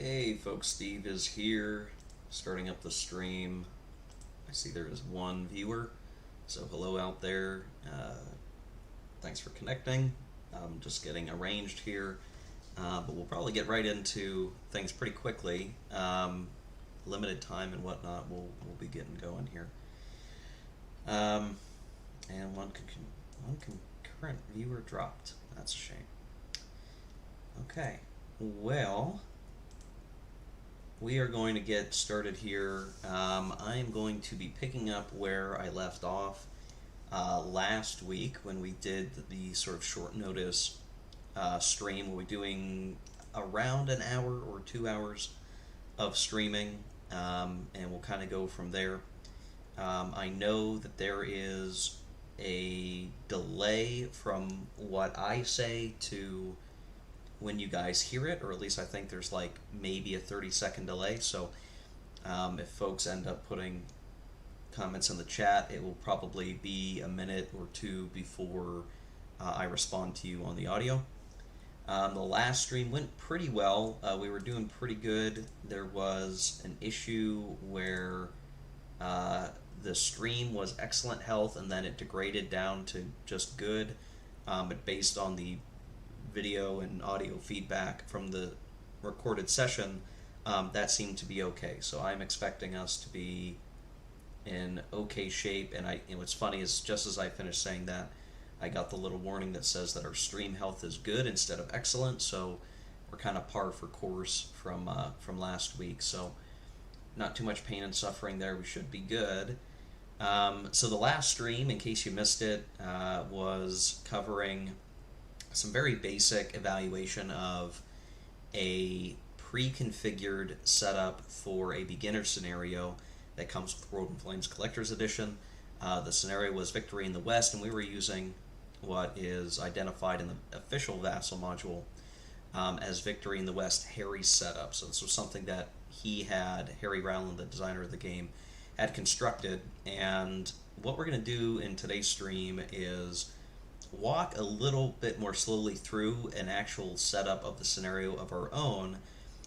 Hey folks, Steve is here, starting up the stream. I see there is one viewer, so hello out there. Thanks for connecting. I'm just getting arranged here, but we'll probably get right into things pretty quickly. Limited time and whatnot, we'll be getting going here. And one concurrent viewer dropped. That's a shame. Okay, well, we are going to get started here. I am going to be picking up where I left off last week when we did the sort of short notice stream. We'll be doing around an hour or 2 hours of streaming, and we'll kind of go from there. I know that there is a delay from what I say to when you guys hear it, or at least I think there's like maybe a 30-second delay. So if folks end up putting comments in the chat, it will probably be a minute or two before I respond to you on the audio. The last stream went pretty well. We were doing pretty good. There was an issue where the stream was excellent health and then it degraded down to just good, but based on the video and audio feedback from the recorded session, that seemed to be okay. So I'm expecting us to be in okay shape. And what's funny is just as I finished saying that, I got the little warning that says that our stream health is good instead of excellent. So we're kind of par for course from last week. So not too much pain and suffering there. We should be good. So the last stream, in case you missed it, was covering some very basic evaluation of a pre-configured setup for a beginner scenario that comes with World in Flames Collector's Edition. The scenario was Victory in the West, and we were using what is identified in the official Vassal module as Victory in the West Harry's setup. So this was something that Harry Rowland, the designer of the game, had constructed. And what we're going to do in today's stream is walk a little bit more slowly through an actual setup of the scenario of our own.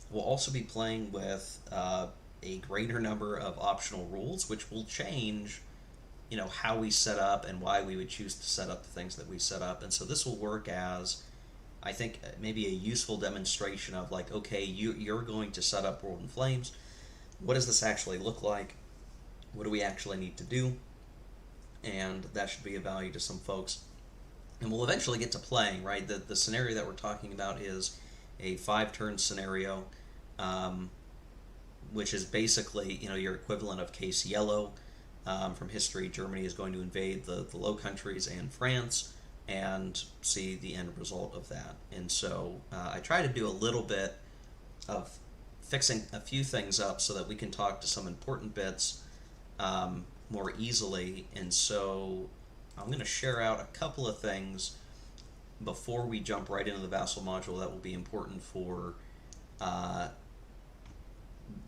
We'll also be playing with a greater number of optional rules, which will change, how we set up and why we would choose to set up the things that we set up. And so this will work as, I think, maybe a useful demonstration of like, okay, you're going to set up World in Flames. What does this actually look like? What do we actually need to do? And that should be of value to some folks. And we'll eventually get to playing, right? The scenario that we're talking about is a 5-turn scenario, which is basically, your equivalent of Case Yellow. From history, Germany is going to invade the Low Countries and France and see the end result of that. And so I try to do a little bit of fixing a few things up so that we can talk to some important bits more easily. And so I'm going to share out a couple of things before we jump right into the Vassal module that will be important for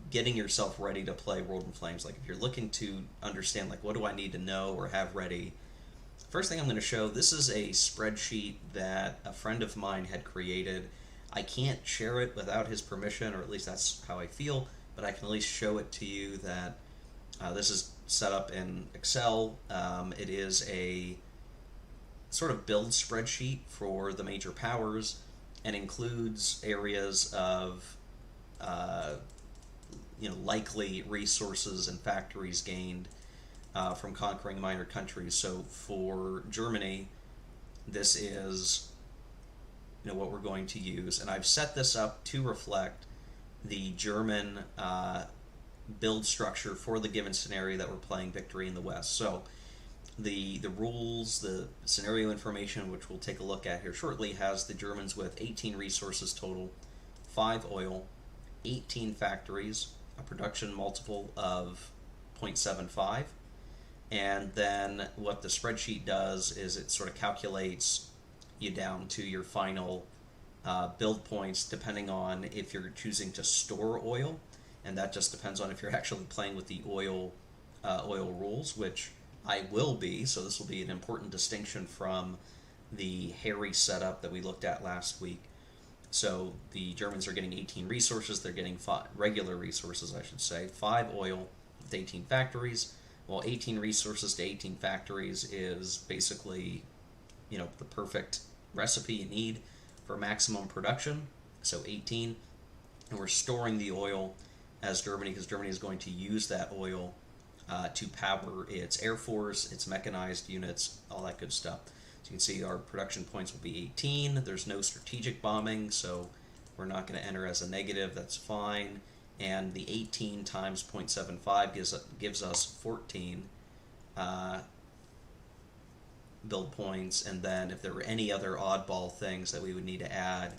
getting yourself ready to play World in Flames. Like if you're looking to understand, like, what do I need to know or have ready? First thing I'm going to show, this is a spreadsheet that a friend of mine had created. I can't share it without his permission, or at least that's how I feel, but I can at least show it to you that this is set up in Excel. It is a sort of build spreadsheet for the major powers and includes areas of likely resources and factories gained from conquering minor countries. So for Germany, this is what we're going to use, and I've set this up to reflect the German build structure for the given scenario that we're playing Victory in the West. So the rules, the scenario information, which we'll take a look at here shortly, has the Germans with 18 resources total, 5 oil, 18 factories, a production multiple of 0.75, and then what the spreadsheet does is it sort of calculates you down to your final build points depending on if you're choosing to store oil, and that just depends on if you're actually playing with the oil rules, which I will be. So this will be an important distinction from the Harry setup that we looked at last week. So the Germans are getting 18 resources. They're getting regular resources, I should say. 5 oil with 18 factories. Well, 18 resources to 18 factories is basically, the perfect recipe you need for maximum production. So 18, and we're storing the oil as Germany, because Germany is going to use that oil to power its air force, its mechanized units, all that good stuff. So you can see our production points will be 18. There's no strategic bombing, so we're not going to enter as a negative. That's fine. And the 18 times 0.75 gives us 14 build points. And then if there were any other oddball things that we would need to add,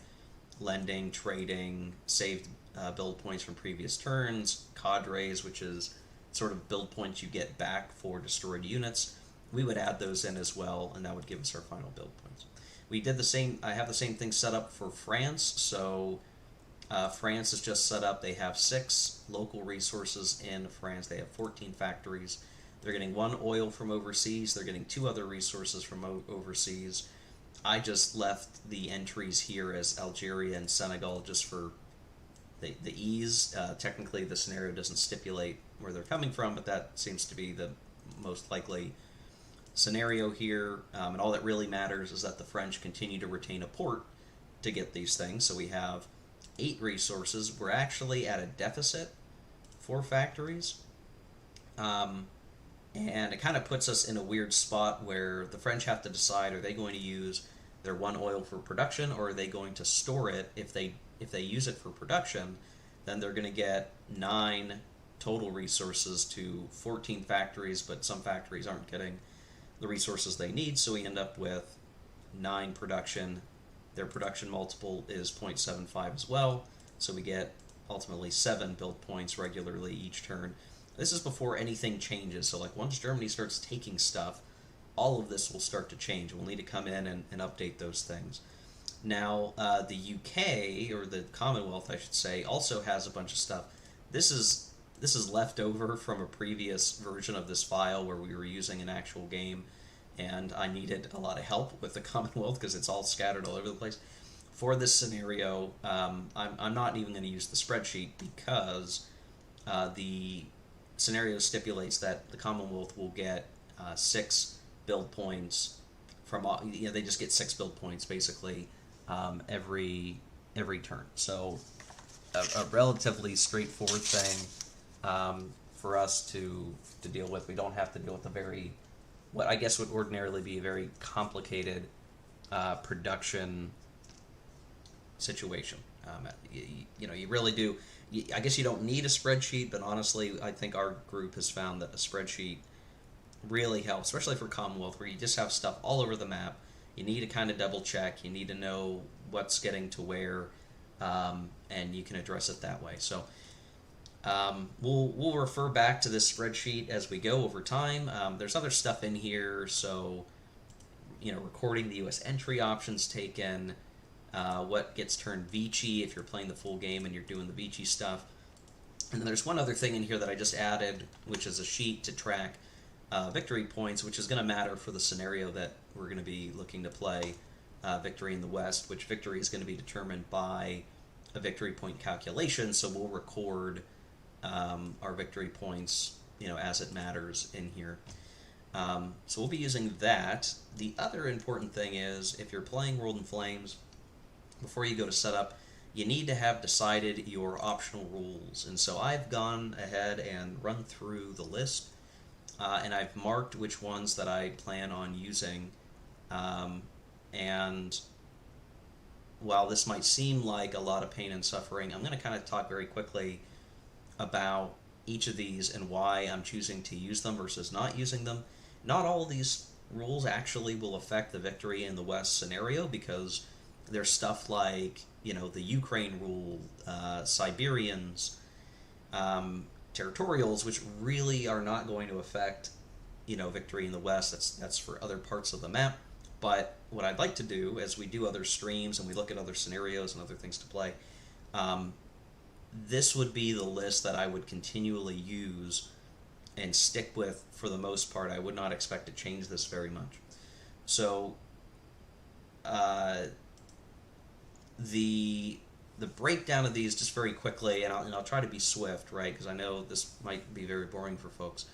lending, trading, saved build points from previous turns, cadres, which is sort of build points you get back for destroyed units, we would add those in as well, and that would give us our final build points. We did the same. I have the same thing set up for France. So France is just set up. They have 6 local resources in France. They have 14 factories. They're getting 1 oil from overseas. They're getting 2 other resources from overseas. I just left the entries here as Algeria and Senegal just for the ease. Technically, the scenario doesn't stipulate where they're coming from, but that seems to be the most likely scenario here. And all that really matters is that the French continue to retain a port to get these things. So we have 8 resources. We're actually at a deficit for factories. And it kind of puts us in a weird spot where the French have to decide, are they going to use their 1 oil for production, or are they going to store it? If they use it for production, then they're going to get 9 total resources to 14 factories, but some factories aren't getting the resources they need, so we end up with 9 production. Their production multiple is 0.75 as well, so we get ultimately 7 build points regularly each turn. This is before anything changes, so like once Germany starts taking stuff, all of this will start to change. We'll need to come in and update those things. Now, the UK, or the Commonwealth, I should say, also has a bunch of stuff. This is left over from a previous version of this file where we were using an actual game, and I needed a lot of help with the Commonwealth because it's all scattered all over the place. For this scenario, I'm not even going to use the spreadsheet because the scenario stipulates that the Commonwealth will get 6 build points from, they just get 6 build points basically every turn. So a relatively straightforward thing for us to deal with. We don't have to deal with what I guess would ordinarily be a very complicated production situation. You really do. I guess you don't need a spreadsheet, but honestly, I think our group has found that a spreadsheet really helps, especially for Commonwealth, where you just have stuff all over the map. You need to kind of double check. You need to know what's getting to where, and you can address it that way. So we'll refer back to this spreadsheet as we go over time. There's other stuff in here, so recording the U.S. entry options taken, what gets turned Vichy if you're playing the full game and you're doing the Vichy stuff. And then there's one other thing in here that I just added, which is a sheet to track victory points, which is going to matter for the scenario that we're going to be looking to play, Victory in the West, which victory is going to be determined by a victory point calculation, so we'll record our victory points as it matters in here. So we'll be using that. The other important thing is, if you're playing World in Flames, before you go to setup, you need to have decided your optional rules. And so I've gone ahead and run through the list, and I've marked which ones that I plan on using. And while this might seem like a lot of pain and suffering, I'm going to kind of talk very quickly about each of these and why I'm choosing to use them versus not using them. Not all of these rules actually will affect the Victory in the West scenario, because there's stuff like, the Ukraine rule, Siberians, territorials, which really are not going to affect, Victory in the West. That's for other parts of the map. But what I'd like to do, as we do other streams and we look at other scenarios and other things to play, this would be the list that I would continually use and stick with for the most part. I would not expect to change this very much. So the breakdown of these just very quickly, and I'll try to be swift, right? Because I know this might be very boring for folks.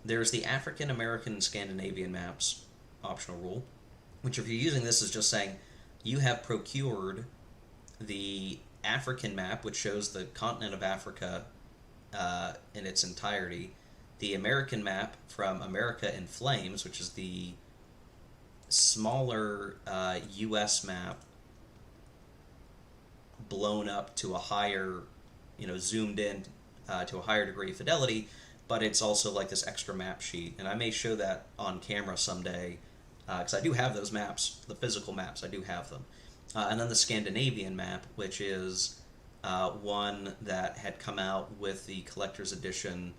There's the African American and Scandinavian maps optional rule, which if you're using this is just saying you have procured the African map, which shows the continent of Africa in its entirety, the American map from America in Flames, which is the smaller U.S. map blown up to a higher, zoomed in to a higher degree of fidelity, but it's also like this extra map sheet. And I may show that on camera someday, because I do have those maps, the physical maps, I do have them. And then the Scandinavian map, which is one that had come out with the collector's edition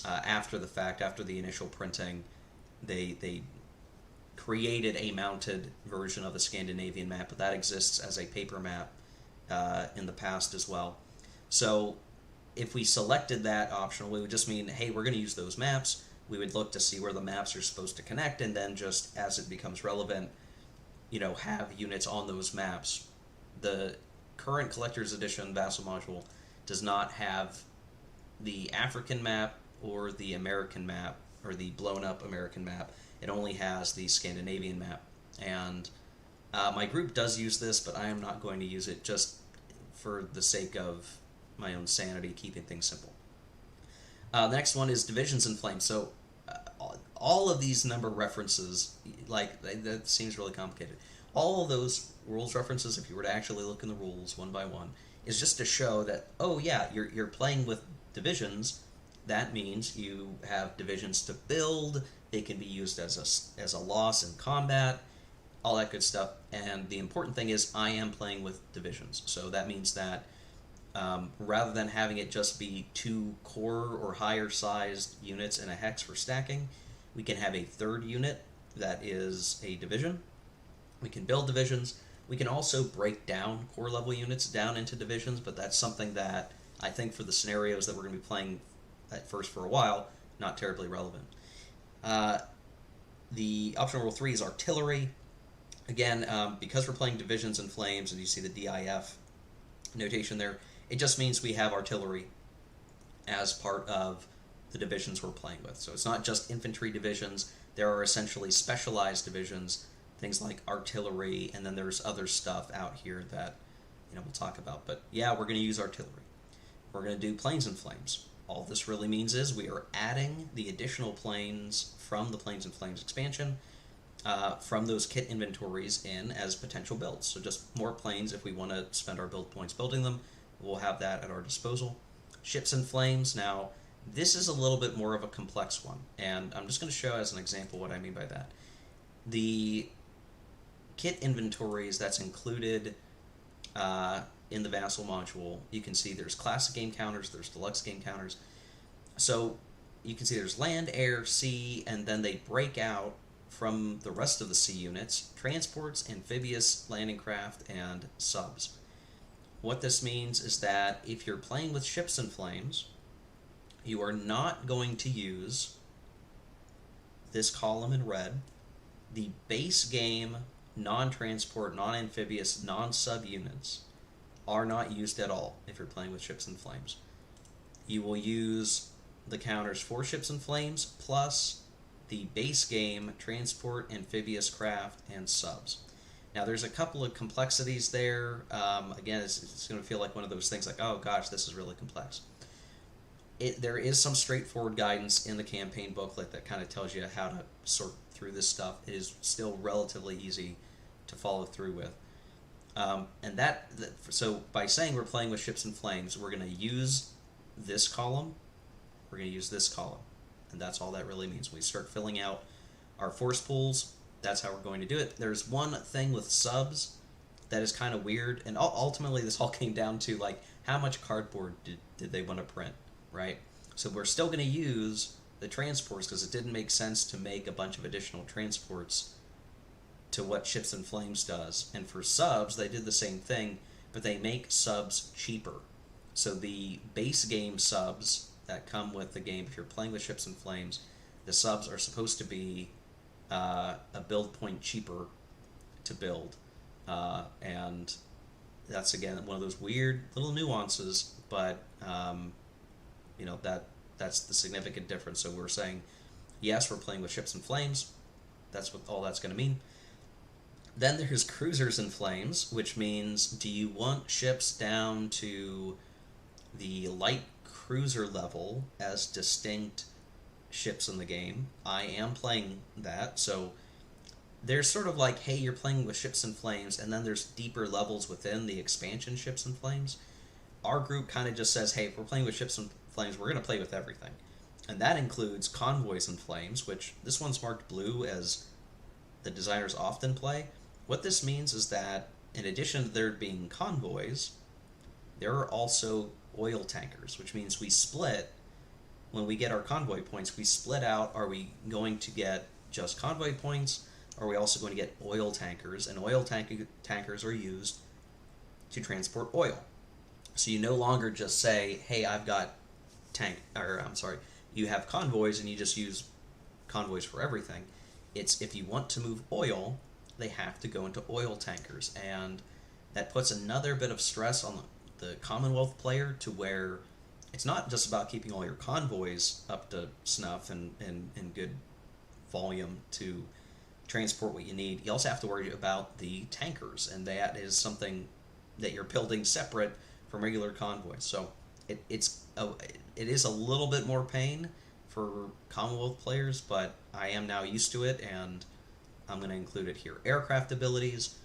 after the fact, after the initial printing. They created a mounted version of the Scandinavian map, but that exists as a paper map in the past as well. So if we selected that optional, it would just mean, hey, we're going to use those maps. We would look to see where the maps are supposed to connect, and then just as it becomes relevant, have units on those maps. The current collector's edition Vassal module does not have the African map or the American map, or the blown up American map. It only has the Scandinavian map. And my group does use this, but I am not going to use it, just for the sake of my own sanity, keeping things simple. The next one is divisions in Flames. So all of these number references, that seems really complicated. All of those rules references, if you were to actually look in the rules one by one, is just to show that, oh yeah, you're playing with divisions. That means you have divisions to build. They can be used as a loss in combat, all that good stuff. And the important thing is I am playing with divisions. So that means that rather than having it just be 2 core or higher sized units in a hex for stacking, we can have a third unit that is a division. We can build divisions. We can also break down core level units down into divisions, but that's something that I think for the scenarios that we're going to be playing at first for a while, not terribly relevant. The optional rule 3 is artillery. Again, because we're playing divisions in Flames, and you see the DIF notation there, it just means we have artillery as part of the divisions we're playing with. So it's not just infantry divisions. There are essentially specialized divisions, things like artillery, and then there's other stuff out here that we'll talk about. But yeah, we're going to use artillery. We're going to do planes and Flames. All this really means is we are adding the additional planes from the Planes and Flames expansion from those kit inventories in as potential builds. So just more planes if we want to spend our build points building them. We'll have that at our disposal. Ships and Flames. Now, this is a little bit more of a complex one, and I'm just going to show as an example what I mean by that. The kit inventories that's included in the Vassal module, you can see there's classic game counters, there's deluxe game counters. So you can see there's land, air, sea, and then they break out from the rest of the sea units, transports, amphibious, landing craft, and subs. What this means is that if you're playing with Ships and Flames, you are not going to use this column in red. The base game non-transport, non-amphibious, non-sub units are not used at all if you're playing with Ships and Flames. You will use the counters for Ships and Flames plus the base game transport, amphibious craft, and subs. Now there's a couple of complexities there. Again, it's going to feel like one of those things like, oh gosh, this is really complex. There is some straightforward guidance in the campaign booklet that kind of tells you how to sort through this stuff. It is still relatively easy to follow through with. So by saying we're playing with Ships and Flames, we're going to use this column, we're going to use this column, and that's all that really means. We start filling out our force pools, that's how we're going to do it. There's one thing with subs that is kind of weird, and ultimately this all came down to like how much cardboard did they want to print, right? So we're still going to use the transports because it didn't make sense to make a bunch of additional transports to what Ships and Flames does. And for subs, they did the same thing, but they make subs cheaper. So the base game subs that come with the game, if you're playing with Ships and Flames, the subs are supposed to be a build point cheaper to build. And that's again one of those weird little nuances, but you know that's the significant difference. So we're saying, yes, we're playing with ships in flames. That's what all that's going to mean. Then there's cruisers in flames, which means, do you want ships down to the light cruiser level as distinct ships in the game? I am playing that, so there's sort of like, hey, you're playing with ships in flames, and then there's deeper levels within the expansion ships in flames. Our group kind of just says, hey, if we're playing with ships in flames, we're going to play with everything. And that includes convoys in flames, which this one's marked blue as the designers often play. What this means is that in addition to there being convoys, there are also oil tankers, which means we split. When we get our convoy points, we split out. Are we going to get just convoy points? Are we also going to get oil tankers? And oil tankers are used to transport oil. So you no longer just say, hey, I've got you have convoys and you just use convoys for everything. It's if you want to move oil, they have to go into oil tankers. And that puts another bit of stress on the Commonwealth player, to where it's not just about keeping all your convoys up to snuff and good volume to transport what you need. You also have to worry about the tankers, and that is something that you're building separate from regular convoys. So it is a little bit more pain for Commonwealth players, but I am now used to it, and I'm going to include it here. Aircraft abilities.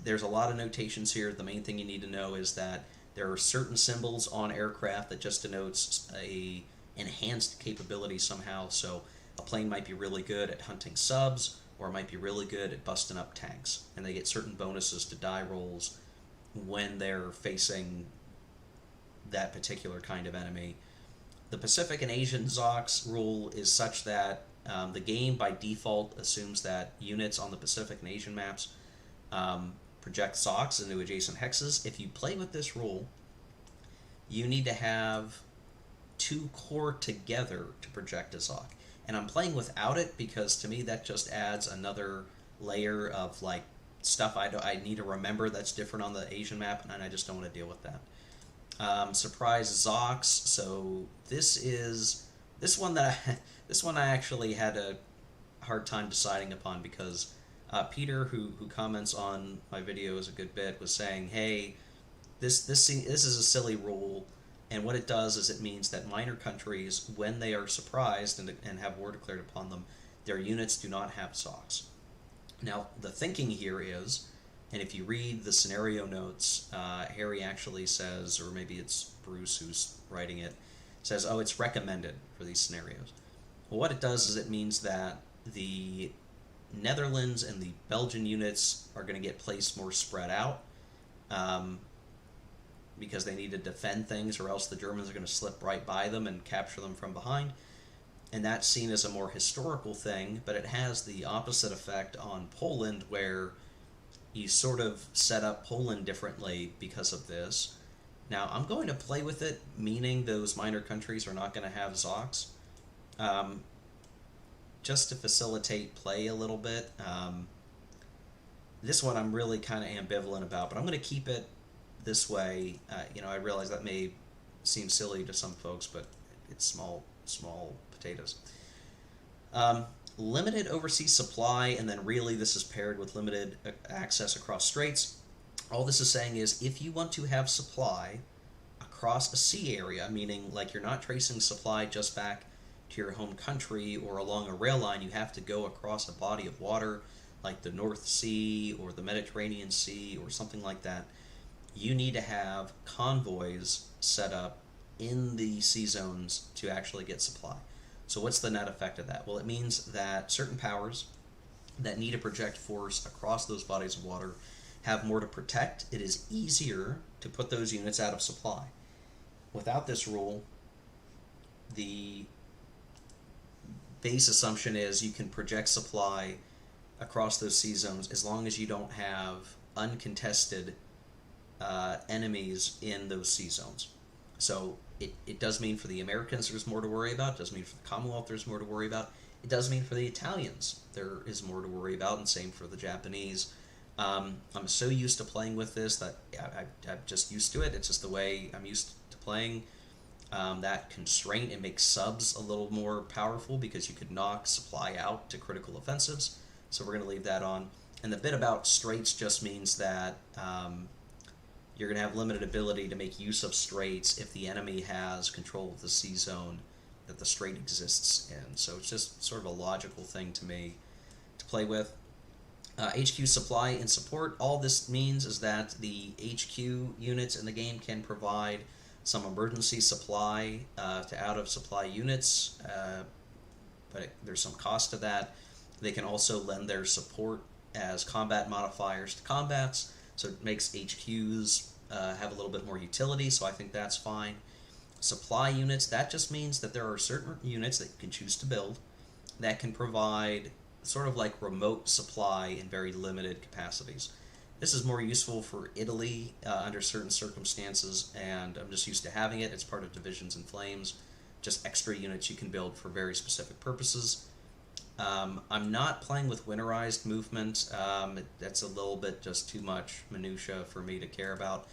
There's a lot of notations here. The main thing you need to know is that there are certain symbols on aircraft that just denotes a enhanced capability somehow. So a plane might be really good at hunting subs, or it might be really good at busting up tanks, and they get certain bonuses to die rolls when they're facing that particular kind of enemy. The Pacific and Asian Zocs rule is such that the game by default assumes that units on the Pacific and Asian maps project Zocs into adjacent hexes. If you play with this rule, you need to have 2 core together to project a Zoc. And I'm playing without it because to me that just adds another layer of like stuff I need to remember that's different on the Asian map, and I just don't want to deal with that. Surprise Zocs. So this one I actually had a hard time deciding upon, because Peter, who comments on my videos a good bit, was saying, hey, this is a silly rule, and what it does is it means that minor countries, when they are surprised and have war declared upon them, their units do not have Zocs. Now, the thinking here is, and if you read the scenario notes, Harry actually says, or maybe it's Bruce who's writing it, says, oh, it's recommended for these scenarios. Well, what it does is it means that the Netherlands and the Belgian units are going to get placed more spread out, because they need to defend things, or else the Germans are going to slip right by them and capture them from behind. And that's seen as a more historical thing, but it has the opposite effect on Poland, where you sort of set up Poland differently because of this. Now, I'm going to play with it, meaning those minor countries are not going to have Zocs, just to facilitate play a little bit. This one I'm really kind of ambivalent about, but I'm going to keep it this way. I realize that may seem silly to some folks, but it's small potatoes. Limited overseas supply, and then really this is paired with limited access across straits. All this is saying is, if you want to have supply across a sea area, meaning like you're not tracing supply just back to your home country or along a rail line, you have to go across a body of water like the North Sea or the Mediterranean Sea or something like that, you need to have convoys set up in the sea zones to actually get supply. So what's the net effect of that? Well, it means that certain powers that need a project force across those bodies of water have more to protect. It is easier to put those units out of supply. Without this rule, the base assumption is you can project supply across those sea zones as long as you don't have uncontested enemies in those sea zones. So it does mean for the Americans there's more to worry about. It does mean for the Commonwealth there's more to worry about. It does mean for the Italians there is more to worry about, and same for the Japanese. I'm so used to playing with this that I'm just used to it. It's just the way I'm used to playing. That constraint, it makes subs a little more powerful because you could knock supply out to critical offensives. So we're going to leave that on. And the bit about straights just means that you're going to have limited ability to make use of straights if the enemy has control of the C zone that the straight exists in. So it's just sort of a logical thing to me to play with. HQ supply and support, all this means is that the HQ units in the game can provide some emergency supply to out of supply units, but there's some cost to that. They can also lend their support as combat modifiers to combats, so it makes HQs have a little bit more utility, so I think that's fine. Supply units, that just means that there are certain units that you can choose to build that can provide sort of like remote supply in very limited capacities. This is more useful for Italy under certain circumstances, and I'm just used to having it. It's part of Divisions and Flames, just extra units you can build for very specific purposes. I'm not playing with winterized movement. That's a little bit just too much minutia for me to care about.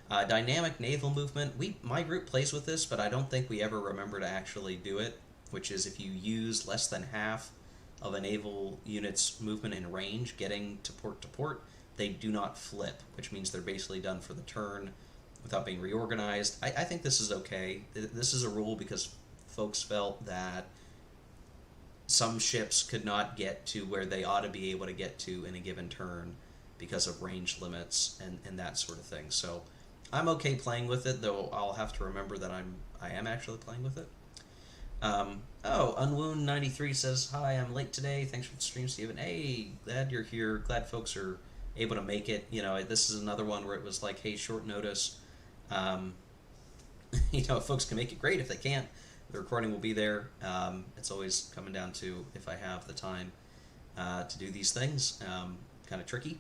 Dynamic naval movement, my group plays with this, but I don't think we ever remember to actually do it, which is if you use less than half of a naval unit's movement in range getting to port, they do not flip, which means they're basically done for the turn without being reorganized. I think this is okay. This is a rule because folks felt that some ships could not get to where they ought to be able to get to in a given turn because of range limits and that sort of thing. So I'm okay playing with it, though I'll have to remember that I am actually playing with it. Unwound93 says, "Hi, I'm late today. Thanks for the stream, Steven." Hey, glad you're here. Glad folks are able to make it. You know, this is another one where it was like, hey, short notice. If folks can make it, great. If they can't, the recording will be there. It's always coming down to if I have the time to do these things. Kind of tricky.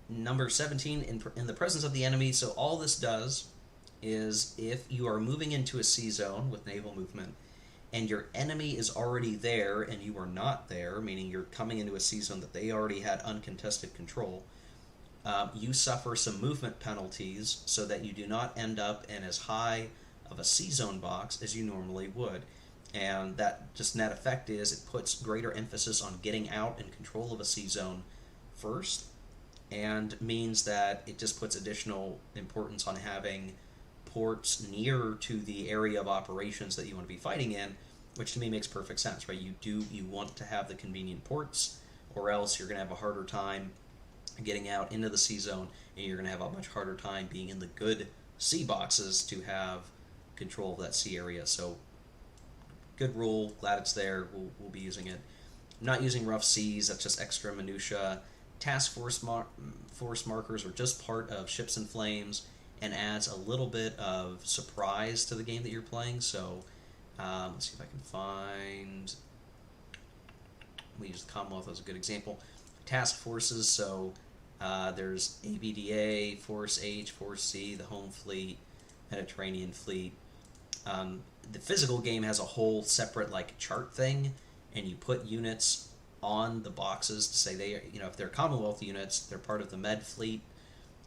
Number 17, in the presence of the enemy. So all this does is if you are moving into a C zone with naval movement and your enemy is already there and you are not there, meaning you're coming into a C zone that they already had uncontested control, you suffer some movement penalties so that you do not end up in as high of a C zone box as you normally would. And that just net effect is it puts greater emphasis on getting out and control of a C zone first, and means that it just puts additional importance on having ports near to the area of operations that you want to be fighting in, which to me makes perfect sense, right? You want to have the convenient ports, or else you're going to have a harder time getting out into the C zone, and you're going to have a much harder time being in the good C boxes to have control of that C area. So good rule, glad it's there. We'll be using it. I'm not using rough seas, that's just extra minutia. Task force markers are just part of Ships in Flames and adds a little bit of surprise to the game that you're playing. So let's see if I can find... We use the Commonwealth as a good example. Task forces, so there's ABDA, Force H, Force C, the Home Fleet, Mediterranean Fleet. The physical game has a whole separate like chart thing, and you put units on the boxes to say they, if they're Commonwealth units, they're part of the Med Fleet.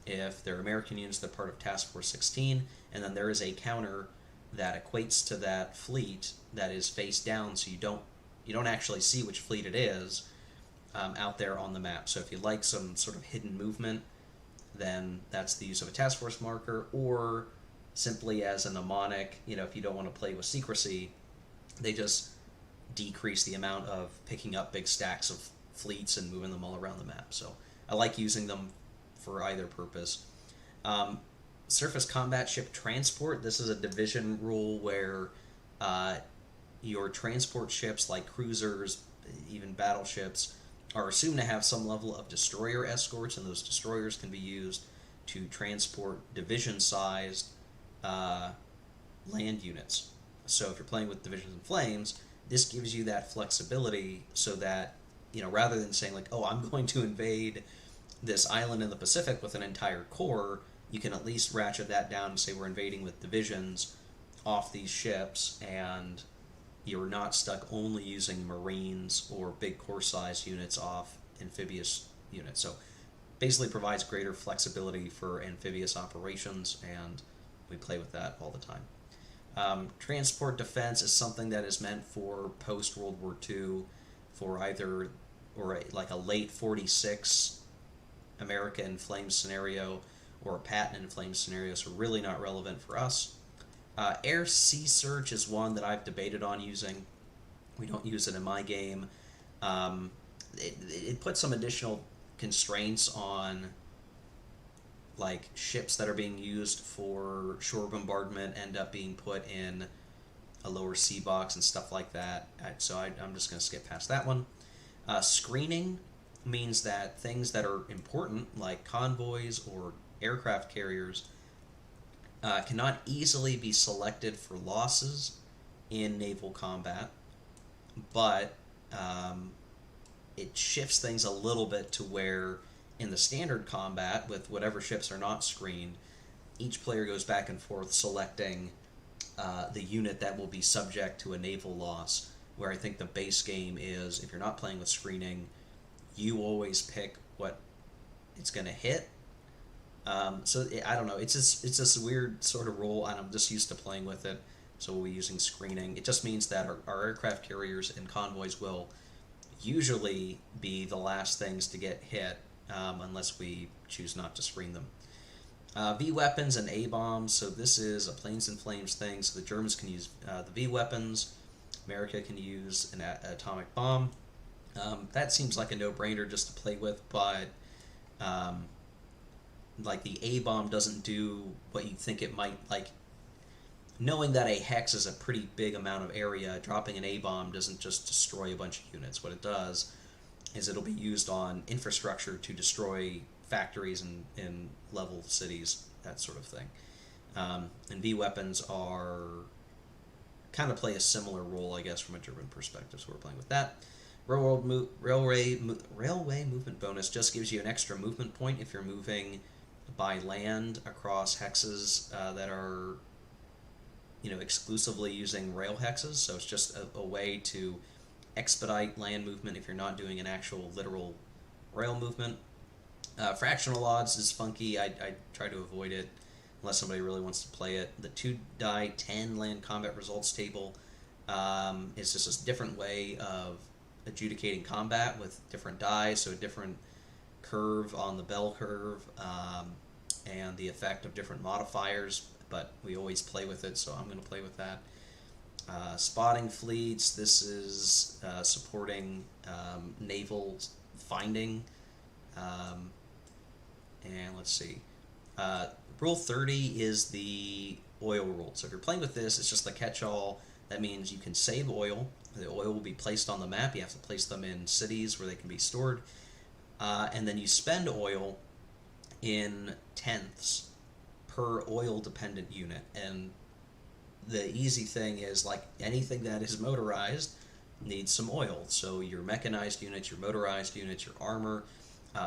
If they're American units, they're part of Task Force 16, and then there is a counter that equates to that fleet that is face down, so you don't actually see which fleet it is out there on the map. So if you like some sort of hidden movement, then that's the use of a task force marker, or simply as a mnemonic, if you don't want to play with secrecy, they just decrease the amount of picking up big stacks of fleets and moving them all around the map. So I like using them for either purpose. Surface combat ship transport, this is a division rule where your transport ships like cruisers, even battleships, are assumed to have some level of destroyer escorts, and those destroyers can be used to transport division-sized land units. So if you're playing with Divisions and Flames, this gives you that flexibility so that, rather than saying like, oh, I'm going to invade this island in the Pacific with an entire corps, you can at least ratchet that down and say we're invading with divisions off these ships, and you're not stuck only using Marines or big corps size units off amphibious unit. So basically provides greater flexibility for amphibious operations, and we play with that all the time. Transport defense is something that is meant for post World War II, for either like a late 46 America in Flames scenario or a Patton in Flames scenario, so really not relevant for us. Air Sea Search is one that I've debated on using. We don't use it in my game. It puts some additional constraints on like ships that are being used for shore bombardment end up being put in a lower sea box and stuff like that. So I'm just going to skip past that one. Screening means that things that are important, like convoys or aircraft carriers, cannot easily be selected for losses in naval combat, but it shifts things a little bit to where in the standard combat with whatever ships are not screened, each player goes back and forth selecting the unit that will be subject to a naval loss, where I think the base game is, if you're not playing with screening, you always pick what it's going to hit. So I don't know, it's this weird sort of rule, and I'm just used to playing with it, so we'll be using screening. It just means that our aircraft carriers and convoys will usually be the last things to get hit, unless we choose not to screen them. V weapons and A bombs. So this is a planes and flames thing. So the Germans can use the V weapons. America can use an atomic bomb. That seems like a no-brainer just to play with, but like the A bomb doesn't do what you think it might. Like, knowing that a hex is a pretty big amount of area, dropping an A bomb doesn't just destroy a bunch of units. What it does is it'll be used on infrastructure to destroy factories in level cities, that sort of thing. And V weapons are kind of play a similar role, I guess, from a German perspective. So we're playing with that. Railway movement bonus just gives you an extra movement point if you're moving by land across hexes that are, exclusively using rail hexes. So it's just a way to expedite land movement if you're not doing an actual literal rail movement. Fractional odds is funky. I try to avoid it unless somebody really wants to play it. The 2 die 10 land combat results table is just a different way of adjudicating combat with different dies, so a different curve on the bell curve, and the effect of different modifiers, but we always play with it, so I'm going to play with that. Spotting fleets, this is supporting naval finding, and let's see. Rule 30 is the oil rule. So if you're playing with this, it's just the catch-all. That means you can save oil. The oil will be placed on the map. You have to place them in cities where they can be stored. And then you spend oil in tenths per oil-dependent unit. And the easy thing is, like anything that is motorized needs some oil. So your mechanized units, your motorized units, your armor,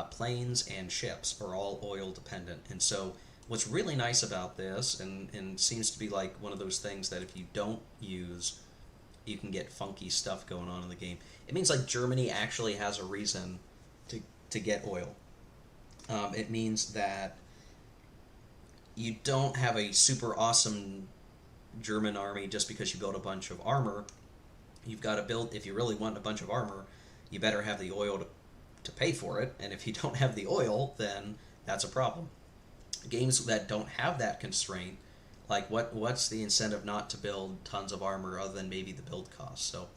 planes, and ships are all oil-dependent. And so what's really nice about this, and seems to be like one of those things that if you don't use, you can get funky stuff going on in the game. It means like Germany actually has a reason to get oil. It means that you don't have a super awesome German army just because you build a bunch of armor. You've got to build, if you really want a bunch of armor, you better have the oil to pay for it, and if you don't have the oil, then that's a problem. Games that don't have that constraint, like what's the incentive not to build tons of armor other than maybe the build cost? So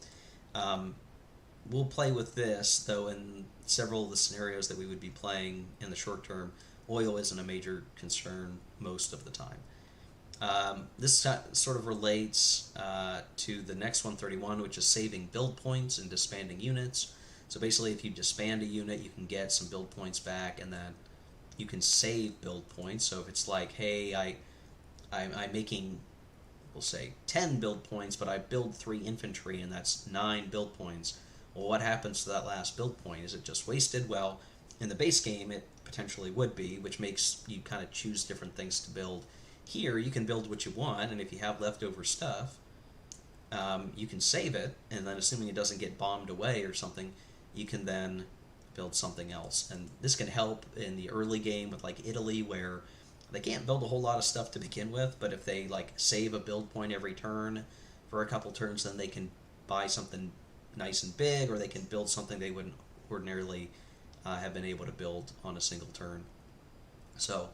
we'll play with this, though in several of the scenarios that we would be playing in the short term, oil isn't a major concern most of the time. This sort of relates to the next 131, which is saving build points and disbanding units. So basically, if you disband a unit, you can get some build points back, and then you can save build points. So if it's like, hey, I'm making, we'll say, 10 build points, but I build 3 infantry, and that's 9 build points. Well, what happens to that last build point? Is it just wasted? Well, in the base game, it potentially would be, which makes you kind of choose different things to build. Here, you can build what you want, and if you have leftover stuff, you can save it, and then assuming it doesn't get bombed away or something, you can then build something else. And this can help in the early game with like Italy, where they can't build a whole lot of stuff to begin with, but if they like save a build point every turn for a couple turns, then they can buy something nice and big, or they can build something they wouldn't ordinarily have been able to build on a single turn. So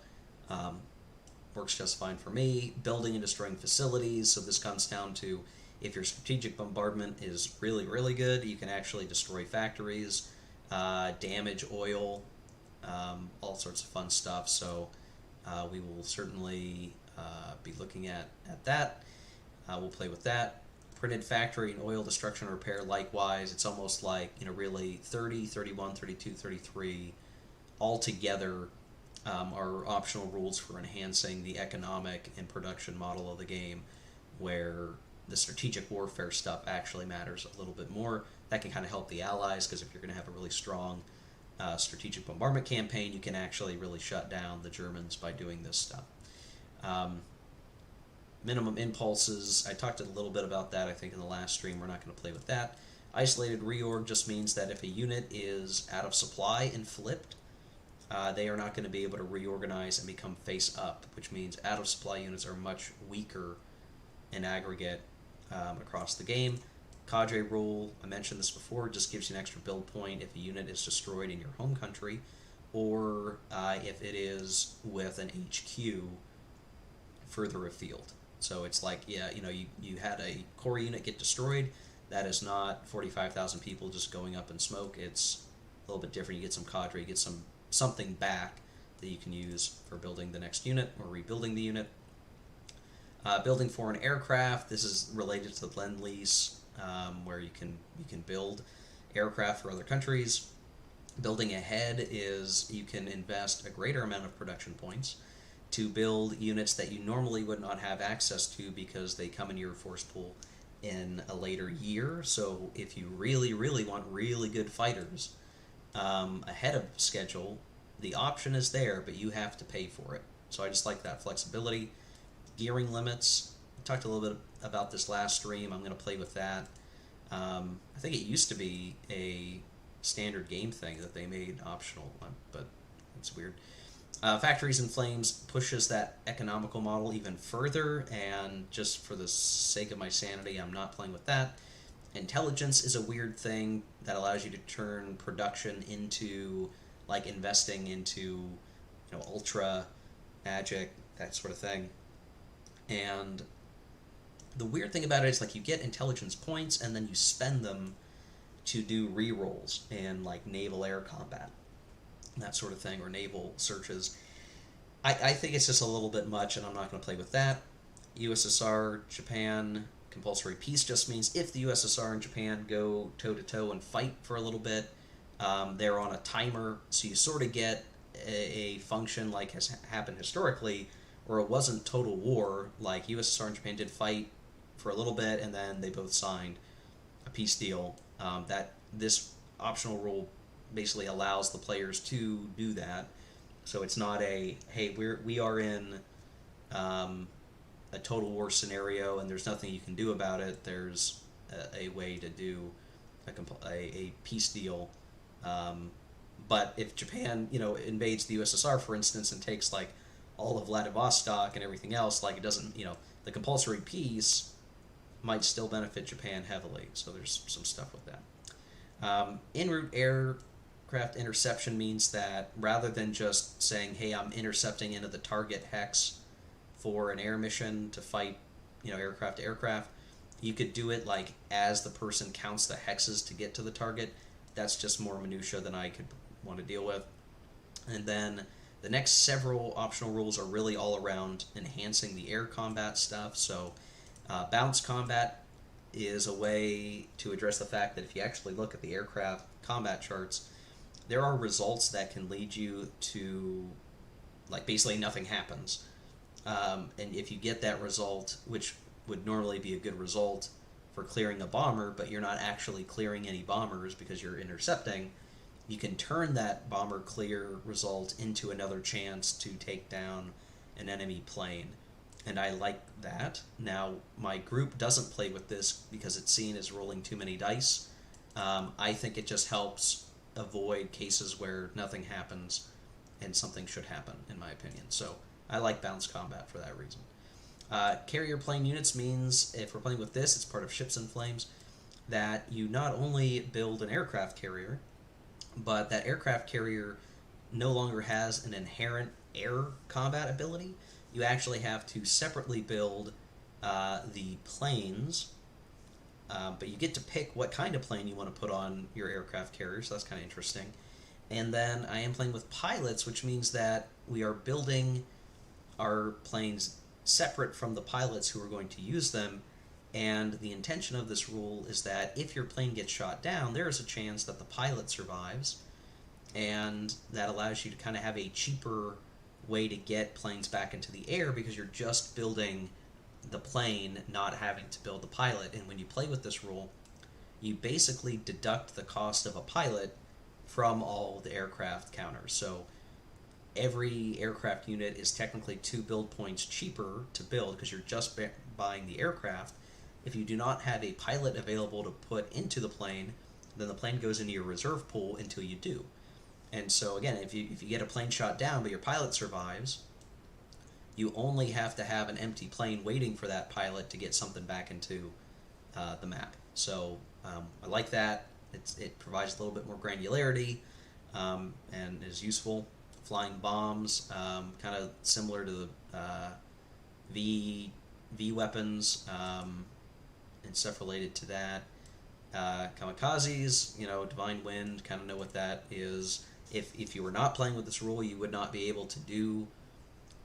works just fine for me. Building and destroying facilities, so this comes down to if your strategic bombardment is really, really good, you can actually destroy factories, damage oil, all sorts of fun stuff. So we will certainly be looking at that. We'll play with that. Printed factory and oil destruction and repair, likewise. It's almost like, really 30, 31, 32, 33 all together are optional rules for enhancing the economic and production model of the game, where the strategic warfare stuff actually matters a little bit more. That can kind of help the allies, because if you're going to have a really strong strategic bombardment campaign, you can actually really shut down the Germans by doing this stuff. Minimum impulses, I talked a little bit about that, I think, in the last stream. We're not going to play with that. Isolated reorg just means that if a unit is out of supply and flipped, they are not going to be able to reorganize and become face up, which means out of supply units are much weaker in aggregate across the game. Cadre rule, I mentioned this before, just gives you an extra build point if a unit is destroyed in your home country, or if it is with an HQ further afield. So it's like, you had a core unit get destroyed. That is not 45,000 people just going up in smoke. It's a little bit different. You get some cadre, you get something back that you can use for building the next unit or rebuilding the unit. Building foreign aircraft. This is related to the Lend-Lease, where you can build aircraft for other countries. Building ahead is you can invest a greater amount of production points to build units that you normally would not have access to because they come in your force pool in a later year. So if you really, really want really good fighters ahead of schedule, the option is there, but you have to pay for it. So I just like that flexibility. Gearing limits, I talked a little bit about this last stream. I'm going to play with that. I think it used to be a standard game thing that they made optional, but it's weird. Factories in Flames pushes that economical model even further, and just for the sake of my sanity, I'm not playing with that. Intelligence is a weird thing that allows you to turn production into, like, investing into, ultra, magic, that sort of thing. And the weird thing about it is, like, you get intelligence points, and then you spend them to do rerolls in, like, naval air combat, that sort of thing, or naval searches. I think it's just a little bit much, and I'm not going to play with that. USSR, Japan, compulsory peace just means if the USSR and Japan go toe-to-toe and fight for a little bit, they're on a timer, so you sort of get a function like has happened historically, where it wasn't total war. Like, USSR and Japan did fight for a little bit, and then they both signed a peace deal. That this optional rule basically allows the players to do that. So it's not a, hey, we are in a total war scenario and there's nothing you can do about it. There's a way to do a peace deal. But if Japan, invades the USSR, for instance, and takes, like, all of Vladivostok and everything else, like, it doesn't, the compulsory peace might still benefit Japan heavily. So there's some stuff with that. En route aircraft interception means that rather than just saying, hey, I'm intercepting into the target hex for an air mission to fight, aircraft to aircraft, you could do it, like, as the person counts the hexes to get to the target. That's just more minutia than I could want to deal with. And then the next several optional rules are really all around enhancing the air combat stuff. So bounce combat is a way to address the fact that if you actually look at the aircraft combat charts, there are results that can lead you to, like, basically nothing happens. And if you get that result, which would normally be a good result for clearing a bomber, but you're not actually clearing any bombers because you're intercepting, you can turn that bomber clear result into another chance to take down an enemy plane. And I like that. Now, my group doesn't play with this because it's seen as rolling too many dice. I think it just helps avoid cases where nothing happens and something should happen, in my opinion. So I like balanced combat for that reason. Carrier plane units means, if we're playing with this, it's part of Ships in Flames, that you not only build an aircraft carrier, but that aircraft carrier no longer has an inherent air combat ability. You actually have to separately build the planes, but you get to pick what kind of plane you want to put on your aircraft carrier, so that's kind of interesting. And then I am playing with pilots, which means that we are building our planes separate from the pilots who are going to use them. And the intention of this rule is that if your plane gets shot down, there is a chance that the pilot survives, and that allows you to kind of have a cheaper way to get planes back into the air because you're just building the plane, not having to build the pilot. And when you play with this rule, you basically deduct the cost of a pilot from all the aircraft counters. So every aircraft unit is technically 2 build points cheaper to build because you're just buying the aircraft. If you do not have a pilot available to put into the plane, then the plane goes into your reserve pool until you do. And so again, if you get a plane shot down but your pilot survives, you only have to have an empty plane waiting for that pilot to get something back into the map. So I like that. It provides a little bit more granularity and is useful. Flying bombs, kind of similar to the V weapons and stuff related to that. Kamikazes, Divine Wind, kind of know what that is. If you were not playing with this rule, you would not be able to do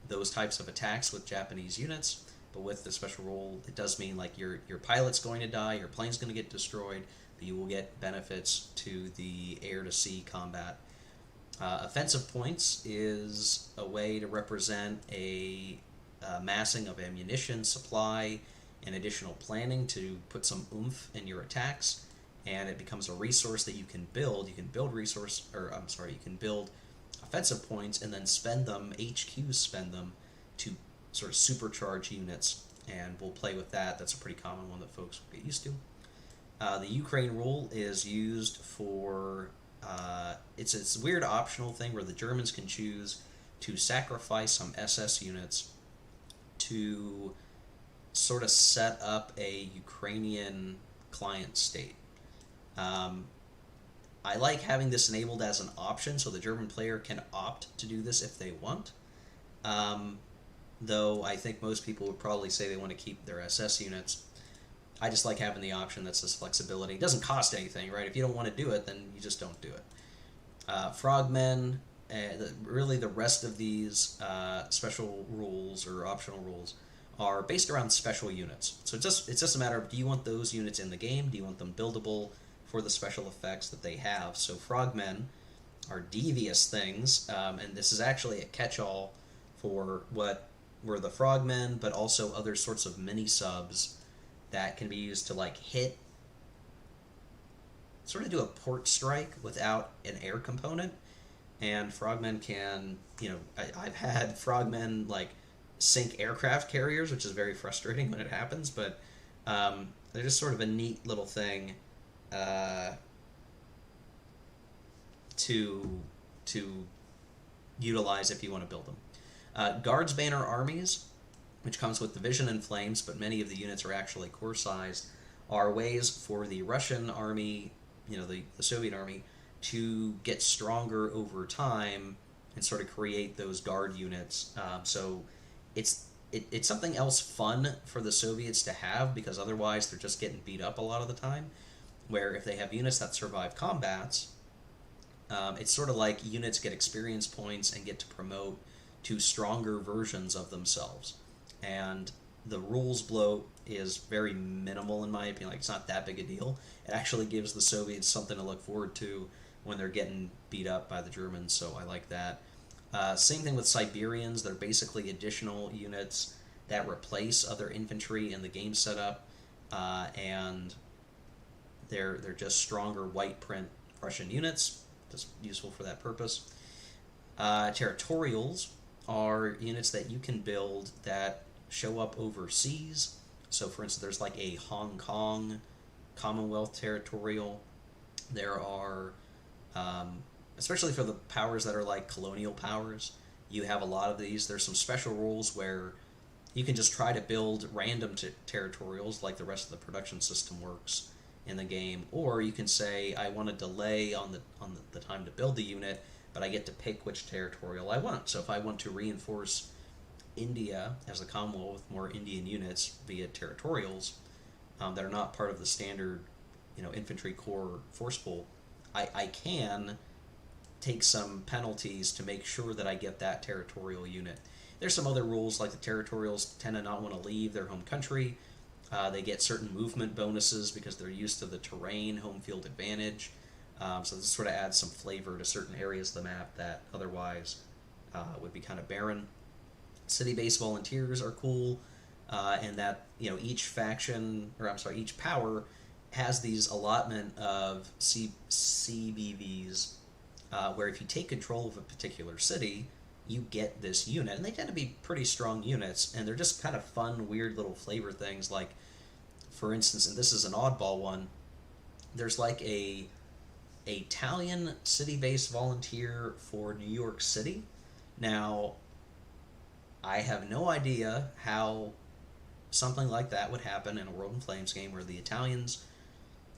those types of attacks with Japanese units. But with the special rule, it does mean like your pilot's going to die, your plane's going to get destroyed, but you will get benefits to the air-to-sea combat. Offensive points is a way to represent a massing of ammunition, supply, and additional planning to put some oomph in your attacks, and it becomes a resource that you can build. You can build you can build offensive points and then spend them, HQs spend them, to sort of supercharge units, and we'll play with that. That's a pretty common one that folks will get used to. The Ukraine rule is used for, it's a weird optional thing where the Germans can choose to sacrifice some SS units to sort of set up a Ukrainian client state. I like having this enabled as an option so the German player can opt to do this if they want. Though I think most people would probably say they want to keep their SS units. I just like having the option that says flexibility. It doesn't cost anything, right? If you don't want to do it, then you just don't do it. Frogmen, really the rest of these special rules or optional rules are based around special units. So it's just a matter of, do you want those units in the game? Do you want them buildable for the special effects that they have? So frogmen are devious things, and this is actually a catch-all for what were the frogmen, but also other sorts of mini-subs that can be used to hit, sort of do a port strike without an air component. And frogmen can, I've had frogmen sink aircraft carriers, which is very frustrating when it happens, but they're just sort of a neat little thing to utilize if you want to build them. Guards banner armies, which comes with division and flames, but many of the units are actually core-sized, are ways for the Russian army, the Soviet army, to get stronger over time and sort of create those guard units. So it's something else fun for the Soviets to have, because otherwise they're just getting beat up a lot of the time, where if they have units that survive combats, it's sort of like units get experience points and get to promote to stronger versions of themselves. And the rules bloat is very minimal in my opinion. It's not that big a deal. It actually gives the Soviets something to look forward to when they're getting beat up by the Germans, so I like that. Same thing with Siberians. They're basically additional units that replace other infantry in the game setup, and they're just stronger white print Russian units, just useful for that purpose. Territorials are units that you can build that show up overseas. So for instance, there's a Hong Kong Commonwealth territorial. There are Especially for the powers that are like colonial powers. You have a lot of these. There's some special rules where you can just try to build random territorials like the rest of the production system works in the game, or you can say I want to delay on the time to build the unit, but I get to pick which territorial I want. So if I want to reinforce India as a Commonwealth with more Indian units via territorials that are not part of the standard, infantry corps force pool, I can take some penalties to make sure that I get that territorial unit. There's some other rules, like the territorials tend to not want to leave their home country. They get certain movement bonuses because they're used to the terrain, home field advantage. So this sort of adds some flavor to certain areas of the map that otherwise would be kind of barren. City-based volunteers are cool, and that each faction, or I'm sorry, each power has these allotment of CBVs, where if you take control of a particular city, you get this unit, and they tend to be pretty strong units, and they're just kind of fun, weird little flavor things. Like, for instance, and this is an oddball one, there's like a Italian city-based volunteer for New York City. Now, I have no idea how something like that would happen in a World in Flames game where the Italians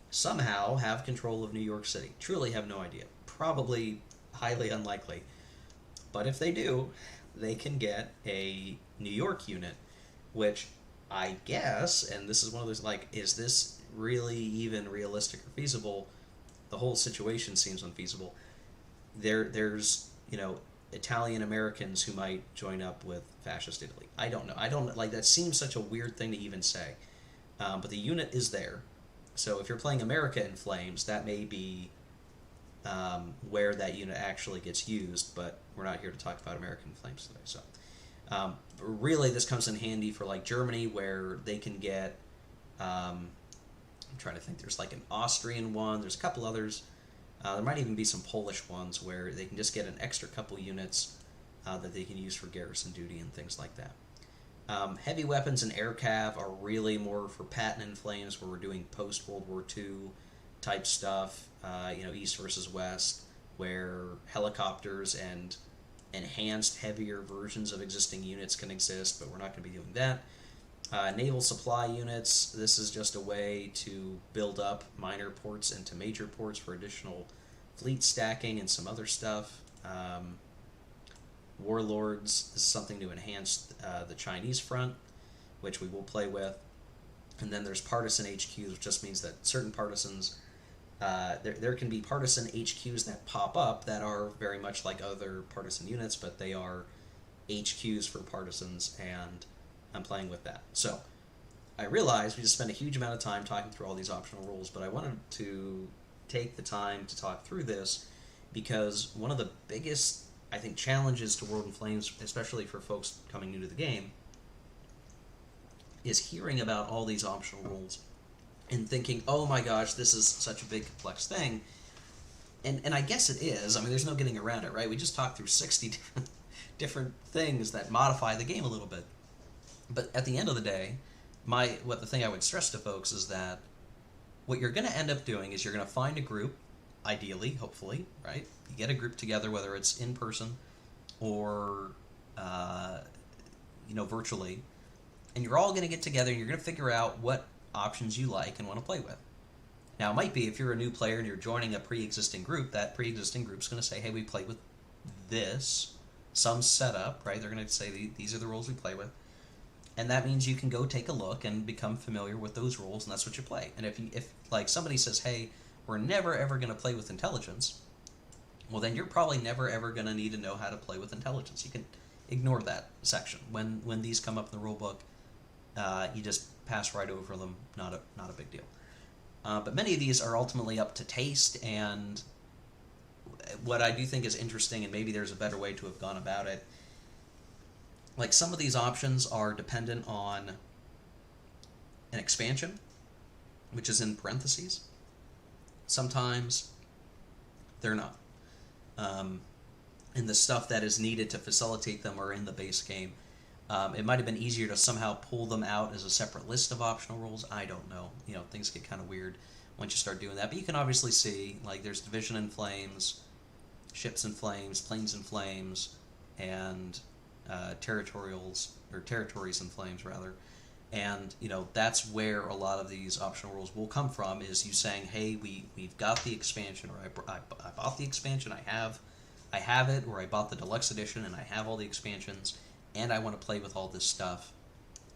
somehow have control of New York City. Truly have no idea. Probably highly unlikely. But if they do, they can get a New York unit, which I guess, and this is one of those, like, is this really even realistic or feasible? The whole situation seems unfeasible. There's, Italian Americans who might join up with fascist Italy. I don't know. Like, that seems such a weird thing to even say. But the unit is there. So if you're playing America in Flames, that may be where that unit actually gets used, but we're not here to talk about American Flames today. So really this comes in handy for like Germany, where they can get, I'm trying to think, there's like an Austrian one, there's a couple others. There might even be some Polish ones where they can just get an extra couple units that they can use for garrison duty and things like that. Heavy weapons and air cav are really more for Patton and Flames, where we're doing post-World War II type stuff, East versus West, where helicopters and enhanced, heavier versions of existing units can exist, but we're not going to be doing that. Naval supply units, this is just a way to build up minor ports into major ports for additional fleet stacking and some other stuff. Warlords is something to enhance the Chinese front, which we will play with. And then there's partisan HQs, which just means that certain partisans, there can be partisan HQs that pop up that are very much like other partisan units, but they are HQs for partisans, and I'm playing with that. So I realized we just spent a huge amount of time talking through all these optional rules, but I wanted to take the time to talk through this because one of the biggest, I think, challenges to World in Flames, especially for folks coming new to the game, is hearing about all these optional rules and thinking, oh my gosh, this is such a big, complex thing. And I guess it is. I mean, there's no getting around it, right? We just talked through 60 different things that modify the game a little bit. But at the end of the day, the thing I would stress to folks is that what you're going to end up doing is you're going to find a group, ideally, hopefully, right? You get a group together, whether it's in person or, virtually, and you're all going to get together and you're going to figure out what options you like and want to play with. Now, it might be if you're a new player and you're joining a pre-existing group, that pre-existing group's going to say, hey, we play with this, some setup, right? They're going to say, these are the rules we play with. And that means you can go take a look and become familiar with those rules, and that's what you play. And if like somebody says, hey, we're never ever going to play with intelligence, well, then you're probably never ever going to need to know how to play with intelligence. You can ignore that section. When these come up in the rule book, you just pass right over them. Not a big deal. But many of these are ultimately up to taste, and what I do think is interesting, and maybe there's a better way to have gone about it, like some of these options are dependent on an expansion, which is in parentheses. Sometimes they're not. And the stuff that is needed to facilitate them are in the base game. It might have been easier to somehow pull them out as a separate list of optional rules. I don't know. Things get kind of weird. once you start doing that. But you can obviously see, like, there's Division in Flames, Ships in Flames, Planes in Flames, and Territorials, or Territories in Flames, rather. And, you know, that's where a lot of these optional rules will come from, is you saying, hey, we've got the expansion, or I bought the expansion, I have it, or I bought the deluxe edition and I have all the expansions, and I want to play with all this stuff.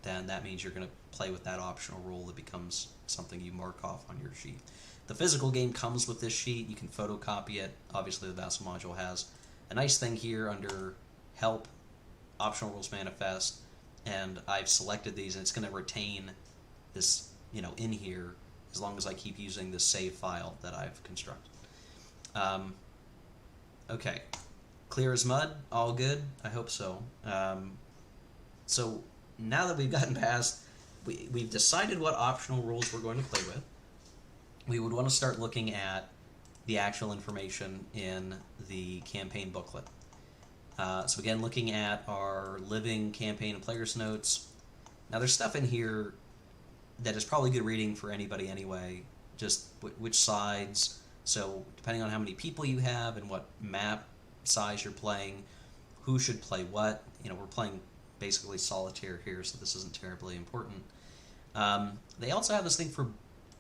Then that means you're going to play with that optional rule that becomes something you mark off on your sheet. The physical game comes with this sheet. You can photocopy it. Obviously, the Vassal module has a nice thing here under Help, Optional Rules Manifest, and I've selected these, and it's going to retain this, you know, in here as long as I keep using this save file that I've constructed. Okay, clear as mud, all good. I hope so. So now that we've gotten past, we've decided what optional rules we're going to play with. We would want to start looking at the actual information in the campaign booklet. So again, looking at our living campaign and player's notes. Now there's stuff in here that is probably good reading for anybody anyway, just which sides. So depending on how many people you have and what map size you're playing, who should play what. You know, we're playing basically solitaire here, so this isn't terribly important. They also have this thing for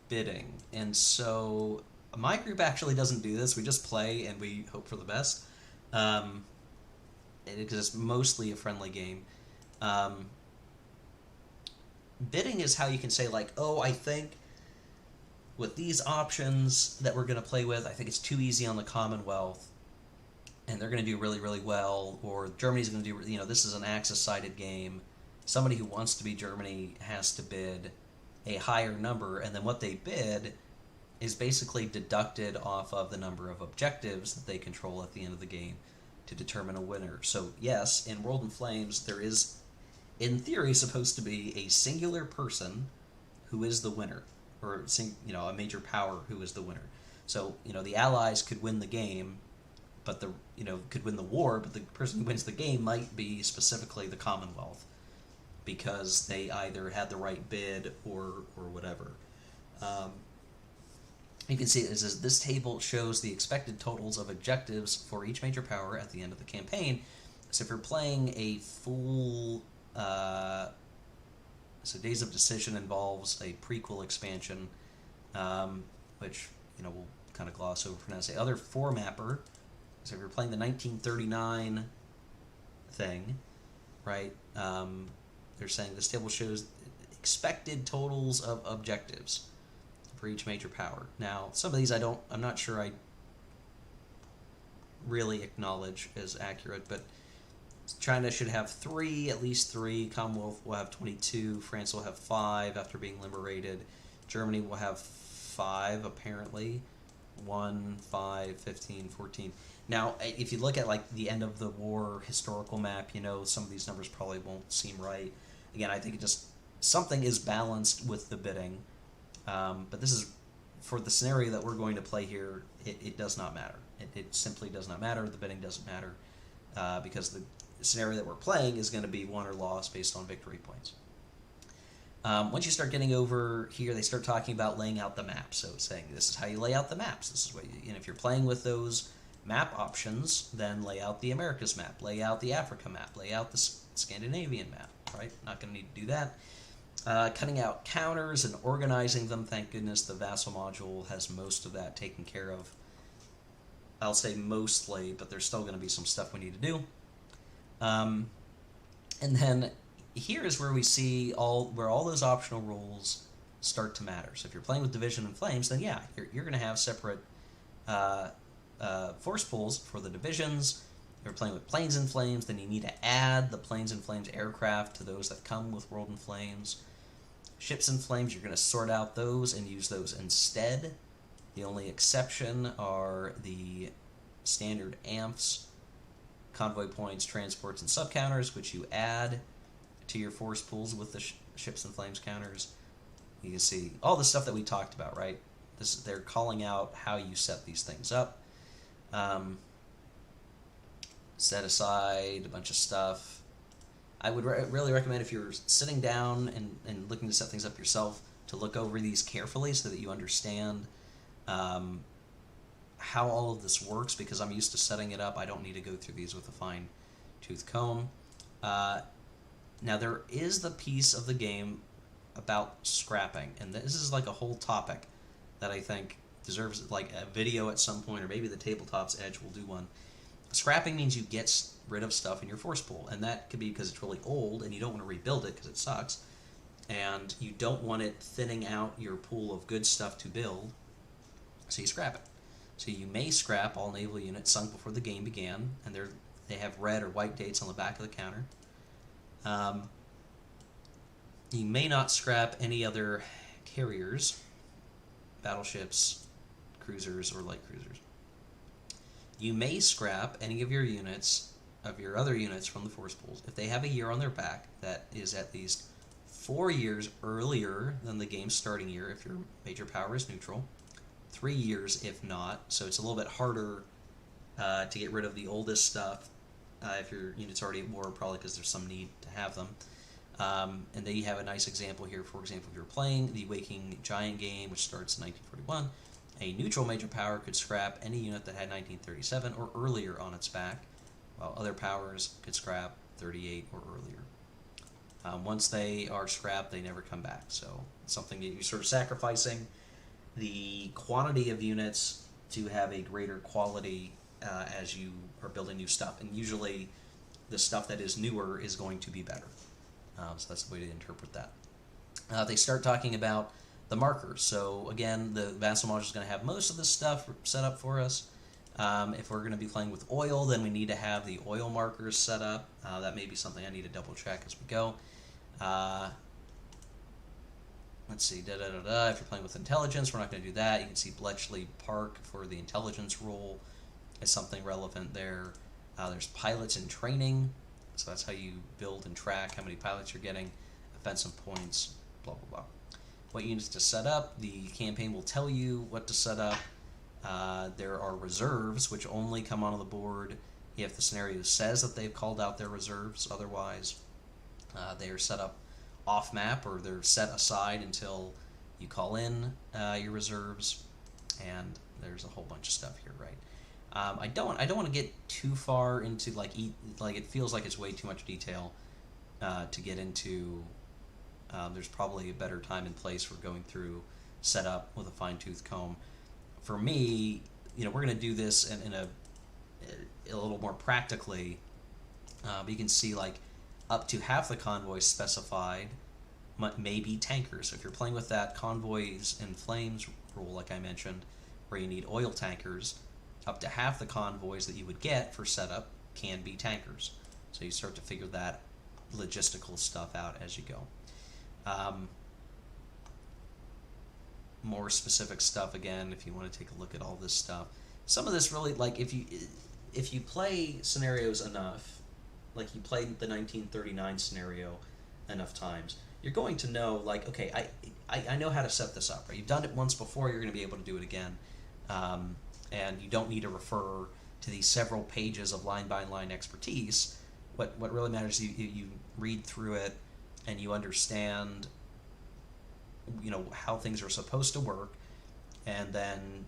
bidding, and so my group actually doesn't do this. We just play and we hope for the best, because it's mostly a friendly game. Bidding is how you can say, like, oh, I think with these options that we're going to play with, I think it's too easy on the Commonwealth, and they're going to do really, really well, or Germany's going to do, you know, this is an Axis-sided game. Somebody who wants to be Germany has to bid a higher number, and then what they bid is basically deducted off of the number of objectives that they control at the end of the game to determine a winner. So yes, in World in Flames, there is, in theory, supposed to be a singular person who is the winner, or you know, a major power who is the winner. So, you know, the Allies could win the game, but could win the war, but the person who wins the game might be specifically the Commonwealth, because they either had the right bid or whatever. You can see it says this table shows the expected totals of objectives for each major power at the end of the campaign. So if you're playing a full, so Days of Decision involves a prequel expansion, which, you know, we'll kind of gloss over for now. Say other four mapper. So if you're playing the 1939 thing, right? They're saying this table shows expected totals of objectives for each major power. Now, some of these I'm not sure I really acknowledge as accurate, but China should have at least three. Commonwealth will have 22. France will have 5 after being liberated. Germany will have 5, apparently. 1, 5, 15, 14. Now, if you look at, like, the end of the war historical map, you know, some of these numbers probably won't seem right. Again, I think it just, something is balanced with the bidding. But this is, for the scenario that we're going to play here, it does not matter. It simply does not matter. The bidding doesn't matter, because the scenario that we're playing is going to be won or lost based on victory points. Once you start getting over here, they start talking about laying out the map. So saying, this is how you lay out the maps. This is what you, and if you're playing with those map options, then lay out the Americas map, lay out the Africa map, lay out the Scandinavian map, right? Not going to need to do that. Cutting out counters and organizing them, thank goodness the Vassal module has most of that taken care of. I'll say mostly, but there's still going to be some stuff we need to do. And then here is where we see where all those optional rules start to matter. So if you're playing with Division and Flames, then yeah, you're going to have separate force pools for the divisions. If you're playing with Planes and Flames, then you need to add the Planes and Flames aircraft to those that come with World in Flames. Ships and Flames, you're going to sort out those and use those instead. The only exception are the standard amps, convoy points, transports, and sub-counters, which you add to your force pools with the Ships and Flames counters. You can see all the stuff that we talked about, right? They're calling out how you set these things up. Set aside a bunch of stuff. I would really recommend, if you're sitting down and looking to set things up yourself, to look over these carefully so that you understand how all of this works, because I'm used to setting it up. I don't need to go through these with a fine tooth comb. Now there is the piece of the game about scrapping, and this is like a whole topic that I think deserves like a video at some point, or maybe the Tabletop's Edge will do one. Scrapping means you get rid of stuff in your force pool, and that could be because it's really old and you don't want to rebuild it because it sucks, and you don't want it thinning out your pool of good stuff to build, so you scrap it. So you may scrap all naval units sunk before the game began, and they have red or white dates on the back of the counter. You may not scrap any other carriers, battleships, cruisers, or light cruisers. You may scrap any of your units, of your other units from the force pools, if they have a year on their back that is at least 4 years earlier than the game's starting year if your major power is neutral, 3 years if not, so it's a little bit harder to get rid of the oldest stuff if your unit's already at war, probably because there's some need to have them. And then you have a nice example here. For example, if you're playing the Waking Giant game, which starts in 1941, a neutral major power could scrap any unit that had 1937 or earlier on its back, while other powers could scrap 38 or earlier. Once they are scrapped, they never come back. So it's something that you're sort of sacrificing the quantity of units to have a greater quality as you are building new stuff. And usually the stuff that is newer is going to be better. So that's the way to interpret that. They start talking about the markers. So again, the Vassal module is going to have most of this stuff set up for us. If we're going to be playing with oil, then we need to have the oil markers set up. That may be something I need to double check as we go. Let's see, If you're playing with intelligence, we're not going to do that. You can see Bletchley Park for the intelligence role is something relevant there. There's pilots in training, so that's how you build and track how many pilots you're getting, offensive points, blah, blah, blah. What units to set up, the campaign will tell you what to set up. There are reserves, which only come onto the board if the scenario says that they've called out their reserves. Otherwise, they are set up off-map, or they're set aside until you call in your reserves, and there's a whole bunch of stuff here, right? I don't want to get too far into it feels like it's way too much detail to get into. There's probably a better time and place for going through setup with a fine-tooth comb. For me, we're going to do this in a little more practically. But you can see up to half the convoys specified may be tankers. So if you're playing with that convoys and flames rule, like I mentioned, where you need oil tankers, up to half the convoys that you would get for setup can be tankers. So you start to figure that logistical stuff out as you go. More specific stuff, again, if you want to take a look at all this stuff. Some of this really, if you play scenarios enough, like you played the 1939 scenario enough times, you're going to know, okay, I know how to set this up, right? You've done it once before, you're going to be able to do it again. And you don't need to refer to these several pages of line-by-line expertise. What really matters is you read through it and you understand, how things are supposed to work, and then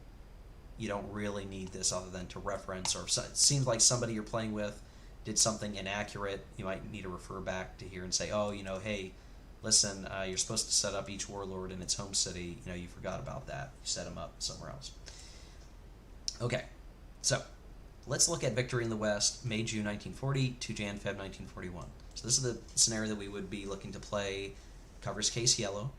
you don't really need this other than to reference, or it seems like somebody you're playing with did something inaccurate. You might need to refer back to here and say, oh, hey, listen, you're supposed to set up each warlord in its home city. You forgot about that. You set them up somewhere else. Okay, so let's look at Victory in the West, May, June 1940 to Jan, Feb 1941. So this is the scenario that we would be looking to play. Covers case yellow.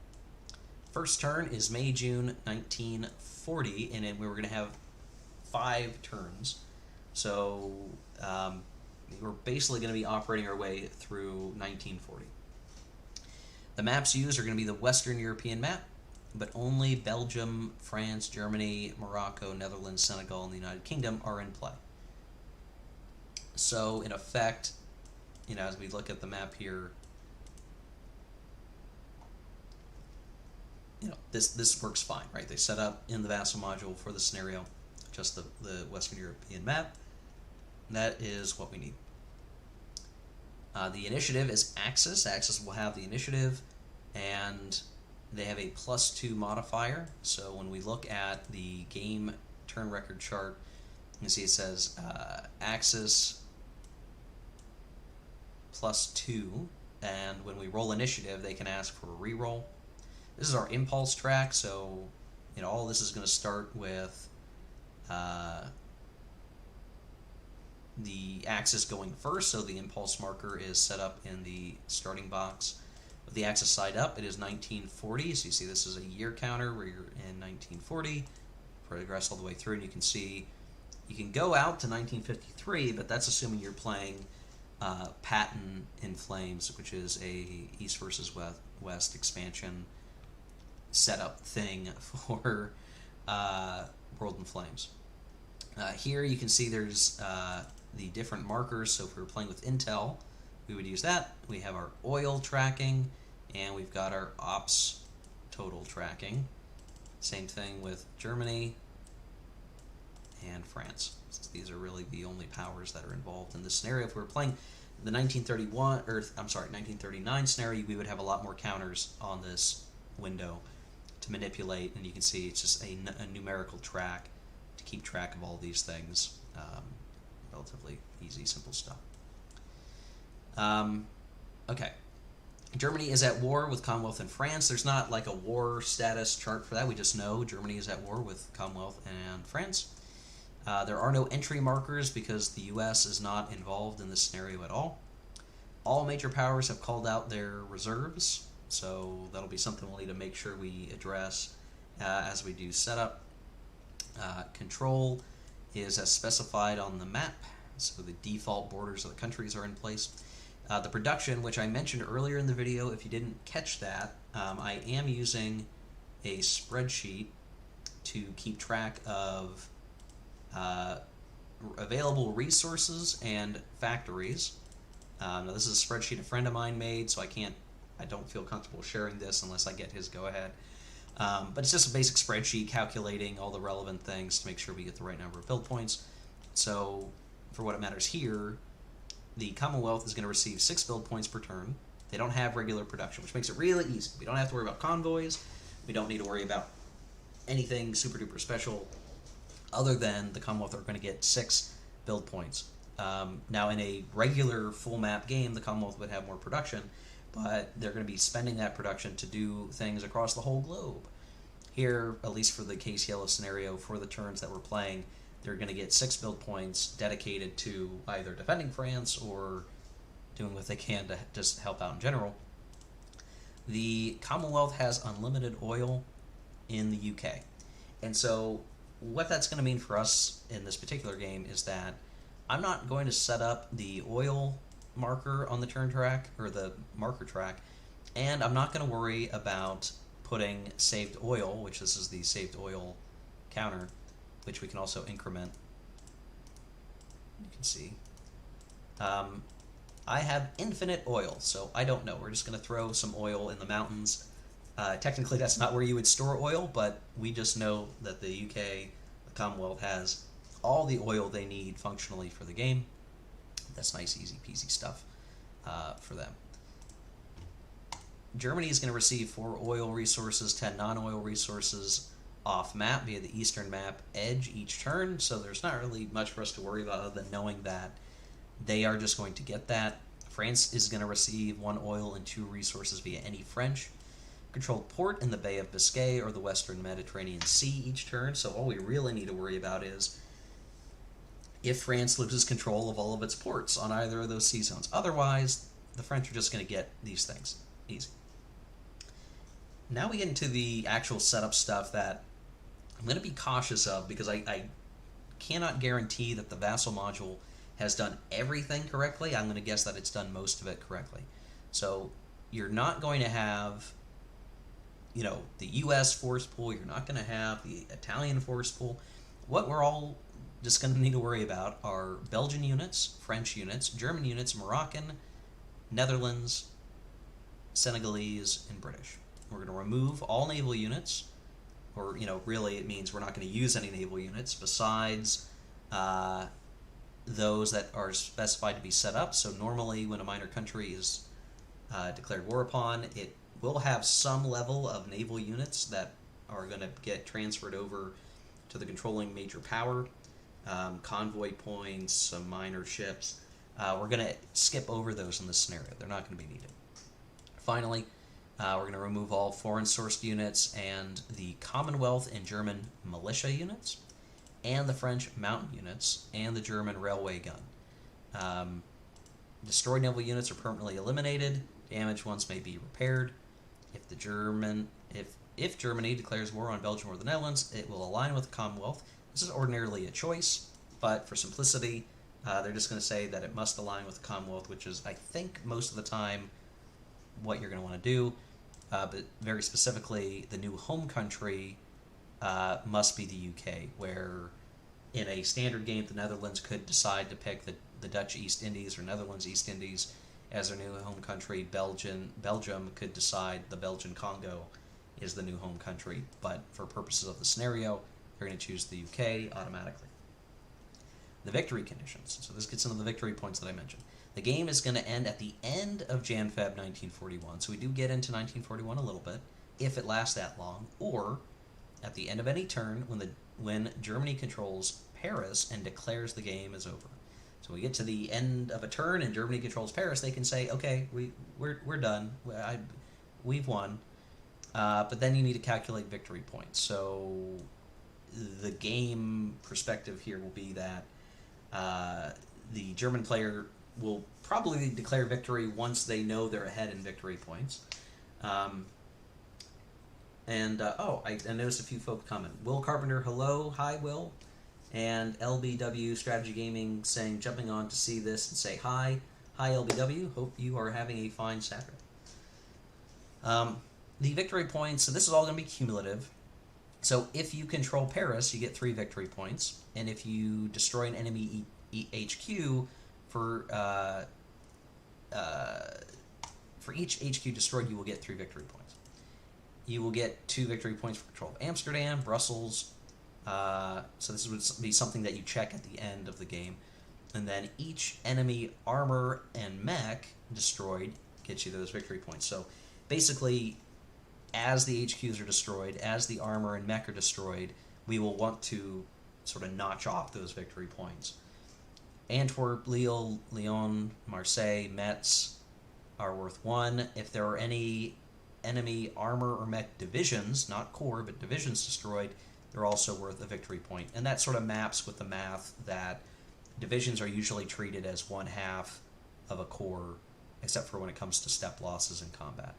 First turn is May, June 1940, and then we were going to have 5 turns. So we're basically going to be operating our way through 1940. The maps used are going to be the Western European map, but only Belgium, France, Germany, Morocco, Netherlands, Senegal, and the United Kingdom are in play. So, in effect, as we look at the map here, this works fine, right? They set up in the Vassal module for the scenario just the Western European map. That is what we need. The initiative is Axis. Axis will have the initiative, and they have a +2 modifier. So when we look at the game turn record chart, you can see it says Axis +2, and when we roll initiative, they can ask for a reroll. This is our impulse track, so all this is going to start with the axis going first, so the impulse marker is set up in the starting box. With the axis side up, it is 1940, so you see this is a year counter where you're in 1940, progress all the way through, and you can see you can go out to 1953, but that's assuming you're playing Patton in Flames, which is a East versus West expansion setup thing for World in Flames. Here you can see there's the different markers, so if we were playing with Intel, we would use that. We have our oil tracking, and we've got our ops total tracking. Same thing with Germany and France. These are really the only powers that are involved in this scenario. If we were playing the 1939 scenario, we would have a lot more counters on this window to manipulate, and you can see it's just a numerical track to keep track of all these things. Relatively easy, simple stuff. Okay. Germany is at war with Commonwealth and France. There's not like a war status chart for that. We just know Germany is at war with Commonwealth and France. There are no entry markers because the U.S. is not involved in this scenario at all. All major powers have called out their reserves, so that'll be something we'll need to make sure we address as we do setup. Control is as specified on the map, so the default borders of the countries are in place. The production, which I mentioned earlier in the video, if you didn't catch that, I am using a spreadsheet to keep track of available resources and factories. Now this is a spreadsheet a friend of mine made, so I don't feel comfortable sharing this unless I get his go-ahead. But it's just a basic spreadsheet calculating all the relevant things to make sure we get the right number of build points. So for what it matters here, the Commonwealth is going to receive 6 build points per turn. They don't have regular production, which makes it really easy. We don't have to worry about convoys. We don't need to worry about anything super duper special other than the Commonwealth are going to get 6 build points. Now in a regular full map game, the Commonwealth would have more production, but they're going to be spending that production to do things across the whole globe. Here, at least for the case yellow scenario, for the turns that we're playing, they're going to get 6 build points dedicated to either defending France or doing what they can to just help out in general. The Commonwealth has unlimited oil in the UK. And so what that's going to mean for us in this particular game is that I'm not going to set up the oil marker on the turn track, or the marker track, and I'm not going to worry about putting saved oil, which this is the saved oil counter, which we can also increment. You can see. I have infinite oil, so I don't know. We're just going to throw some oil in the mountains. Technically, that's not where you would store oil, but we just know that the UK, the Commonwealth, has all the oil they need functionally for the game. That's nice, easy peasy stuff for them. Germany is going to receive 4 oil resources, 10 non-oil resources off map via the eastern map edge each turn, so there's not really much for us to worry about other than knowing that they are just going to get that. France is going to receive 1 oil and 2 resources via any French controlled port in the Bay of Biscay or the Western Mediterranean Sea each turn, so all we really need to worry about is if France loses control of all of its ports on either of those sea zones. Otherwise, the French are just going to get these things. Easy. Now we get into the actual setup stuff that I'm going to be cautious of because I cannot guarantee that the Vassal module has done everything correctly. I'm going to guess that it's done most of it correctly. So you're not going to have, the U.S. force pool. You're not going to have the Italian force pool. What we're all just going to need to worry about are Belgian units, French units, German units, Moroccan, Netherlands, Senegalese, and British. We're going to remove all naval units, or, really it means we're not going to use any naval units besides those that are specified to be set up. So normally when a minor country is declared war upon, it will have some level of naval units that are going to get transferred over to the controlling major power, convoy points, some minor ships. We're going to skip over those in this scenario. They're not going to be needed. Finally, we're going to remove all foreign-sourced units and the Commonwealth and German militia units, and the French mountain units, and the German railway gun. Destroyed naval units are permanently eliminated. Damaged ones may be repaired. If Germany declares war on Belgium or the Netherlands, it will align with the Commonwealth. This is ordinarily a choice, but for simplicity, they're just going to say that it must align with the Commonwealth, which is, I think, most of the time what you're going to want to do. But very specifically, the new home country must be the UK, where in a standard game, the Netherlands could decide to pick the Dutch East Indies or Netherlands East Indies as their new home country. Belgium could decide the Belgian Congo is the new home country, but for purposes of the scenario, they're going to choose the UK automatically. The victory conditions. So this gets into the victory points that I mentioned. The game is going to end at the end of Jan-Feb 1941, so we do get into 1941 a little bit, if it lasts that long, or at the end of any turn when Germany controls Paris and declares the game is over. So we get to the end of a turn and Germany controls Paris, they can say, okay, we're done, we've won, but then you need to calculate victory points. So the game perspective here will be that the German player will probably declare victory once they know they're ahead in victory points. I noticed a few folk comment. Will Carpenter, hello, hi Will, and LBW Strategy Gaming saying, jumping on to see this and say hi LBW. Hope you are having a fine Saturday. The victory points. So this is all going to be cumulative. So if you control Paris, you get 3 victory points, and if you destroy an enemy HQ for each HQ destroyed, you will get 3 victory points. You will get 2 victory points for control of Amsterdam, Brussels. So this would be something that you check at the end of the game. And then each enemy armor and mech destroyed gets you those victory points. So basically, as the HQs are destroyed, as the armor and mech are destroyed, we will want to sort of notch off those victory points. Antwerp, Lyon, Marseille, Metz are worth 1. If there are any enemy armor or mech divisions, not core, but divisions destroyed, they're also worth a victory point. And that sort of maps with the math that divisions are usually treated as 1/2 of a core, except for when it comes to step losses in combat.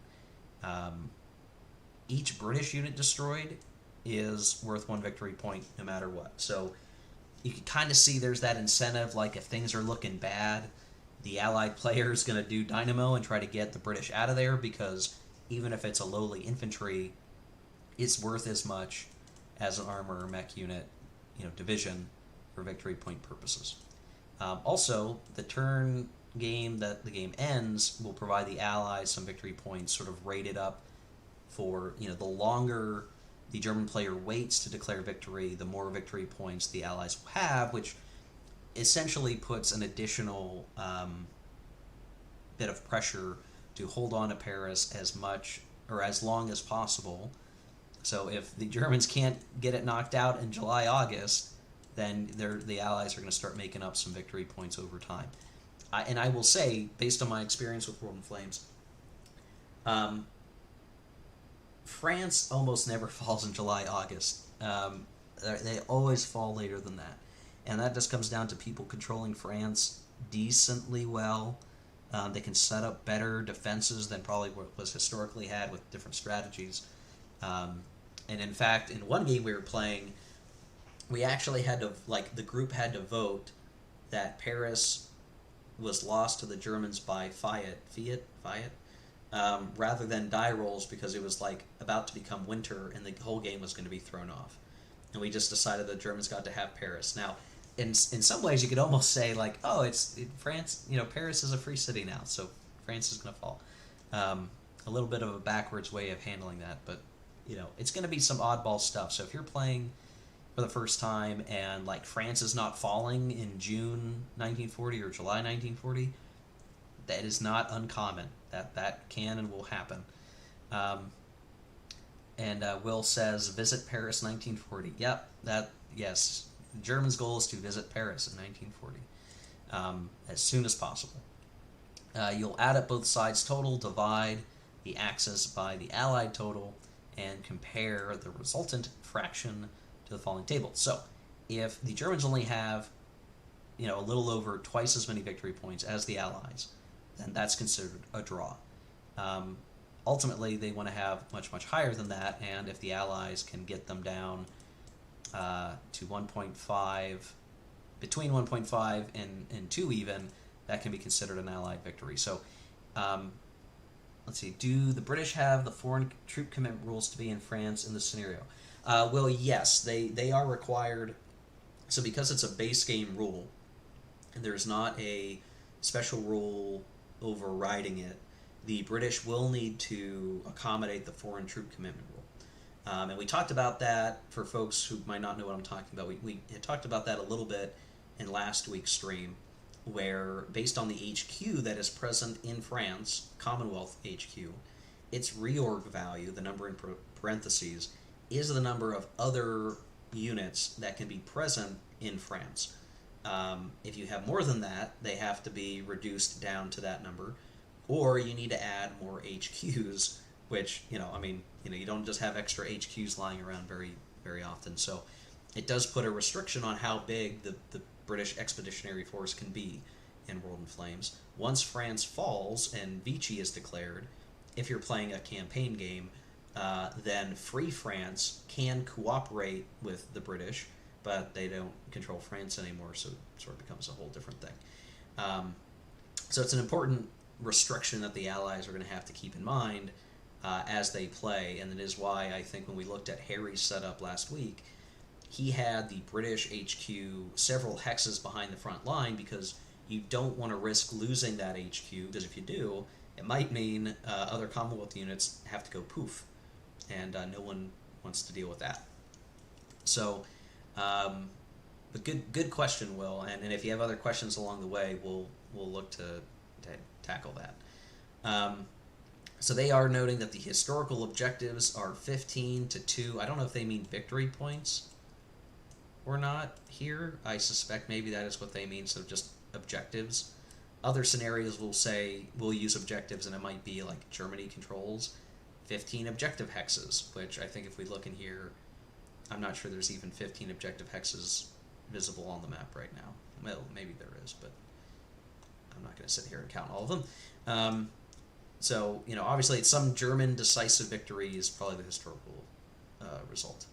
Each British unit destroyed is worth 1 victory point no matter what. So you can kind of see there's that incentive, like if things are looking bad, the Allied player is going to do dynamo and try to get the British out of there, because even if it's a lowly infantry, it's worth as much as an armor or mech unit, division for victory point purposes. Also, the turn game that the game ends will provide the Allies some victory points, sort of rated up for, the longer the German player waits to declare victory, the more victory points the Allies will have, which essentially puts an additional bit of pressure to hold on to Paris as much or as long as possible. So if the Germans can't get it knocked out in July, August, then the Allies are going to start making up some victory points over time. And I will say, based on my experience with World in Flames, France almost never falls in July, August. They always fall later than that. And that just comes down to people controlling France decently well. They can set up better defenses than probably what was historically had with different strategies. And in fact, in one game we were playing, we actually had to, the group had to vote that Paris was lost to the Germans by fiat, rather than die rolls, because it was about to become winter and the whole game was going to be thrown off. And we just decided the Germans got to have Paris. Now, in some ways you could almost say France, Paris is a free city now, so France is going to fall. A little bit of a backwards way of handling that, but it's going to be some oddball stuff. So if you're playing for the first time and France is not falling in June 1940 or July 1940, that is not uncommon. That can and will happen. And Will says, visit Paris 1940. Yep, yes. The Germans' goal is to visit Paris in 1940 as soon as possible. You'll add up both sides' total, divide the axis by the Allied total, and compare the resultant fraction to the following table. So, if the Germans only have, a little over twice as many victory points as the Allies, then that's considered a draw. Ultimately, they want to have much, much higher than that, and if the Allies can get them down to 1.5, between 1.5 and 2 even, that can be considered an Allied victory. So, let's see, do the British have the foreign troop commitment rules to be in France in this scenario? Well, yes, they are required. So because it's a base game rule, and there's not a special rule overriding it, the British will need to accommodate the foreign troop commitment rule. And we talked about that for folks who might not know what I'm talking about. We had talked about that a little bit in last week's stream, where based on the HQ that is present in France, Commonwealth HQ, its reorg value, the number in parentheses, is the number of other units that can be present in France. If you have more than that, they have to be reduced down to that number, or you need to add more HQs, which, you don't just have extra HQs lying around very, very often. So it does put a restriction on how big the British Expeditionary Force can be in World in Flames. Once France falls and Vichy is declared, if you're playing a campaign game, then Free France can cooperate with the British, but they don't control France anymore, so it sort of becomes a whole different thing. So it's an important restriction that the Allies are going to have to keep in mind as they play, and it is why I think when we looked at Harry's setup last week, he had the British HQ several hexes behind the front line, because you don't want to risk losing that HQ, because if you do, it might mean other Commonwealth units have to go poof, and no one wants to deal with that. So, but good question, Will, and if you have other questions along the way, we'll look to tackle that. So they are noting that the historical objectives are 15 to 2. I don't know if they mean victory points or not here. I suspect maybe that is what they mean, so just objectives. Other scenarios will say we'll use objectives, and it might be like Germany controls 15 objective hexes, which I think if we look in here, I'm not sure there's even 15 objective hexes visible on the map right now. Well, maybe there is, but I'm not going to sit here and count all of them. So, obviously it's some German decisive victory is probably the historical result.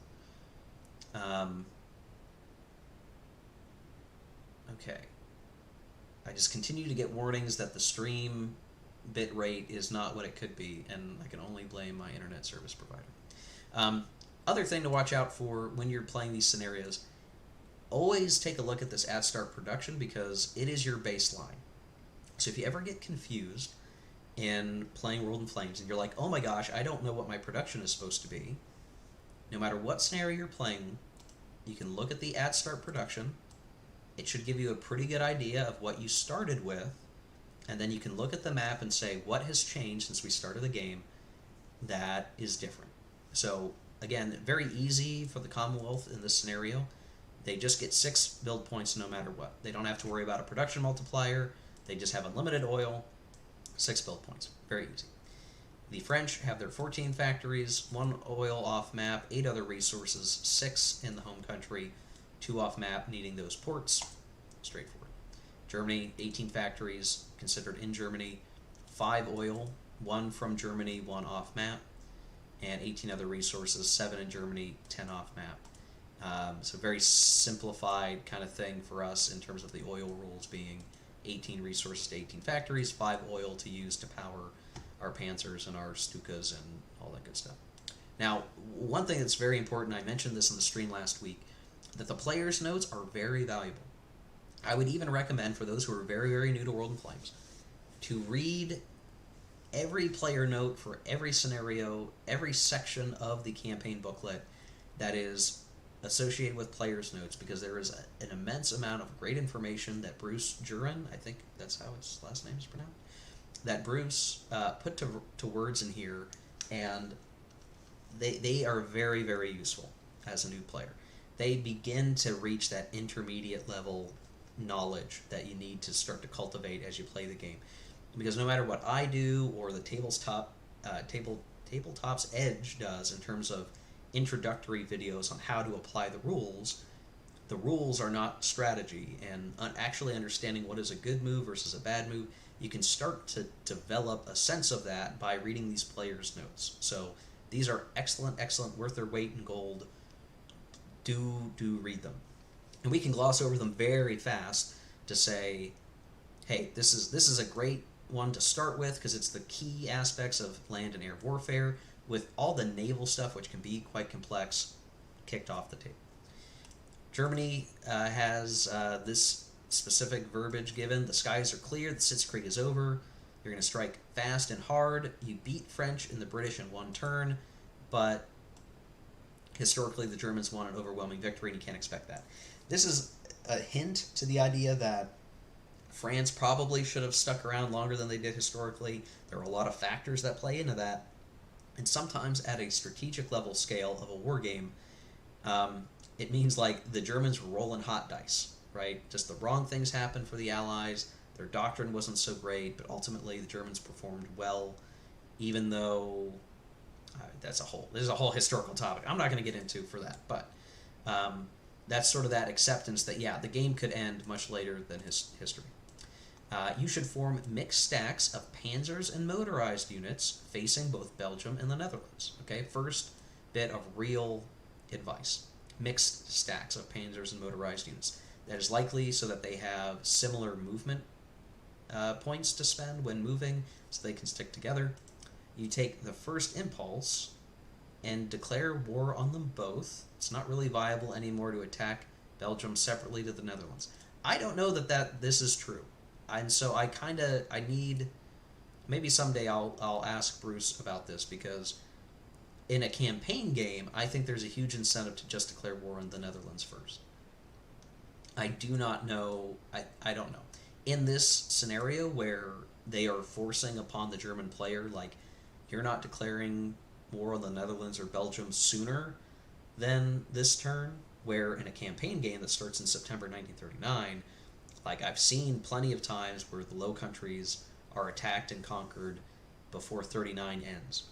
Okay. I just continue to get warnings that the stream bit rate is not what it could be, and I can only blame my internet service provider. Other thing to watch out for when you're playing these scenarios, always take a look at this at start production, because it is your baseline. So if you ever get confused in playing World in Flames and you're like, oh my gosh, I don't know what my production is supposed to be, no matter what scenario you're playing, you can look at the at start production. It should give you a pretty good idea of what you started with, and then you can look at the map and say, what has changed since we started the game that is different? So again, very easy for the Commonwealth in this scenario. They just get 6 build points no matter what. They don't have to worry about a production multiplier. They just have unlimited oil, 6 build points. Very easy. The French have their 14 factories, 1 oil off map, 8 other resources, 6 in the home country, 2 off map, needing those ports. Straightforward. Germany, 18 factories considered in Germany, 5 oil, 1 from Germany, 1 off map, and 18 other resources, 7 in Germany, 10 off map. So very simplified kind of thing for us in terms of the oil rules being 18 resources to 18 factories, 5 oil to use to power our Panzers and our Stukas and all that good stuff. Now, one thing that's very important, I mentioned this in the stream last week, that the player's notes are very valuable. I would even recommend for those who are very, very new to World in Flames to read every player note for every scenario, every section of the campaign booklet that is associated with player's notes, because there is an immense amount of great information that Bruce Jurin, I think that's how his last name is pronounced, that Bruce put to words in here and they are very, very useful as a new player. They begin to reach that intermediate level knowledge that you need to start to cultivate as you play the game. Because no matter what I do or the tabletop's edge does in terms of introductory videos on how to apply the rules are not strategy, and actually understanding what is a good move versus a bad move, you can start to develop a sense of that by reading these players' notes. So these are excellent, worth their weight in gold. Do read them, and we can gloss over them very fast to say, hey, this is a great one to start with because it's the key aspects of land and air warfare with all the naval stuff, which can be quite complex, kicked off the table. Germany has this specific verbiage given: the skies are clear, the Sitzkrieg is over, you're going to strike fast and hard, you beat French and the British in one turn, but historically the Germans won an overwhelming victory and you can't expect that. This is a hint to the idea that France probably should have stuck around longer than they did historically. There are a lot of factors that play into that, and sometimes at a strategic level scale of a war game, it means like the Germans were rolling hot dice, right? Just the wrong things happened for the Allies. Their doctrine wasn't so great, but ultimately the Germans performed well, even though this is a whole historical topic I'm not going to get into for that, but that's sort of that acceptance that, yeah, the game could end much later than history. You should form mixed stacks of panzers and motorized units facing both Belgium and the Netherlands. Okay, first bit of real advice. Mixed stacks of panzers and motorized units. That is likely so that they have similar movement points to spend when moving, so they can stick together. You take the first impulse and declare war on them both. It's not really viable anymore to attack Belgium separately to the Netherlands. I don't know that this is true. And so I need, maybe someday I'll ask Bruce about this, because in a campaign game, I think there's a huge incentive to just declare war on the Netherlands first. I do not know, I don't know. In this scenario where they are forcing upon the German player, like, you're not declaring war on the Netherlands or Belgium sooner than this turn, where in a campaign game that starts in September 1939, like, I've seen plenty of times where the Low Countries are attacked and conquered before 39 ends.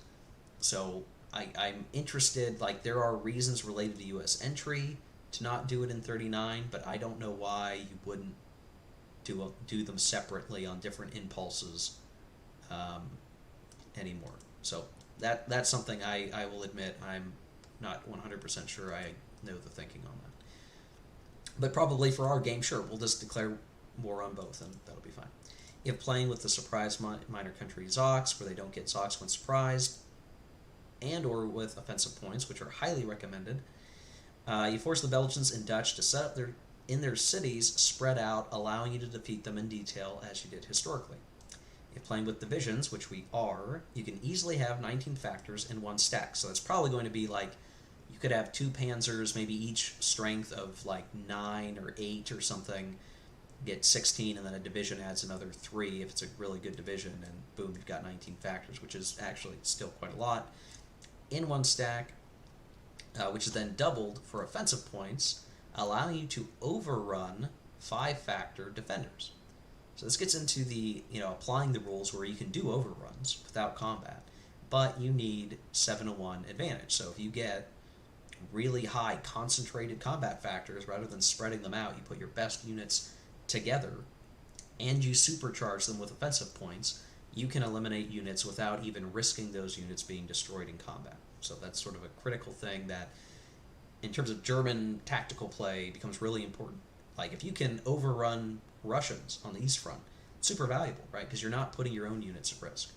So I'm interested, like, there are reasons related to U.S. entry to not do it in 39, but I don't know why you wouldn't do them separately on different impulses anymore. So that's something I will admit I'm not 100% sure I know the thinking on that. But probably for our game, sure, we'll just declare war on both, and that'll be fine. If playing with the surprise minor country Zocs, where they don't get Zocs when surprised, and or with offensive points, which are highly recommended, you force the Belgians and Dutch to set up in their cities spread out, allowing you to defeat them in detail as you did historically. If playing with divisions, which we are, you can easily have 19 factors in one stack. So that's probably going to be like, you could have 2 panzers, maybe each strength of like 9 or 8 or something, get 16, and then a division adds another 3 if it's a really good division, and boom, you've got 19 factors, which is actually still quite a lot in one stack, which is then doubled for offensive points, allowing you to overrun 5-factor defenders. So this gets into the, applying the rules where you can do overruns without combat, but you need 7-to-1 advantage. So if you get really high concentrated combat factors, rather than spreading them out, you put your best units together and you supercharge them with offensive points, you can eliminate units without even risking those units being destroyed in combat. So that's sort of a critical thing that, in terms of German tactical play, becomes really important. Like, if you can overrun Russians on the East Front, super valuable, right? Because you're not putting your own units at risk.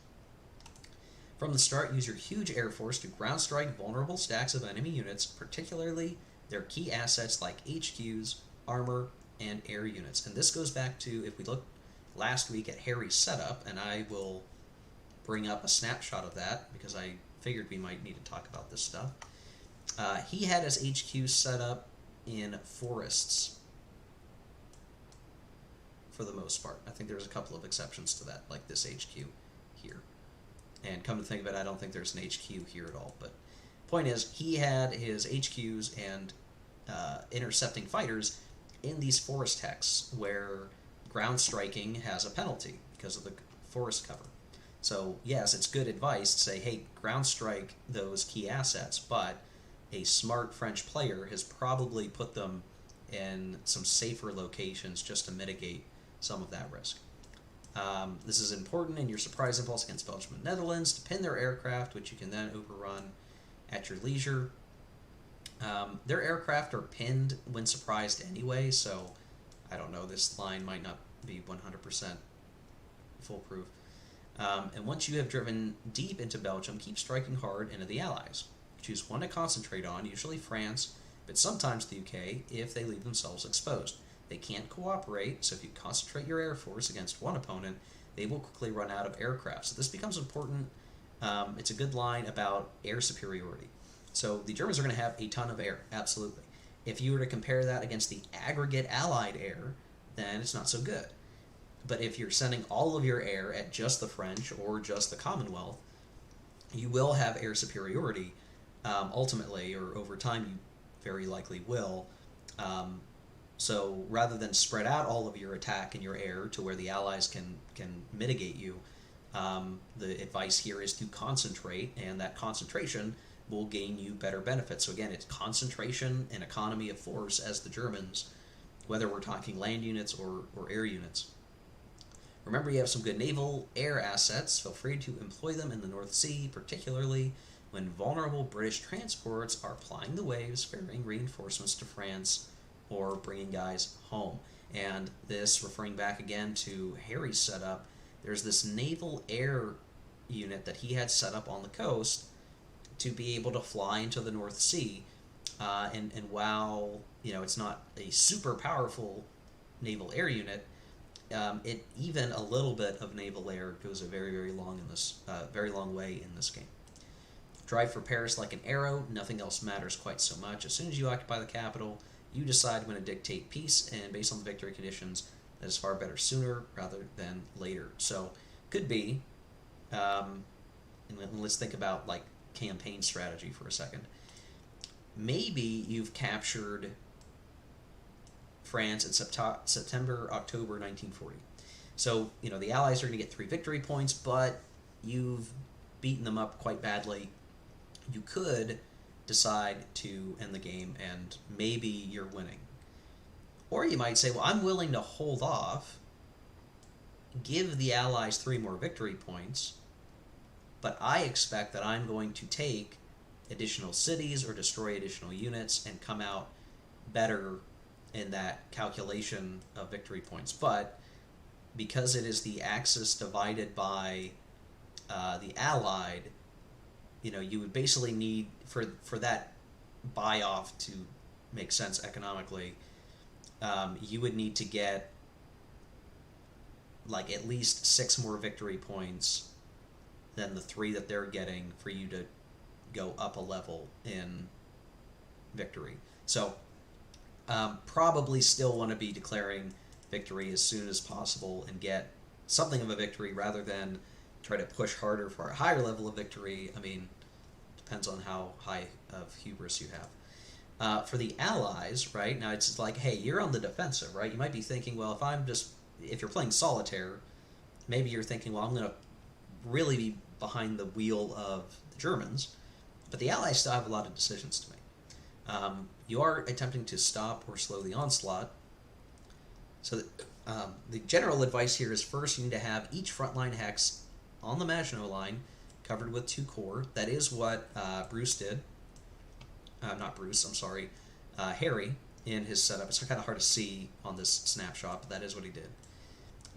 From the start, use your huge air force to ground strike vulnerable stacks of enemy units, particularly their key assets like HQs, armor, and air units. And this goes back to, if we look last week at Harry's setup, and I will bring up a snapshot of that because I figured we might need to talk about this stuff. He had his HQ set up in forests for the most part. I think there's a couple of exceptions to that, like this HQ here. And come to think of it, I don't think there's an HQ here at all. But point is, he had his HQs and intercepting fighters in these forest hecks where ground striking has a penalty because of the forest cover. So yes, it's good advice to say, hey, ground strike those key assets, but a smart French player has probably put them in some safer locations just to mitigate some of that risk. This is important in your surprise impulse against Belgium and Netherlands to pin their aircraft, which you can then overrun at your leisure. Their aircraft are pinned when surprised anyway, so I don't know, this line might not be 100% foolproof. And once you have driven deep into Belgium, keep striking hard into the Allies. Choose one to concentrate on, usually France, but sometimes the UK, if they leave themselves exposed. They can't cooperate, so if you concentrate your air force against one opponent, they will quickly run out of aircraft. So this becomes important. It's a good line about air superiority. So the Germans are going to have a ton of air, absolutely. If you were to compare that against the aggregate Allied air, then it's not so good. But if you're sending all of your air at just the French or just the Commonwealth, you will have air superiority ultimately, or over time you very likely will. So rather than spread out all of your attack in your air to where the Allies can mitigate you, the advice here is to concentrate, and that concentration will gain you better benefits. So again, it's concentration and economy of force as the Germans, whether we're talking land units or air units. Remember, you have some good naval air assets. Feel free to employ them in the North Sea, particularly when vulnerable British transports are plying the waves, ferrying reinforcements to France, or bringing guys home. And this, referring back again to Harry's setup, there's this naval air unit that he had set up on the coast to be able to fly into the North Sea. And while it's not a super powerful naval air unit, it even a little bit of naval air goes a very, very long way in this game. Drive for Paris like an arrow. Nothing else matters quite so much. As soon as you occupy the capital, you decide when to dictate peace, and based on the victory conditions, that is far better sooner rather than later. So, could be, and let's think about like campaign strategy for a second. Maybe you've captured France in September, October 1940. So, the Allies are going to get 3 victory points, but you've beaten them up quite badly. You could decide to end the game, and maybe you're winning. Or you might say, well, I'm willing to hold off, give the Allies 3 more victory points, but I expect that I'm going to take additional cities or destroy additional units and come out better in that calculation of victory points. But because it is the Axis divided by the Allied, you would basically need, for that buy-off to make sense economically, you would need to get like at least 6 more victory points than the 3 that they're getting for you to go up a level in victory. So probably still want to be declaring victory as soon as possible and get something of a victory rather than try to push harder for a higher level of victory. I mean, depends on how high of hubris you have. For the Allies, right, now it's like, hey, you're on the defensive, right? You might be thinking, well, if you're playing solitaire, maybe you're thinking, well, I'm going to really be behind the wheel of the Germans, but the Allies still have a lot of decisions to make. You are attempting to stop or slow the onslaught. So the general advice here is first you need to have each frontline hex on the Maginot Line covered with 2 corps. That is what Bruce did. Harry in his setup. It's kind of hard to see on this snapshot, but that is what he did.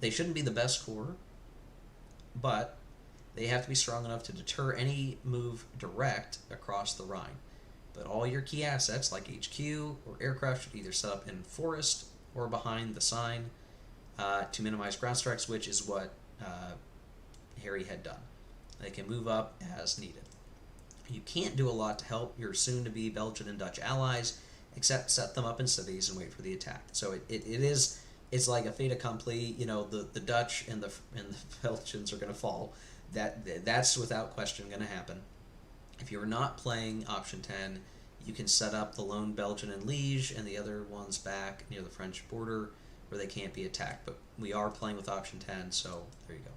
They shouldn't be the best corps, but they have to be strong enough to deter any move direct across the Rhine. But all your key assets, like HQ or aircraft, should either set up in forest or behind the Seine to minimize ground strikes, which is what Harry had done. They can move up as needed. You can't do a lot to help your soon-to-be Belgian and Dutch allies, except set them up in cities and wait for the attack. So it's like a fait accompli. The Dutch and the Belgians are going to fall, That's without question going to happen. If you're not playing option 10, you can set up the lone Belgian and Liege and the other ones back near the French border where they can't be attacked. But we are playing with option 10, so there you go.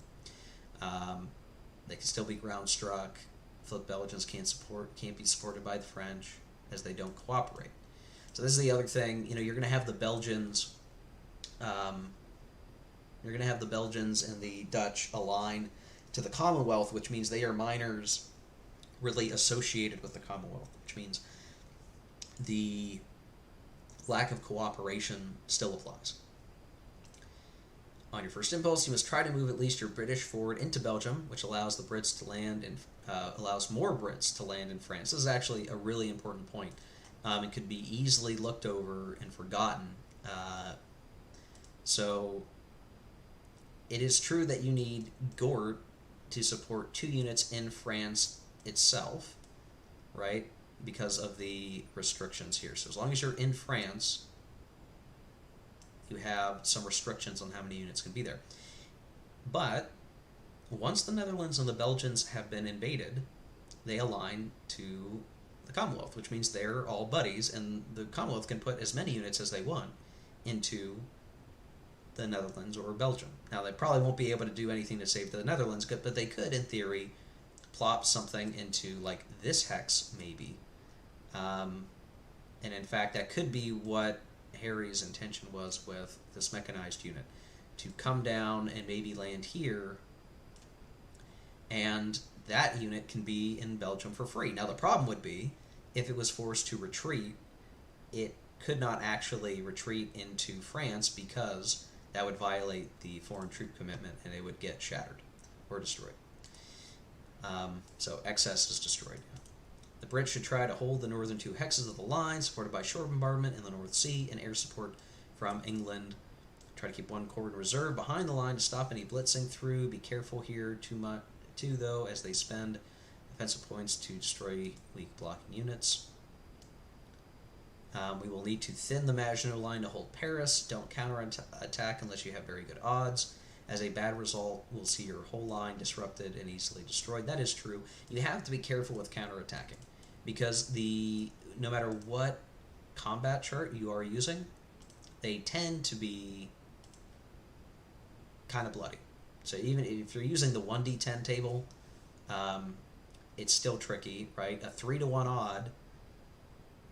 They can still be ground struck. Flip Belgians can't be supported by the French as they don't cooperate. So this is the other thing. You're going to have the Belgians. You're going to have the Belgians and the Dutch align to the Commonwealth, which means they are minors really associated with the Commonwealth, which means the lack of cooperation still applies. On your first impulse, you must try to move at least your British forward into Belgium, which allows the Brits to land in, allows more Brits to land in France. This is actually a really important point. It could be easily looked over and forgotten. So it is true that you need Gort to support 2 units in France itself, right? Because of the restrictions here. So as long as you're in France, you have some restrictions on how many units can be there. But once the Netherlands and the Belgians have been invaded, they align to the Commonwealth, which means they're all buddies, and the Commonwealth can put as many units as they want into the Netherlands or Belgium. Now, they probably won't be able to do anything to save the Netherlands, but they could, in theory, plop something into, like, this hex, maybe. And in fact, that could be what Harry's intention was with this mechanized unit, to come down and maybe land here, and that unit can be in Belgium for free. Now, the problem would be, if it was forced to retreat, it could not actually retreat into France because that would violate the foreign troop commitment and it would get shattered or destroyed. So excess is destroyed. The Brits should try to hold the northern 2 hexes of the line, supported by shore bombardment in the North Sea and air support from England. Try to keep 1 corps in reserve behind the line to stop any blitzing through. Be careful here too, though, as they spend defensive points to destroy weak blocking units. We will need to thin the Maginot Line to hold Paris. Don't counterattack unless you have very good odds. As a bad result, we'll see your whole line disrupted and easily destroyed. That is true. You have to be careful with counterattacking, because no matter what combat chart you are using, they tend to be kind of bloody. So even if you're using the 1d10 table, it's still tricky, right? A 3-to-1 odd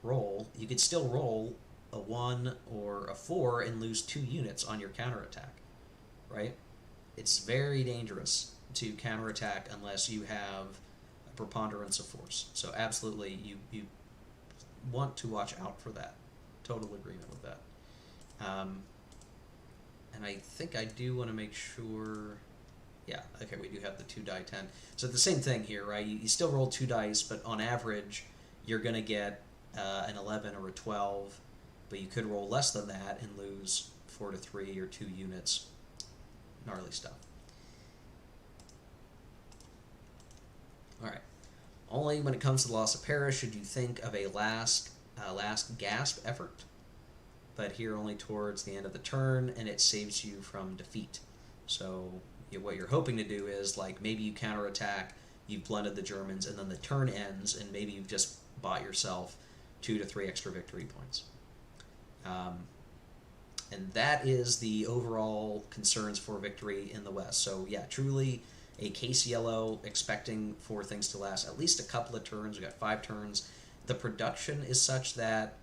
roll, you could still roll a 1 or a 4 and lose 2 units on your counterattack, right? It's very dangerous to counterattack unless you have a preponderance of force. So absolutely, you want to watch out for that. Total agreement with that. And I think I do want to make sure... Yeah, okay, we do have the 2 die 10. So the same thing here, right? You still roll 2 dice, but on average, you're going to get an 11 or a 12, but you could roll less than that and lose 4 to 3 or 2 units. Gnarly stuff. Alright. Only when it comes to the loss of Paris should you think of a last gasp effort, but here only towards the end of the turn, and it saves you from defeat. So what you're hoping to do is, like, maybe you counterattack, you've blended the Germans, and then the turn ends, and maybe you've just bought yourself 2 to 3 extra victory points. And that is the overall concerns for victory in the West. So yeah, truly a case yellow, expecting for things to last at least a couple of turns. We've got 5 turns. The production is such that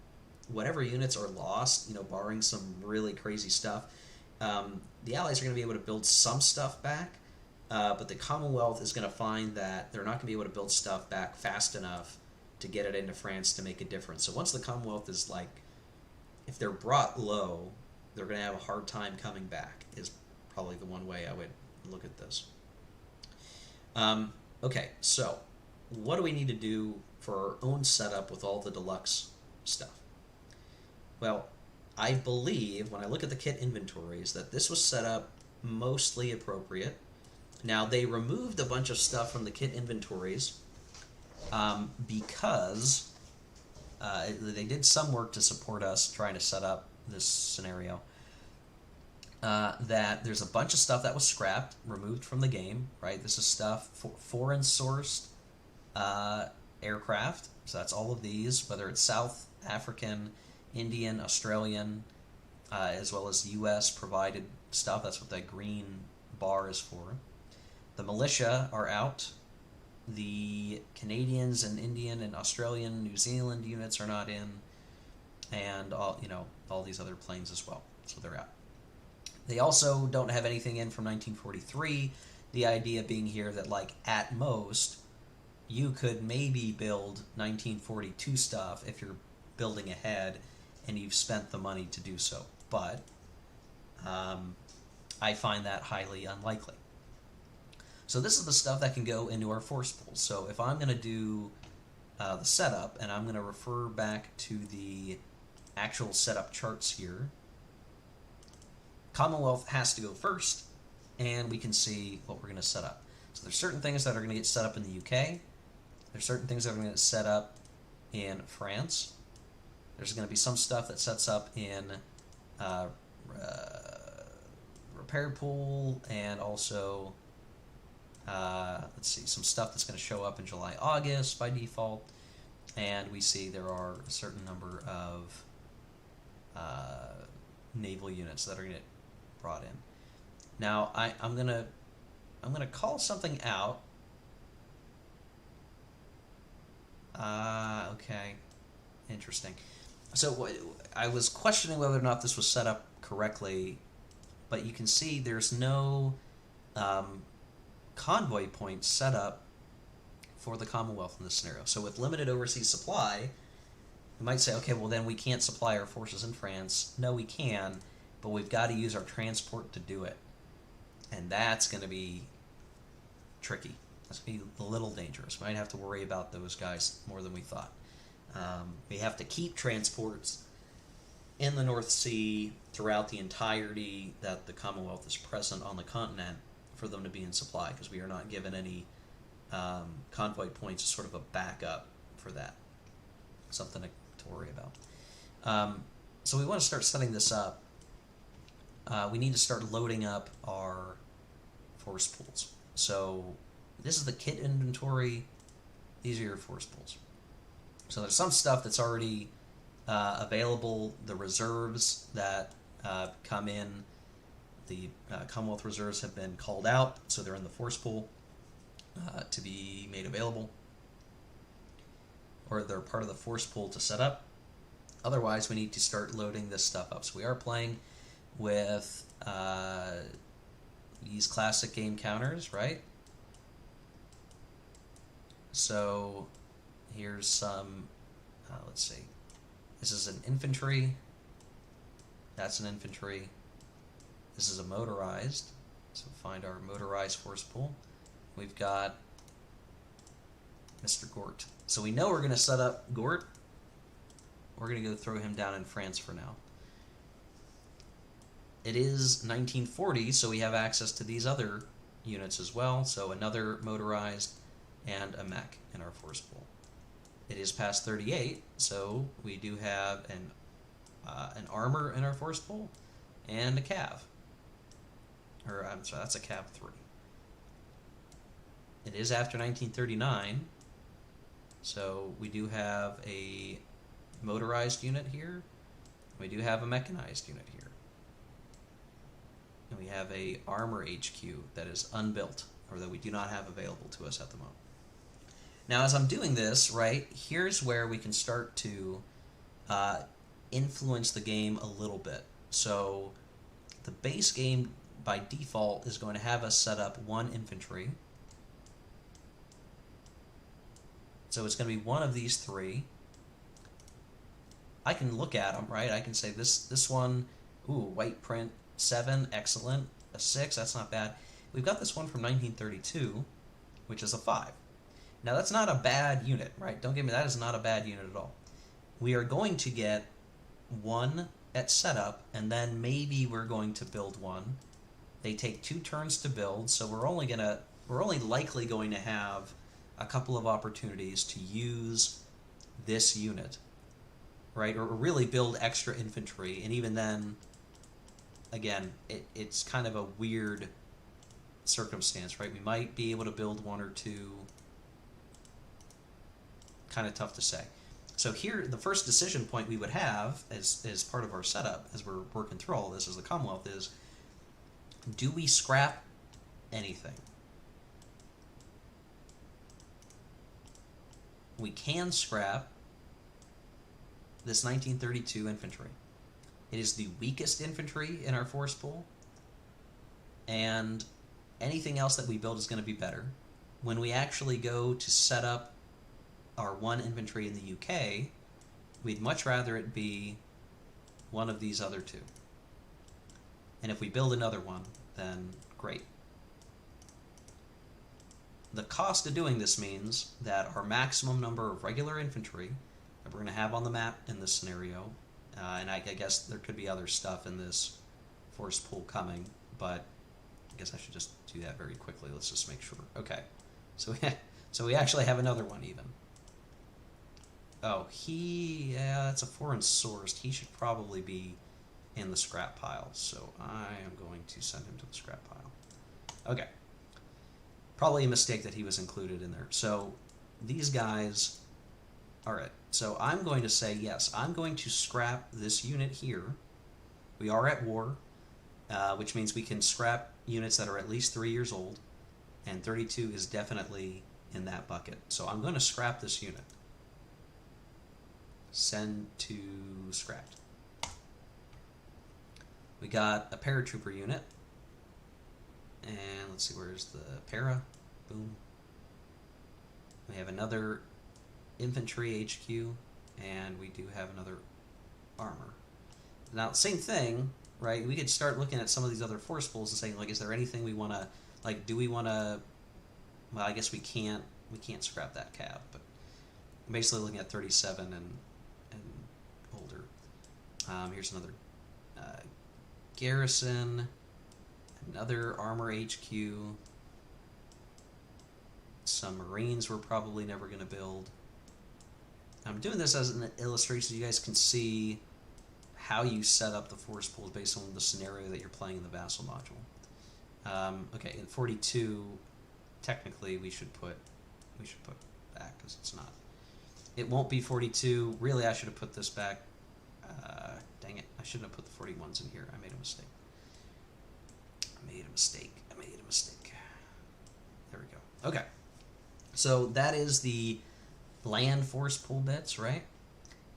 whatever units are lost, barring some really crazy stuff, the Allies are going to be able to build some stuff back, but the Commonwealth is going to find that they're not going to be able to build stuff back fast enough to get it into France to make a difference. So once the Commonwealth is, like, if they're brought low, they're going to have a hard time coming back, is probably the one way I would look at this. Okay, so what do we need to do for our own setup with all the deluxe stuff? Well, I believe, when I look at the kit inventories, that this was set up mostly appropriate. Now, they removed a bunch of stuff from the kit inventories because they did some work to support us trying to set up this scenario. that there's a bunch of stuff that was scrapped, removed from the game, right? This is stuff for foreign sourced aircraft. So that's all of these, whether it's South African, Indian, Australian, as well as U.S. provided stuff. That's what that green bar is for. The militia are out. The Canadians and Indian and Australian, New Zealand units are not in, and all these other planes as well. So they're out. They also don't have anything in from 1943. The idea being here that, like, at most, you could maybe build 1942 stuff if you're building ahead and you've spent the money to do so. But I find that highly unlikely. So this is the stuff that can go into our force pools. So if I'm going to do the setup, and I'm going to refer back to the actual setup charts here, Commonwealth has to go first, and we can see what we're going to set up. So there's certain things that are going to get set up in the UK. There's certain things that are going to get set up in France. There's going to be some stuff that sets up in repair pool, and also let's see, some stuff that's going to show up in July, August by default. And we see there are a certain number of naval units that are going to get brought in. Now I'm gonna call something out. Okay, interesting. So I was questioning whether or not this was set up correctly, but you can see there's no convoy points set up for the Commonwealth in this scenario. So with limited overseas supply, you might say, okay, well then we can't supply our forces in France. No, we can, but we've got to use our transport to do it. And that's going to be tricky. That's going to be a little dangerous. We might have to worry about those guys more than we thought. We have to keep transports in the North Sea throughout the entirety that the Commonwealth is present on the continent for them to be in supply, because we are not given any convoy points as sort of a backup for that. Something to worry about. So we want to start setting this up. We need to start loading up our force pools. So this is the kit inventory. These are your force pools. So there's some stuff that's already available. The reserves that come in, the Commonwealth reserves have been called out, so they're in the force pool to be made available, or they're part of the force pool to set up. Otherwise, we need to start loading this stuff up. So we are playing with these classic game counters, right? So here's some, let's see. This is an infantry. That's an infantry. This is a motorized. So find our motorized force pool. We've got Mr. Gort. So we know we're going to set up Gort. We're going to go throw him down in France for now. It is 1940, so we have access to these other units as well. So another motorized and a mech in our force pool. It is past 38, so we do have an armor in our force pool and a cav. Or I'm sorry, that's a cav 3. It is after 1939, so we do have a motorized unit here. We do have a mechanized unit here. And we have a armor HQ that is unbuilt, or that we do not have available to us at the moment. Now, as I'm doing this, right, here's where we can start to influence the game a little bit. So the base game, by default, is going to have us set up one infantry. So it's going to be one of these three. I can look at them, right? I can say this one, ooh, white print, 7, excellent. A 6, that's not bad. We've got this one from 1932, which is a 5. Now, that's not a bad unit, right? Don't get me, that is not a bad unit at all. We are going to get one at setup, and then maybe we're going to build one. They take 2 turns to build, so we're only likely going to have a couple of opportunities to use this unit, right? Or really build extra infantry, and even then, again, it's kind of a weird circumstance, right? We might be able to build one or two. Kind of tough to say. So here, the first decision point we would have as part of our setup, as we're working through all this as the Commonwealth, is do we scrap anything? We can scrap this 1932 infantry. It is the weakest infantry in our force pool, and anything else that we build is going to be better. When we actually go to set up our one infantry in the UK, we'd much rather it be one of these other two. And if we build another one, then great. The cost of doing this means that our maximum number of regular infantry that we're going to have on the map in this scenario, and I guess there could be other stuff in this force pool coming, but I guess I should just do that very quickly. Let's just make sure. Okay, so we actually have another one even. Oh, yeah, that's a foreign sourced. He should probably be in the scrap pile, so I am going to send him to the scrap pile. Okay. Probably a mistake that he was included in there. So these guys, all right, so I'm going to say, yes, I'm going to scrap this unit here. We are at war, which means we can scrap units that are at least 3 years old, and 32 is definitely in that bucket. So I'm going to scrap this unit. Send to scrapped. We got a paratrooper unit. And let's see, where's the para? Boom. We have another infantry HQ, and we do have another armor. Now, same thing, right? We could start looking at some of these other force pools and saying, like, is there anything we want to, like, do we want to, well, I guess we can't scrap that cab, but I'm basically looking at 37 and older. Here's another garrison, another armor HQ, some Marines we're probably never going to build. I'm doing this as an illustration so you guys can see how you set up the force pools based on the scenario that you're playing in the Vassal module. Okay, in 42, technically we should put back because it's not. It won't be 42. Really, I should have put this back. Dang it, I shouldn't have put the 41s in here. I made a mistake. I made a mistake. There we go. Okay. So that is the land force pool bits, right?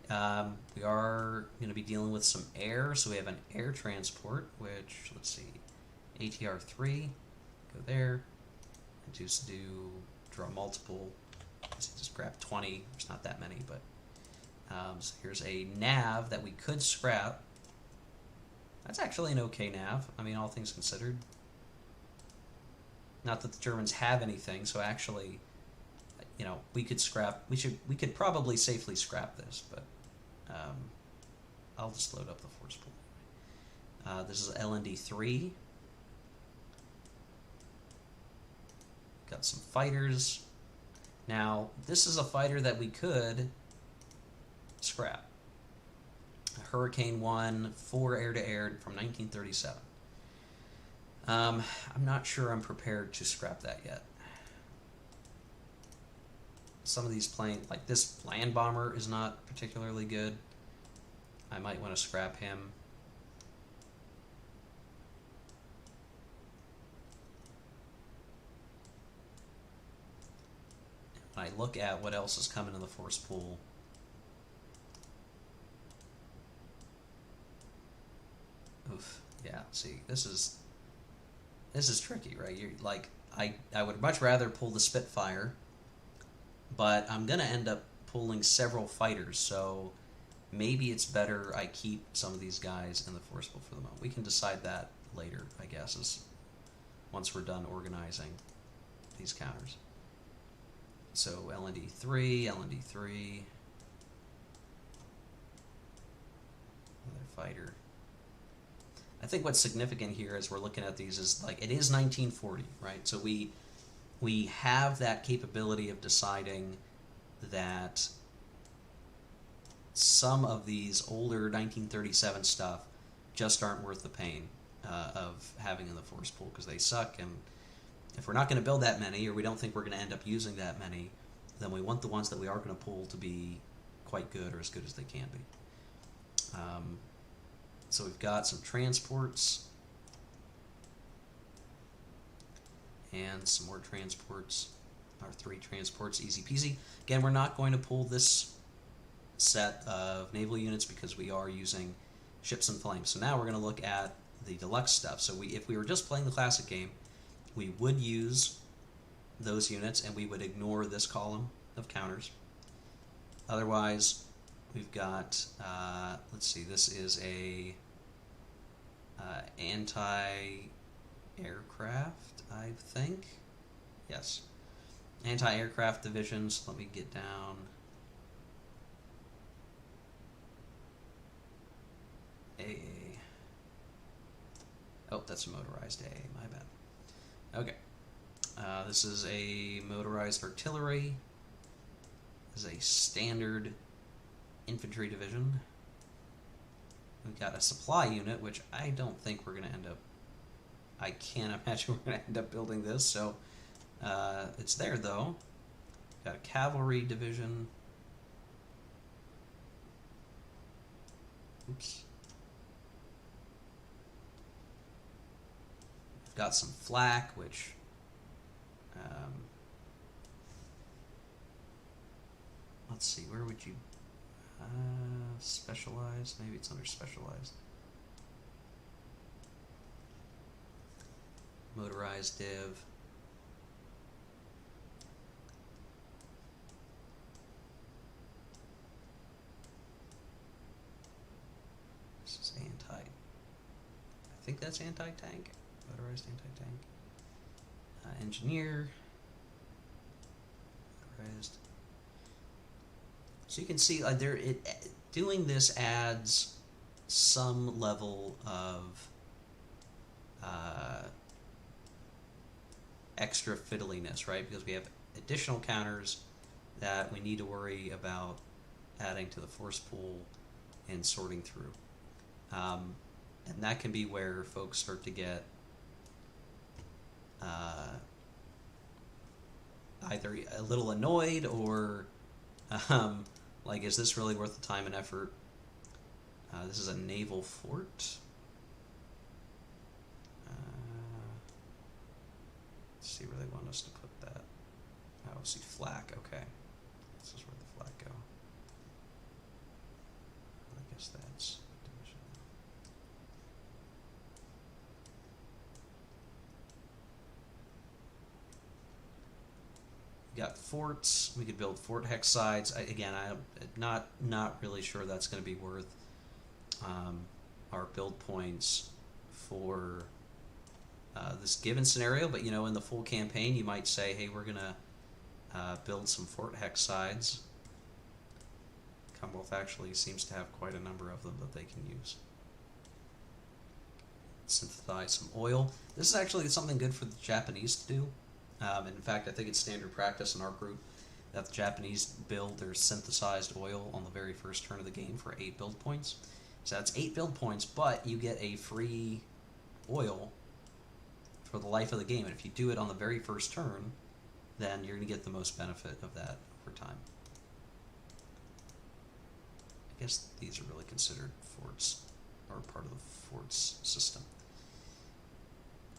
We are going to be dealing with some air. So we have an air transport, which, let's see, ATR 3, go there. And just draw multiple. Just grab 20. There's not that many, but so here's a nav that we could scrap. That's actually an okay nav. I mean, all things considered. Not that the Germans have anything, so actually, you know, we could scrap. We could probably safely scrap this, but I'll just load up the force pool. This is LND 3. Got some fighters. Now, this is a fighter that we could scrap. A Hurricane 1, 4 air-to-air from 1937. I'm not sure I'm prepared to scrap that yet. Some of these planes, like this land bomber, is not particularly good. I might want to scrap him. When I look at what else is coming in the force pool, oof, yeah, see, this is tricky, right? You're like, I would much rather pull the Spitfire, but I'm gonna end up pulling several fighters, so maybe it's better I keep some of these guys in the force pool for the moment. We can decide that later, I guess, once we're done organizing these counters. So LND 3, LND 3, another fighter. I think what's significant here as we're looking at these is, like, it is 1940, right? So we have that capability of deciding that some of these older 1937 stuff just aren't worth the pain. of having in the force pool because they suck, and if we're not going to build that many, or we don't think we're going to end up using that many, then we want the ones that we are going to pull to be quite good or as good as they can be. So we've got some transports and some more transports. Our 3 transports, easy peasy. Again, we're not going to pull this set of naval units because we are using ships and flames. So now we're going to look at the deluxe stuff. So if we were just playing the classic game, we would use those units and we would ignore this column of counters. Otherwise, we've got, let's see, this is a anti-aircraft, I think. Yes. Anti-aircraft divisions. Let me get down. Oh, that's a motorized AA, my bad. Okay. This is a motorized artillery. This is a standard infantry division. We've got a supply unit, which I don't think we're going to end up... I can't imagine we're going to end up building this, so it's there, though. Got a cavalry division. Oops. We've got some flak, which... let's see, where would you... specialized? Maybe it's under specialized. Motorized div. This is anti... I think that's anti-tank. Motorized anti-tank. Engineer. Motorized. So you can see doing this adds some level of extra fiddliness, right? Because we have additional counters that we need to worry about adding to the force pool and sorting through. And that can be where folks start to get either a little annoyed or like, is this really worth the time and effort? This is a naval fort. Let's see where they want us to put that. Oh, see, flak. Okay. This is where the flak go. I guess that's division. We got forts. We could build fort hex sides. Again, I'm not really sure that's going to be worth our build points for this given scenario. But in the full campaign, you might say, hey, we're going to build some fort hex sides. Commonwealth actually seems to have quite a number of them that they can use. Synthesize some oil. This is actually something good for the Japanese to do. In fact, I think it's standard practice in our group that the Japanese build their synthesized oil on the very first turn of the game for 8 build points. So that's 8 build points, but you get a free oil for the life of the game. And if you do it on the very first turn, then you're going to get the most benefit of that over time. I guess these are really considered forts, or part of the forts system.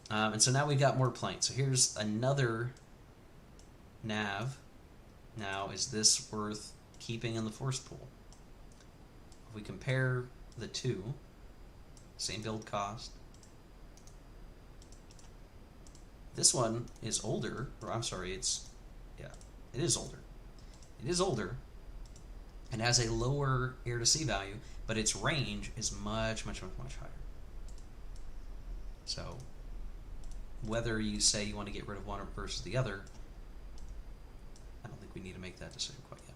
And so now we've got more planes. So here's another nav. Now, is this worth keeping in the force pool? If we compare the two, same build cost. This one is older, or I'm sorry, it is older. It is older and has a lower air to sea value, but its range is much, much, much, much higher. So whether you say you want to get rid of one versus the other, I don't think we need to make that decision quite yet.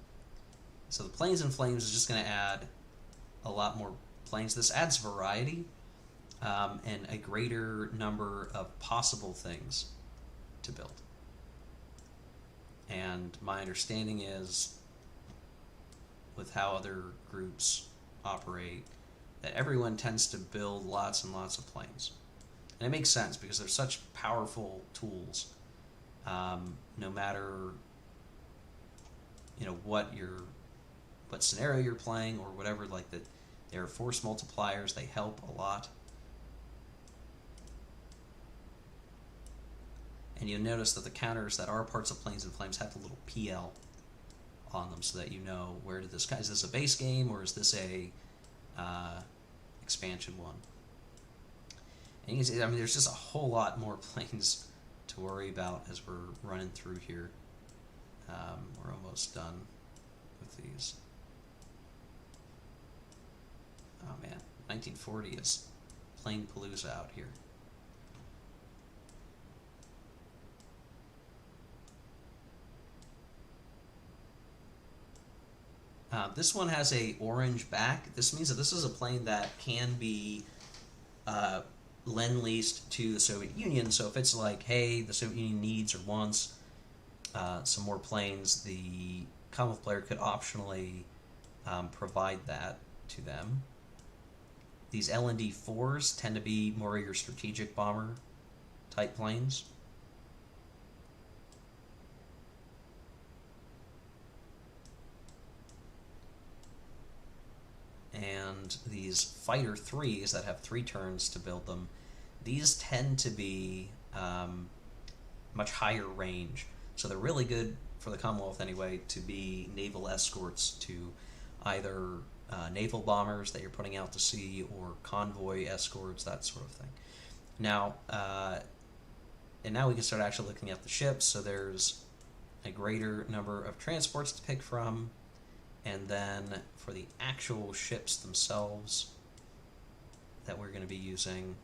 So the Planes and Flames is just going to add a lot more planes. This adds variety and a greater number of possible things to build. And my understanding is, with how other groups operate, that everyone tends to build lots and lots of planes. And it makes sense because they're such powerful tools. No matter what scenario you're playing or whatever, like that, they're force multipliers. They help a lot. And you'll notice that the counters that are parts of Planes and Flames have a little PL on them, so that you know where did this, is this a base game or is this a expansion one. And you can see, I mean, there's just a whole lot more planes to worry about as we're running through here. We're almost done with these. Oh man, 1940 is Plane Palooza out here. This one has a orange back. This means that this is a plane that can be lend-leased to the Soviet Union. So if it's like, hey, the Soviet Union needs or wants some more planes, the Commonwealth player could optionally provide that to them. These LND-4s tend to be more your strategic bomber type planes. And these Fighter 3s that have 3 turns to build them, these tend to be much higher range. So they're really good for the Commonwealth anyway to be naval escorts to either naval bombers that you're putting out to sea or convoy escorts, that sort of thing. Now, and now we can start actually looking at the ships. So there's a greater number of transports to pick from. And then for the actual ships themselves that we're going to be using,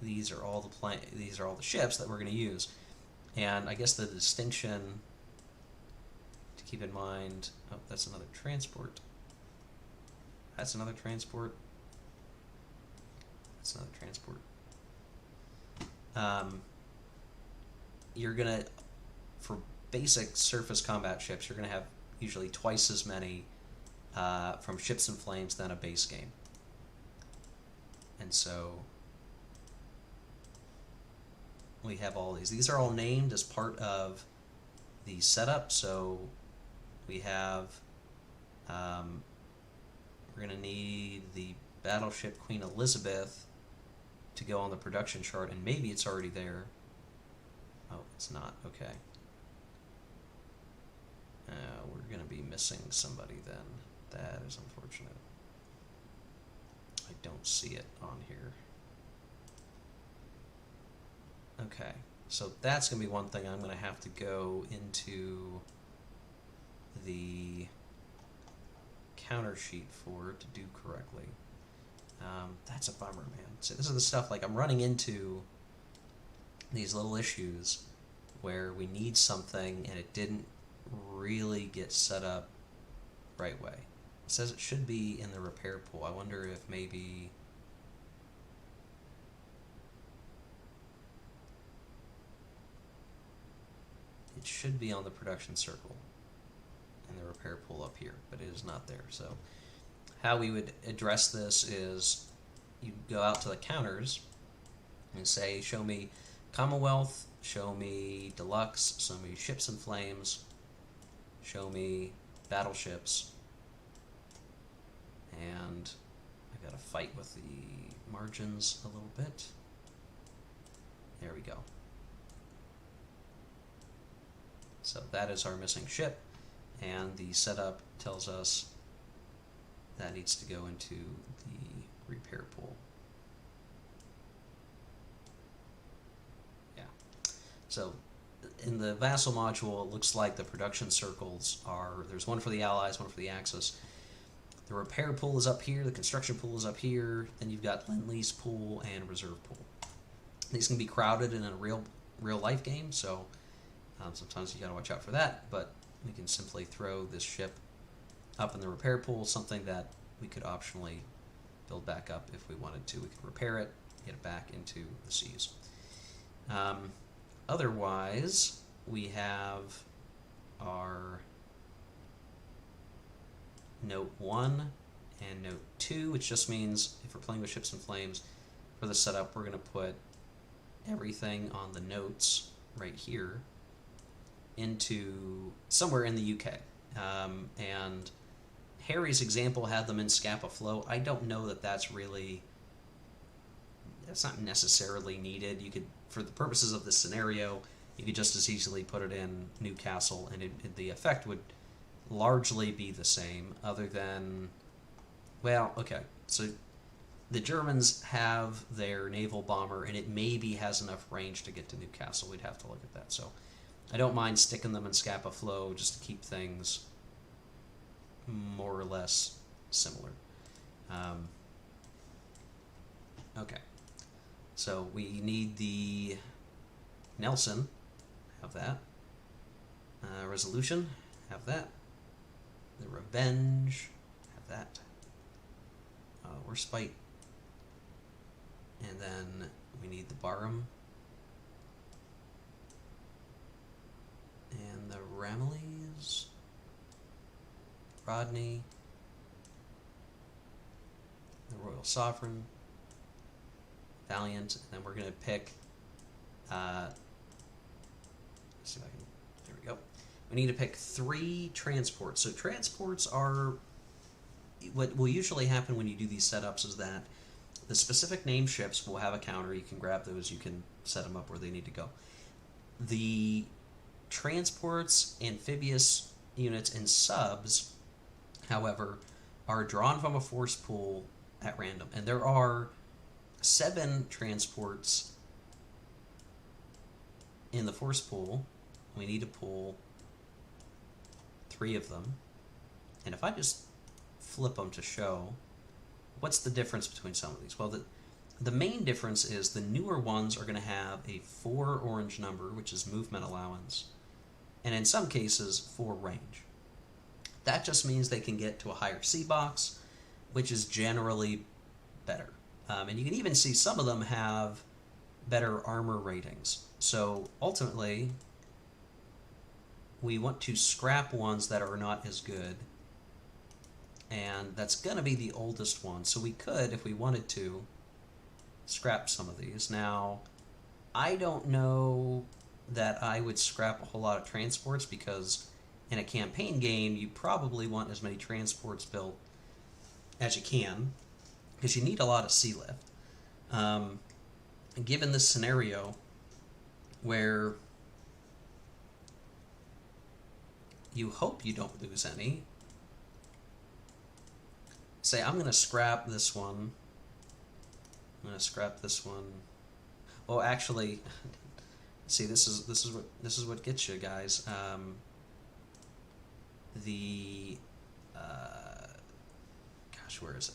these are all the ships that we're going to use. And I guess the distinction to keep in mind, oh, that's another transport. That's another transport. That's another transport. You're going to, for basic surface combat ships, you're going to have usually twice as many from Ships in Flames than a base game. And so we have all these. These are all named as part of the setup. So we have, we're going to need the battleship Queen Elizabeth to go on the production chart, and maybe it's already there. Oh, it's not. Okay. We're going to be missing somebody then. That is unfortunate. I don't see it on here. Okay, so that's going to be one thing I'm going to have to go into the counter sheet for to do correctly. That's a bummer, man. So this is the stuff, like, I'm running into these little issues where we need something and it didn't really get set up right way. It says it should be in the repair pool. I wonder if maybe it should be on the production circle in the repair pool up here, but it is not there. So how we would address this is you go out to the counters and say, show me Commonwealth, show me Deluxe, show me Ships in Flames, show me battleships, and I gotta fight with the margins a little bit. There we go. So that is our missing ship, and the setup tells us that needs to go into the repair pool. Yeah. So in the Vassal module, it looks like the production circles are, there's one for the Allies, one for the Axis. The repair pool is up here, the construction pool is up here, then you've got Lend-Lease pool and reserve pool. These can be crowded in a real life game, so sometimes you gotta watch out for that, but we can simply throw this ship up in the repair pool, something that we could optionally build back up if we wanted to. We could repair it, get it back into the seas. Otherwise, we have our Note 1 and note 2, which just means if we're playing with ships and flames, for the setup, we're going to put everything on the notes right here into somewhere in the UK. And Harry's example had them in Scapa Flow. I don't know that that's not necessarily needed. You could, for the purposes of this scenario, you could just as easily put it in Newcastle, and the effect would largely be the same, other than, well, okay, so the Germans have their naval bomber, and it maybe has enough range to get to Newcastle. We'd have to look at that. So I don't mind sticking them in Scapa Flow just to keep things more or less similar. Okay, so we need the Nelson, have that. Resolution, have that. The Revenge, have that. We're Spite. And then we need the Barham. And the Ramillies. Rodney. The Royal Sovereign. Valiant. And then we're going to pick... let's see if I can... There we go. We need to pick 3 transports. So transports are... What will usually happen when you do these setups is that the specific name ships will have a counter. You can grab those. You can set them up where they need to go. The transports, amphibious units, and subs, however, are drawn from a force pool at random. And there are 7 transports in the force pool. We need to pull 3 of them. And if I just flip them to show, what's the difference between some of these? Well, the main difference is the newer ones are going to have a 4 orange number, which is movement allowance, and in some cases 4 range. That just means they can get to a higher C box, which is generally better. And you can even see some of them have better armor ratings. So ultimately, we want to scrap ones that are not as good, and that's going to be the oldest one. So we could, if we wanted to, scrap some of these. Now, I don't know that I would scrap a whole lot of transports, because in a campaign game, you probably want as many transports built as you can, because you need a lot of sea lift. Given this scenario where you hope you don't lose any, say I'm going to scrap this one. I'm going to scrap this one. Oh, actually, see, this is what gets you guys. Gosh, where is it?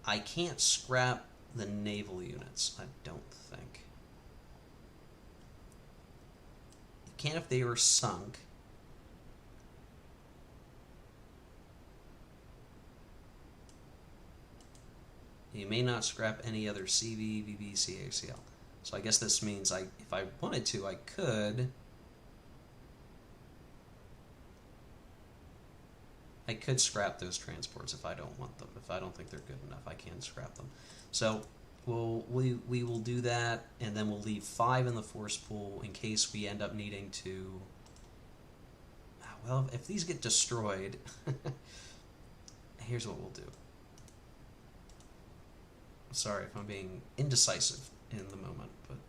I can't scrap the naval units, I don't think. You can if they were sunk. You may not scrap any other CV, VB, CACL. So I guess this means if I wanted to, I could. I could scrap those transports if I don't want them. If I don't think they're good enough, I can scrap them. So we will do that, and then we'll leave 5 in the force pool in case we end up needing to... Well, if these get destroyed, here's what we'll do. Sorry if I'm being indecisive in the moment, but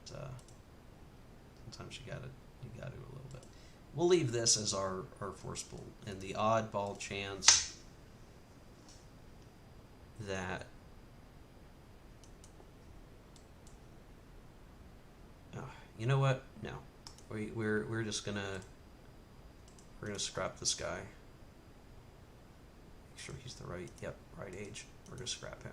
sometimes you gotta do a little bit. We'll leave this as our force pool, and the oddball chance that you know what? No, we're just gonna scrap this guy. Make sure he's the right age. We're gonna scrap him.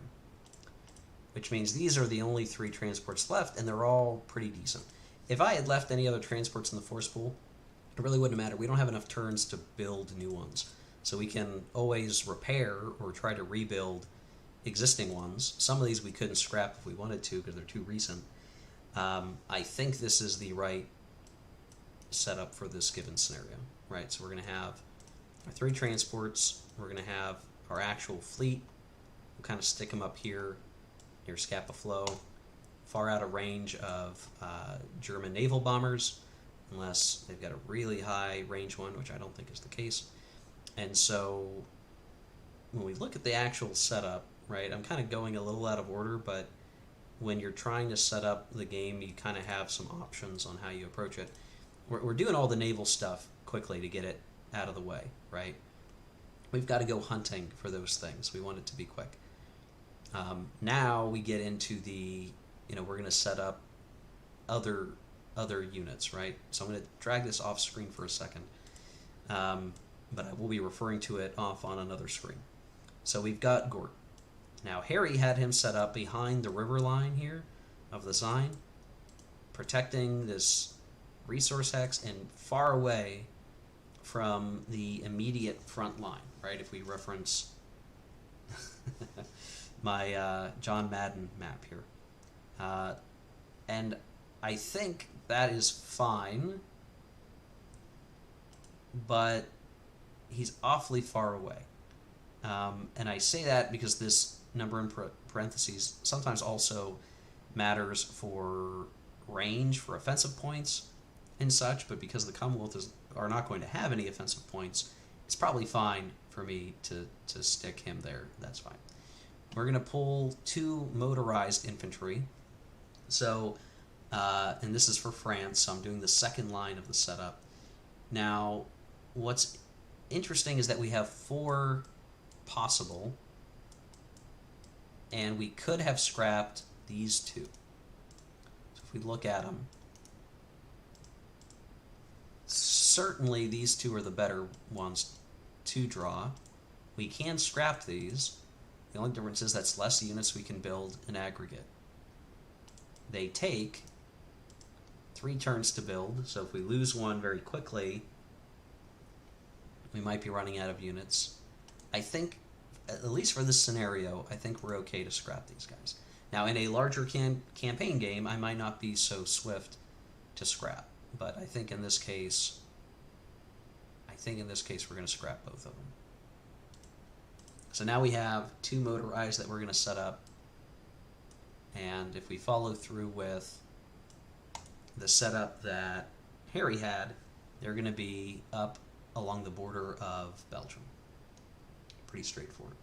Which means these are the only 3 transports left, and they're all pretty decent. If I had left any other transports in the force pool, it really wouldn't matter. We don't have enough turns to build new ones. So we can always repair or try to rebuild existing ones. Some of these we couldn't scrap if we wanted to because they're too recent. I think this is the right set up for this given scenario, right? So we're going to have our 3 transports. We're going to have our actual fleet. We'll kind of stick them up here near Scapa Flow, far out of range of German naval bombers, unless they've got a really high range one, which I don't think is the case. And so when we look at the actual setup, right, I'm kind of going a little out of order, but when you're trying to set up the game, you kind of have some options on how you approach it. We're doing all the naval stuff quickly to get it out of the way, right? We've got to go hunting for those things. We want it to be quick. Now we get into the, we're going to set up other units, right? So I'm going to drag this off screen for a second, but I will be referring to it off on another screen. So we've got Gort. Now Harry had him set up behind the river line here of the Seine, protecting this resource hex and far away from the immediate front line, right? If we reference my John Madden map here. And I think that is fine, but he's awfully far away. And I say that because this number in parentheses sometimes also matters for range, for offensive points and such, but because the Commonwealth are not going to have any offensive points, it's probably fine for me to stick him there. That's fine. We're going to pull 2 motorized infantry. So, and this is for France, so I'm doing the second line of the setup. Now, what's interesting is that we have 4 possible, and we could have scrapped these 2. So if we look at them, certainly these 2 are the better ones to draw. We can scrap these. The only difference is that's less units we can build in aggregate. They take 3 turns to build, so if we lose one very quickly, we might be running out of units. I think, at least for this scenario, I think we're okay to scrap these guys. Now, in a larger campaign game, I might not be so swift to scrap, but I think in this case, we're going to scrap both of them. So now we have 2 motorized that we're going to set up, and if we follow through with the setup that Harry had, they're going to be up along the border of Belgium. Pretty straightforward.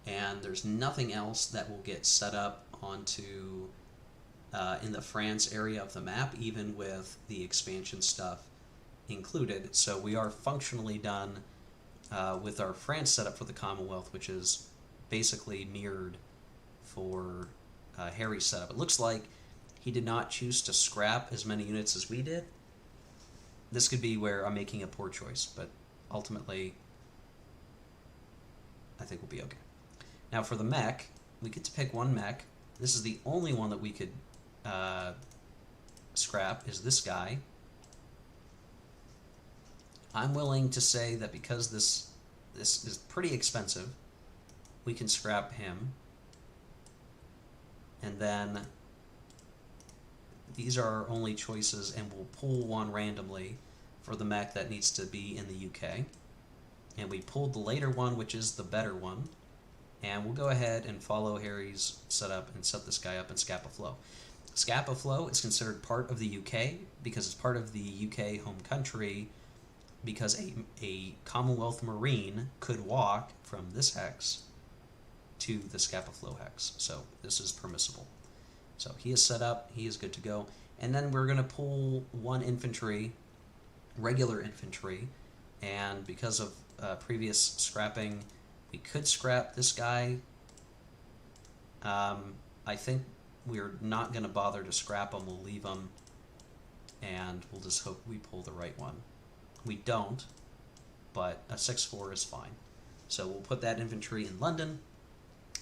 And there's nothing else that will get set up onto in the France area of the map, even with the expansion stuff included. So we are functionally done with our France setup for the Commonwealth, which is basically mirrored for Harry's setup. It looks like he did not choose to scrap as many units as we did. This could be where I'm making a poor choice, but ultimately I think we'll be okay. Now for the mech, we get to pick 1 mech. This is the only one that we could scrap, is this guy. I'm willing to say that because this is pretty expensive, we can scrap him. And then these are our only choices, and we'll pull 1 randomly for the mech that needs to be in the UK. And we pulled the later one, which is the better one. And we'll go ahead and follow Harry's setup and set this guy up in Scapa Flow. Scapa Flow is considered part of the UK because it's part of the UK home country, because a Commonwealth Marine could walk from this hex to the Scapa Flow hex. So this is permissible. So he is set up, he is good to go. And then we're going to pull 1 infantry, regular infantry, and because of previous scrapping, we could scrap this guy. I think we're not going to bother to scrap him, we'll leave him, and we'll just hope we pull the right one. We don't, but a 6-4 is fine. So we'll put that infantry in London.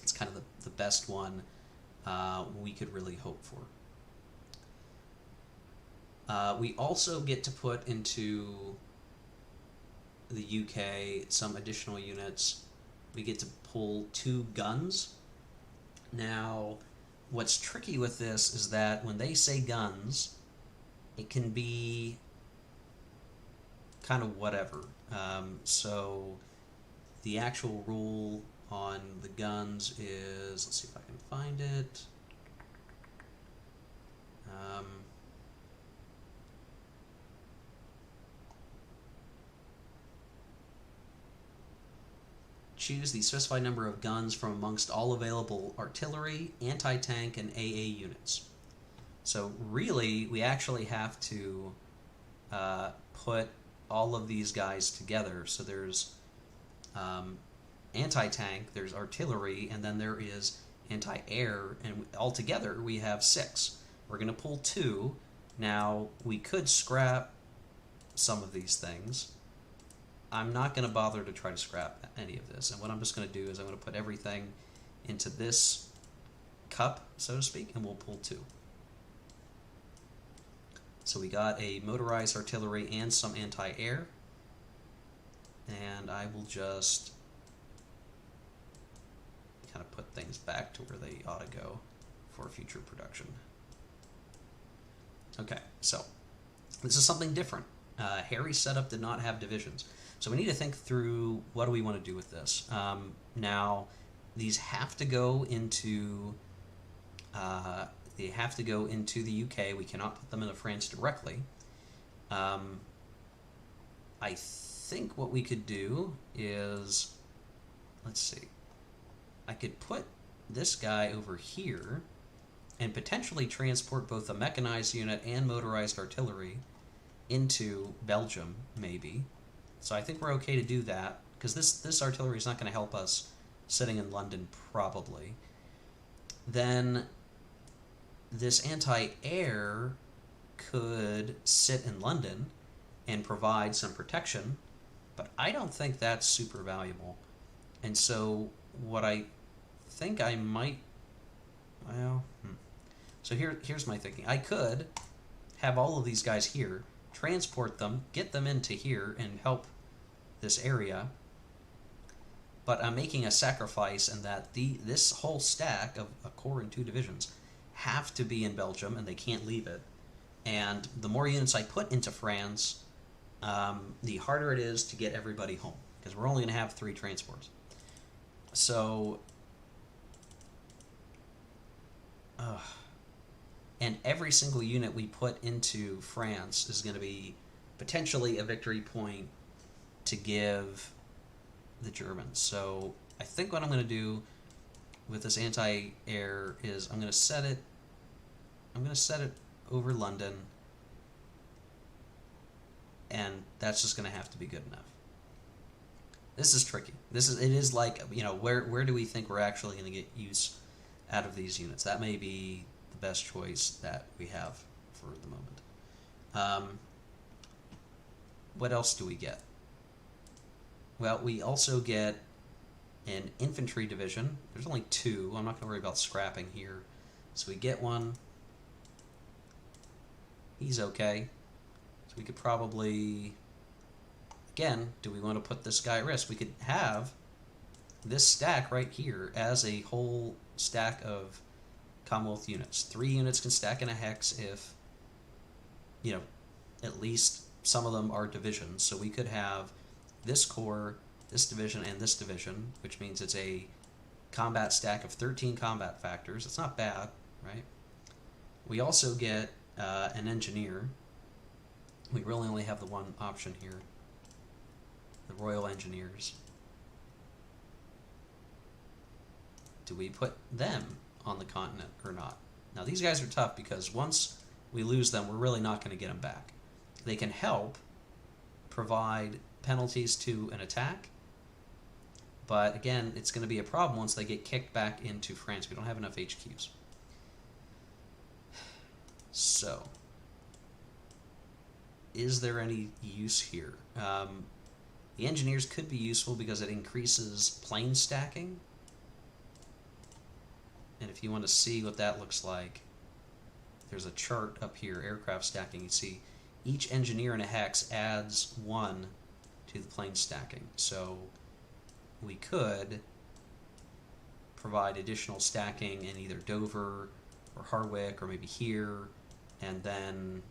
It's kind of the best one we could really hope for. We also get to put into the UK some additional units. We get to pull 2 guns. Now, what's tricky with this is that when they say guns, it can be kind of whatever. So the actual rule on the guns is, let's see if I can find it. Choose the specified number of guns from amongst all available artillery, anti-tank, and AA units. So really, we actually have to put all of these guys together. So there's anti-tank, there's artillery, and then there is anti-air, and altogether we have 6. We're going to pull 2. Now, we could scrap some of these things. I'm not going to bother to try to scrap any of this, and what I'm just going to do is I'm going to put everything into this cup, so to speak, and we'll pull 2. So we got a motorized artillery and some anti-air, and I will just kind of put things back to where they ought to go for future production. Okay, so this is something different. Harry's setup did not have divisions. So we need to think through what do we want to do with this. Now, these have to go into the UK. We cannot put them into France directly. I think what we could do is, let's see, I could put this guy over here and potentially transport both a mechanized unit and motorized artillery into Belgium, maybe. So I think we're okay to do that, because this artillery is not going to help us sitting in London, probably. Then this anti-air could sit in London and provide some protection, but I don't think that's super valuable. And so what I think I might, well, so here's my thinking. I could have all of these guys here, transport them, get them into here, and help this area. But I'm making a sacrifice in that this whole stack of a corps and 2 divisions have to be in Belgium, and they can't leave it. And the more units I put into France, the harder it is to get everybody home, because we're only going to have 3 transports. So, and every single unit we put into France is going to be potentially a victory point to give the Germans. So I think what I'm going to do with this anti-air is I'm going to set it over London, and that's just going to have to be good enough. This is tricky. It is like, where do we think we're actually going to get use out of these units? That may be the best choice that we have for the moment. What else do we get? Well, we also get an infantry division. There's only 2. I'm not going to worry about scrapping here. So we get one. He's okay. So we could probably, again, do we want to put this guy at risk? We could have this stack right here as a whole stack of Commonwealth units. 3 units can stack in a hex if, at least some of them are divisions. So we could have this corps, this division, and this division, which means it's a combat stack of 13 combat factors. It's not bad, right? We also get an engineer. We really only have the one option here. The Royal Engineers. Do we put them on the continent or not? Now these guys are tough because once we lose them, we're really not going to get them back. They can help provide penalties to an attack, but again, it's going to be a problem once they get kicked back into France. We don't have enough HQs. So, is there any use here? The engineers could be useful because it increases plane stacking. And if you want to see what that looks like, there's a chart up here, aircraft stacking. You see each engineer in a hex adds 1 to the plane stacking. So we could provide additional stacking in either Dover or Harwich or maybe here, and then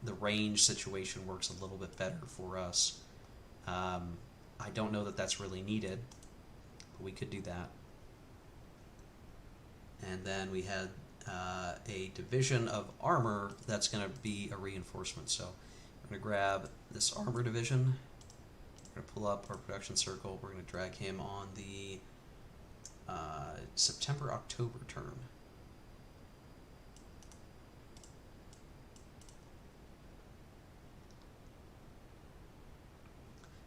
the range situation works a little bit better for us. I don't know that that's really needed, but we could do that. And then we had a division of armor that's going to be a reinforcement. So we're going to grab this armor division. We're going to pull up our production circle. We're going to drag him on the September-October turn.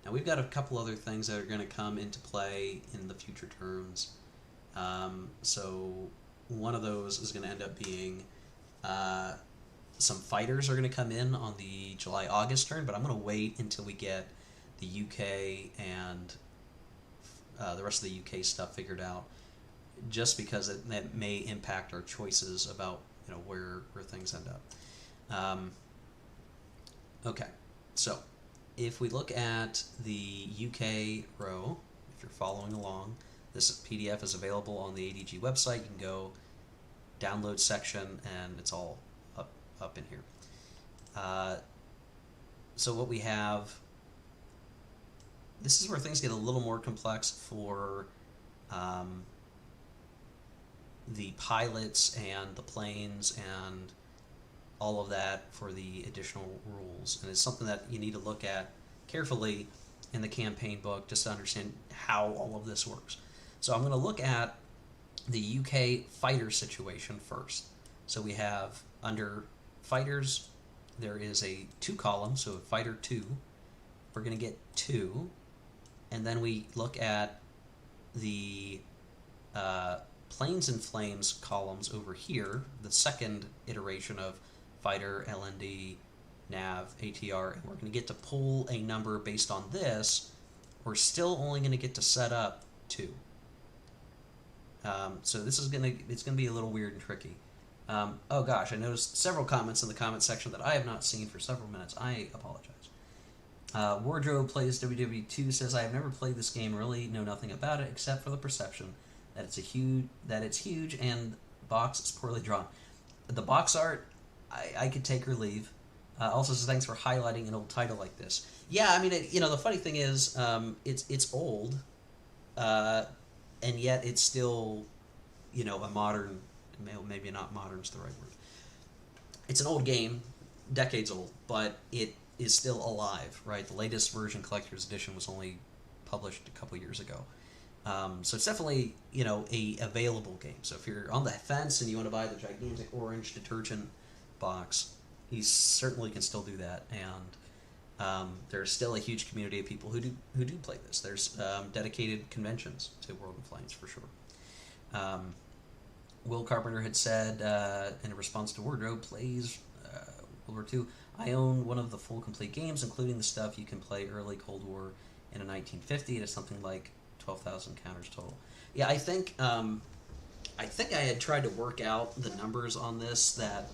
Now we've got a couple other things that are going to come into play in the future terms. So one of those is going to end up being some fighters are going to come in on the July-August turn, but I'm going to wait until we get the UK and the rest of the UK stuff figured out, just because that may impact our choices about where things end up. Okay, so if we look at the UK row, if you're following along, this PDF is available on the ADG website. You can go download section, and it's all up in here. So what we have, this is where things get a little more complex for the pilots and the planes and all of that for the additional rules. And it's something that you need to look at carefully in the campaign book just to understand how all of this works. So I'm going to look at the UK fighter situation first. So we have under fighters, there is a 2 column, so fighter 2. We're going to get 2. And then we look at the planes and flames columns over here, the second iteration of fighter, LND, nav, ATR, and we're going to get to pull a number based on this. We're still only going to get to set up 2. So this is it's going to be a little weird and tricky. Oh gosh, I noticed several comments in the comment section that I have not seen for several minutes. I apologize. Wardrobe Plays WW2 says, I have never played this game, really know nothing about it except for the perception that it's huge and box is poorly drawn. The box art, I could take or leave. Also says, thanks for highlighting an old title like this. Yeah, I mean, the funny thing is, it's old, and yet it's still, a modern, maybe not modern is the right word. It's an old game, decades old, but it is still alive, right? The latest version, Collector's Edition, was only published a couple years ago. So it's definitely, a available game. So if you're on the fence and you want to buy the gigantic orange detergent box, you certainly can still do that. And there's still a huge community of people who do play this. There's dedicated conventions to World of Flames for sure. Will Carpenter had said in response to Wardrobe Plays World War II, I own one of the full complete games, including the stuff you can play early Cold War in a 1950. It is something like 12,000 counters total. Yeah, I think I had tried to work out the numbers on this, that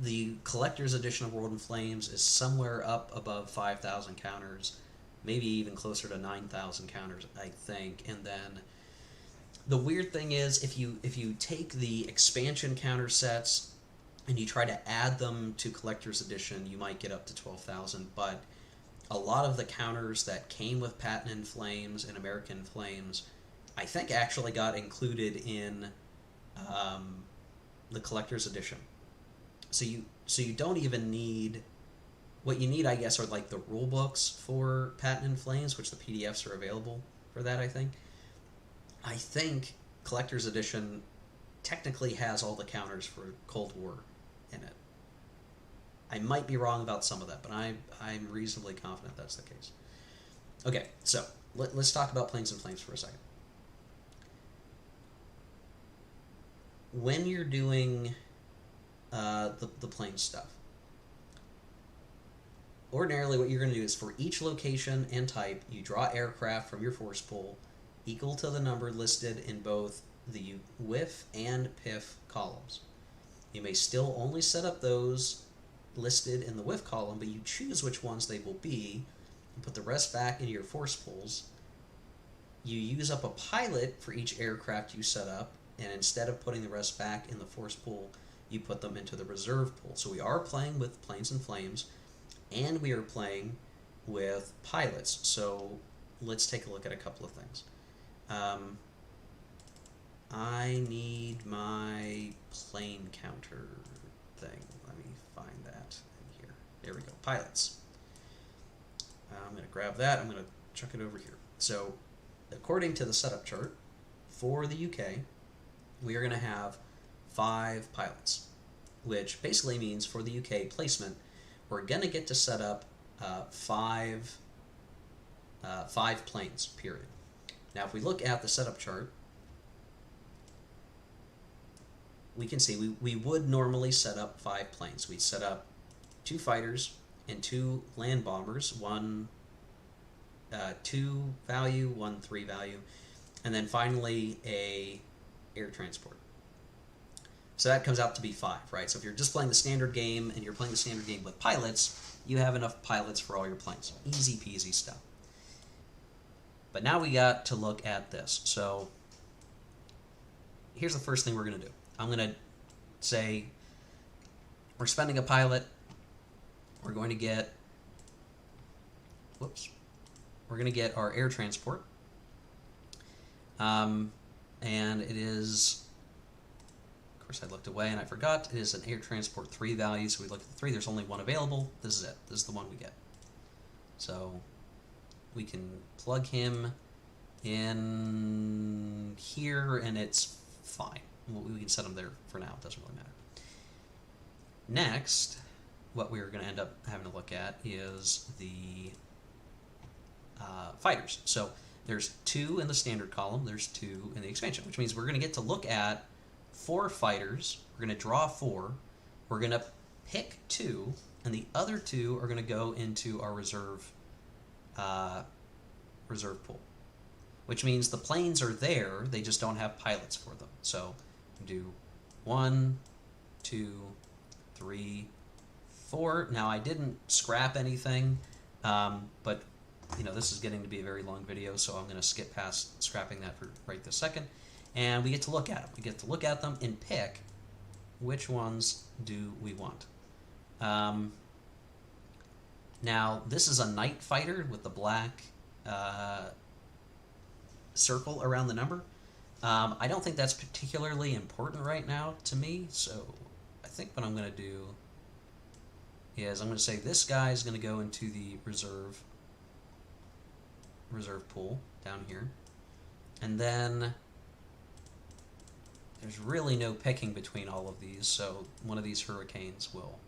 the collector's edition of World in Flames is somewhere up above 5,000 counters, maybe even closer to 9,000 counters, I think. And then the weird thing is, if you take the expansion counter sets and you try to add them to collector's edition, you might get up to 12,000. But a lot of the counters that came with Patent in Flames and American Flames, I think actually got included in the collector's edition. So you don't even need, what you need, I guess, are like the rule books for Patent in Flames, which the PDFs are available for that, I think. I think collector's edition technically has all the counters for Cold War in it. I might be wrong about some of that, but I'm reasonably confident that's the case. Okay, so let's talk about Planes and Flames for a second. When you're doing the plane stuff, ordinarily what you're going to do is for each location and type, you draw aircraft from your force pool equal to the number listed in both the WIF and PIF columns. You may still only set up those listed in the WIF column, but you choose which ones they will be and put the rest back into your force pools. You use up a pilot for each aircraft you set up, and instead of putting the rest back in the force pool, you put them into the reserve pool. So we are playing with Planes and Flames, and we are playing with pilots. So let's take a look at a couple of things. I need my plane counter thing. Let me find that in here. There we go. Pilots. I'm going to grab that. I'm going to chuck it over here. So according to the setup chart for the UK, we are going to have 5 pilots, which basically means for the UK placement, we're going to get to set up 5 planes, period. Now, if we look at the setup chart, we can see we would normally set up 5 planes. We'd set up 2 fighters and 2 land bombers, one 2 value, one 3 value, and then finally a air transport. So that comes out to be 5, right? So if you're just playing the standard game and you're playing the standard game with pilots, you have enough pilots for all your planes. Easy peasy stuff. But now we got to look at this. So here's the first thing we're going to do. I'm going to say we're spending a pilot. We're going to get, we're going to get our air transport. And it is, of course I looked away and I forgot, it is an air transport 3 value, so we look at the 3, there's only one available, this is it, this is the one we get. So we can plug him in here and it's fine. We can set them there for now, it doesn't really matter. Next, what we're going to end up having to look at is the fighters. So there's 2 in the standard column, there's 2 in the expansion, which means we're going to get to look at 4 fighters. We're going to draw 4, we're going to pick 2, and the other 2 are going to go into our reserve pool, which means the planes are there, they just don't have pilots for them. So do 1, 2, 3, 4. Now I didn't scrap anything, but you know, this is getting to be a very long video, so I'm going to skip past scrapping that for right this second. And we get to look at them. We get to look at them and pick which ones do we want. Now, this is a night fighter with the black circle around the number. I don't think that's particularly important right now to me, so I think what I'm going to do is I'm going to say this guy is going to go into the reserve pool down here, and then there's really no picking between all of these, so one of these hurricanes will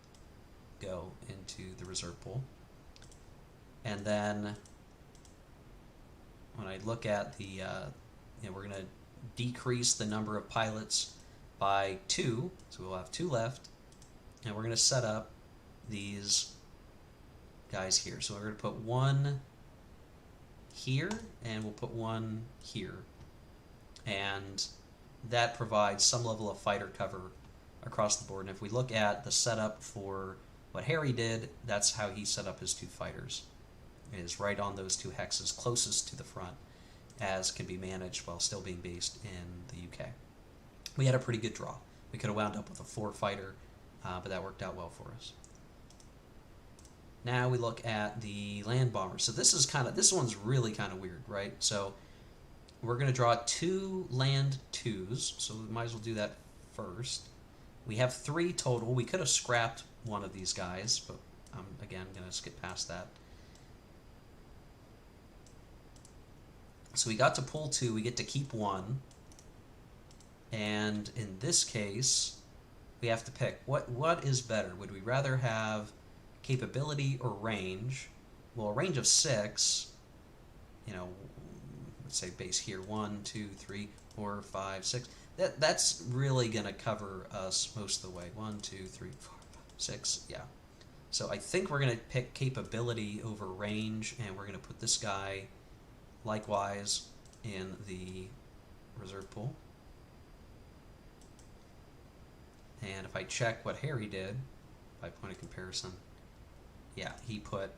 go into the reserve pool. And then when I look at the, we're going to decrease the number of pilots by 2, so we'll have 2 left, and we're going to set up these guys here. So we're going to put 1 here, and we'll put 1 here, and that provides some level of fighter cover across the board. And if we look at the setup for what Harry did, that's how he set up his 2 fighters, is right on those 2 hexes closest to the front as can be managed while still being based in the UK. We had a pretty good draw. We could have wound up with a 4 fighter, but that worked out well for us. Now we look at the land bomber. So this one's really kind of weird, right? So we're going to draw 2 land 2s, so we might as well do that first. We have 3 total. We could have scrapped one of these guys, but I'm, again, going to skip past that. So we got to pull 2. We get to keep 1. And in this case, we have to pick. What is better? Would we rather have capability or range? Well, a range of 6, let's say base here, 1, 2, 3, 4, 5, 6. That's really going to cover us most of the way. 1, 2, 3, 4, 5, 6, yeah. So I think we're going to pick capability over range, and we're going to put this guy likewise in the reserve pool. And if I check what Harry did, by point of comparison, yeah, he put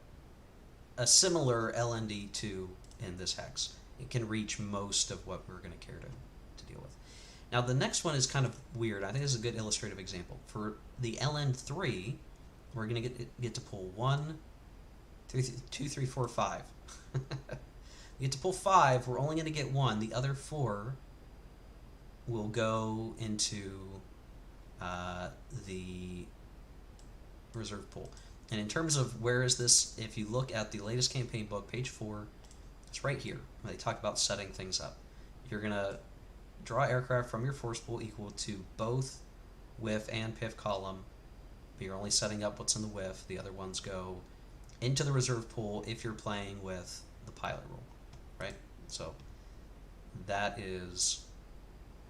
a similar LND2 in this hex. It can reach most of what we're going to care to deal with. Now the next one is kind of weird. I think this is a good illustrative example. For the LN3, we're going to get to pull 1, 2, 3, 4, 5. We get to pull 5. We're only going to get 1. The other 4 will go into the reserve pool. And in terms of where is this, if you look at the latest campaign book, page 4, it's right here. They talk about setting things up. You're going to draw aircraft from your force pool equal to both whiff and piff column, but you're only setting up what's in the whiff. The other ones go into the reserve pool if you're playing with the pilot rule, right? So that is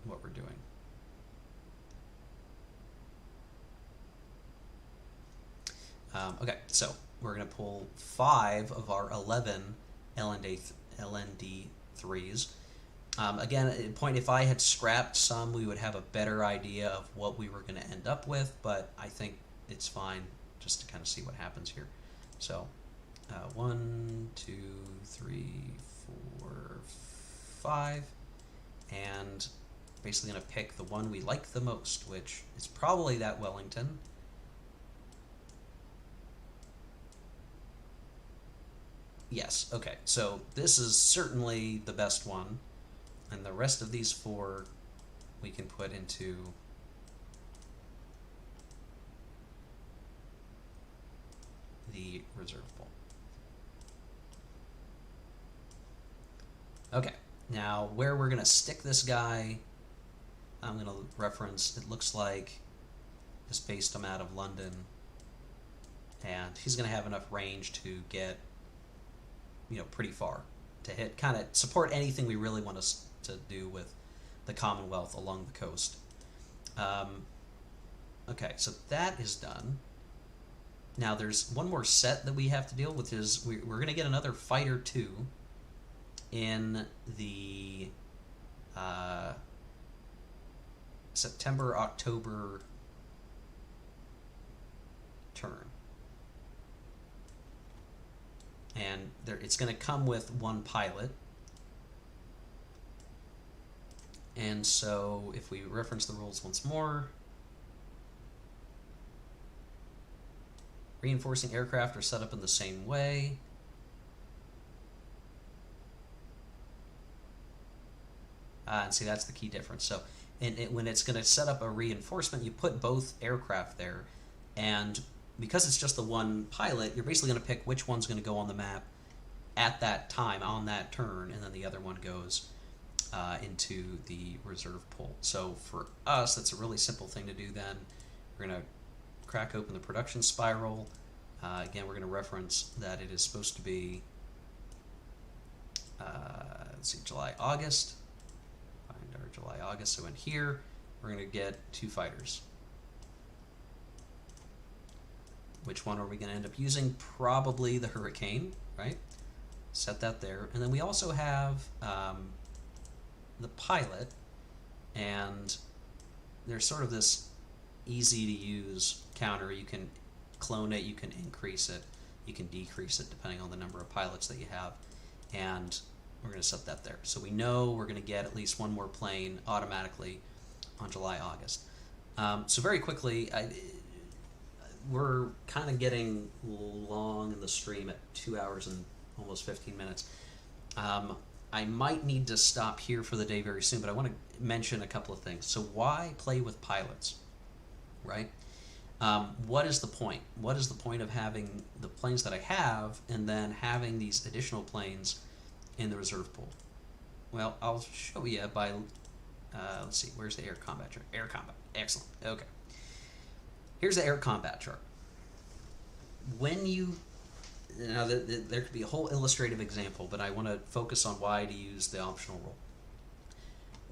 what we're doing. Okay, so we're going to pull 5 of our 11 LND3s. Again, at a point, if I had scrapped some, we would have a better idea of what we were going to end up with, but I think it's fine just to kind of see what happens here. So 1, 2, 3, 4, 5, and basically going to pick the one we like the most, which is probably that Wellington. Yes, okay, so this is certainly the best one, and the rest of these 4 we can put into the reserve pool. Okay, now where we're going to stick this guy, I'm going to reference, it looks like, just based him out of London, and he's going to have enough range to get, you know, pretty far to hit, kind of support anything we really want to do with the Commonwealth along the coast. Okay, so that is done. Now there's one more set that we have to deal with. Is we're going to get another fighter 2 in the September-October turn. And it's going to come with 1 pilot. And so if we reference the rules once more, reinforcing aircraft are set up in the same way. And see, that's the key difference. So when it's going to set up a reinforcement, you put both aircraft there, and because it's just the 1 pilot, you're basically going to pick which one's going to go on the map at that time, on that turn, and then the other one goes into the reserve pool. So for us, that's a really simple thing to do then. We're going to crack open the production spiral. Again, we're going to reference that it is supposed to be, let's see, July, August. Find our July, August. So in here, we're going to get 2 fighters. Which one are we going to end up using? Probably the Hurricane, right? Set that there. And then we also have the pilot, and there's sort of this easy to use counter. You can clone it, you can increase it, you can decrease it depending on the number of pilots that you have, and we're going to set that there. So we know we're going to get at least 1 more plane automatically on July, August. So very quickly, we're kind of getting long in the stream at 2 hours and almost 15 minutes. I might need to stop here for the day very soon, but I want to mention a couple of things. So why play with pilots, right? What is the point? What is the point of having the planes that I have and then having these additional planes in the reserve pool? Well, I'll show you by, let's see, where's the air combat chart? Air combat, excellent, okay. Here's the air combat chart. When you, now there could be a whole illustrative example, but I want to focus on why to use the optional rule.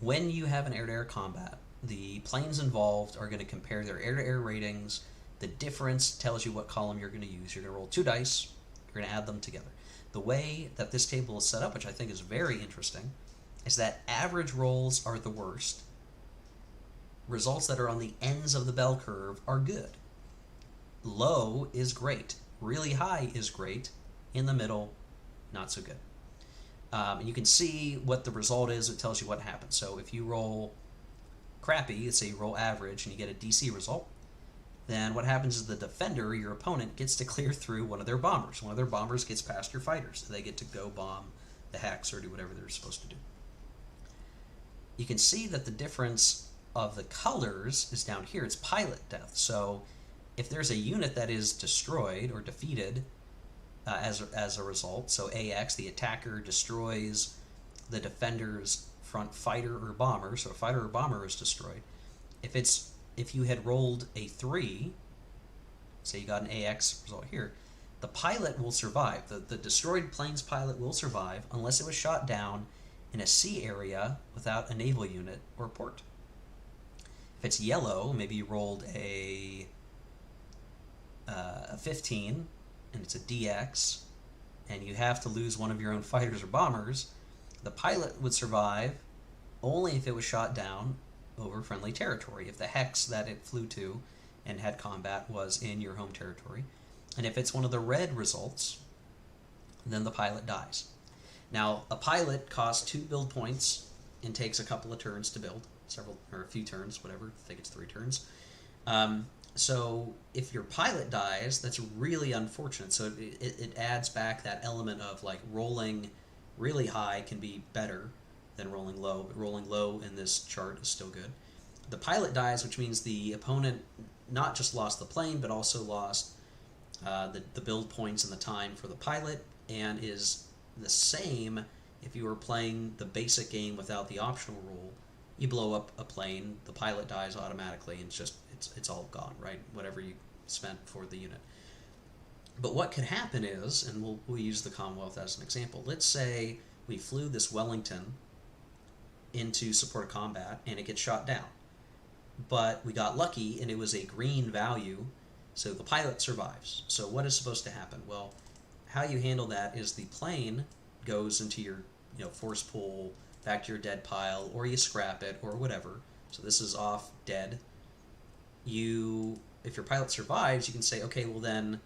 When you have an air-to-air combat, the planes involved are going to compare their air-to-air ratings. The difference tells you what column you're going to use. You're going to roll 2 dice. You're going to add them together. The way that this table is set up, which I think is very interesting, is that average rolls are the worst. Results that are on the ends of the bell curve are good. Low is great. Really high is great. In the middle, not so good. And you can see what the result is. It tells you what happens. So if you roll crappy, let's say you roll average and you get a DC result, then what happens is the defender, your opponent, gets to clear through one of their bombers. One of their bombers gets past your fighters. They get to go bomb the hex or do whatever they're supposed to do. You can see that the difference of the colors is down here. It's pilot death. So if there's a unit that is destroyed or defeated as a result, so AX, the attacker destroys the defender's front fighter or bomber, so a fighter or bomber is destroyed. If you had rolled a 3, say you got an AX result here, the pilot will survive. The destroyed plane's pilot will survive unless it was shot down in a sea area without a naval unit or port. If it's yellow, maybe you rolled a 15 and it's a DX, and you have to lose one of your own fighters or bombers, the pilot would survive only if it was shot down over friendly territory, if the hex that it flew to and had combat was in your home territory. And if it's one of the red results, then the pilot dies. Now, a pilot costs 2 build points and takes a couple of turns to build, a few turns, whatever, I think it's 3 turns. So if your pilot dies, that's really unfortunate. So it adds back that element of like rolling really high can be better than rolling low, but rolling low in this chart is still good. The pilot dies, which means the opponent not just lost the plane, but also lost the build points and the time for the pilot, and is the same if you were playing the basic game without the optional rule. You blow up a plane, the pilot dies automatically, and it's all gone, right? Whatever you spent for the unit. But what could happen is, and we'll use the Commonwealth as an example. Let's say we flew this Wellington into support combat and it gets shot down. But we got lucky and it was a green value, so the pilot survives. So what is supposed to happen? Well, how you handle that is the plane goes into your force pool, back to your dead pile, or you scrap it, or whatever. So this is off dead. If your pilot survives, you can say, okay, well then,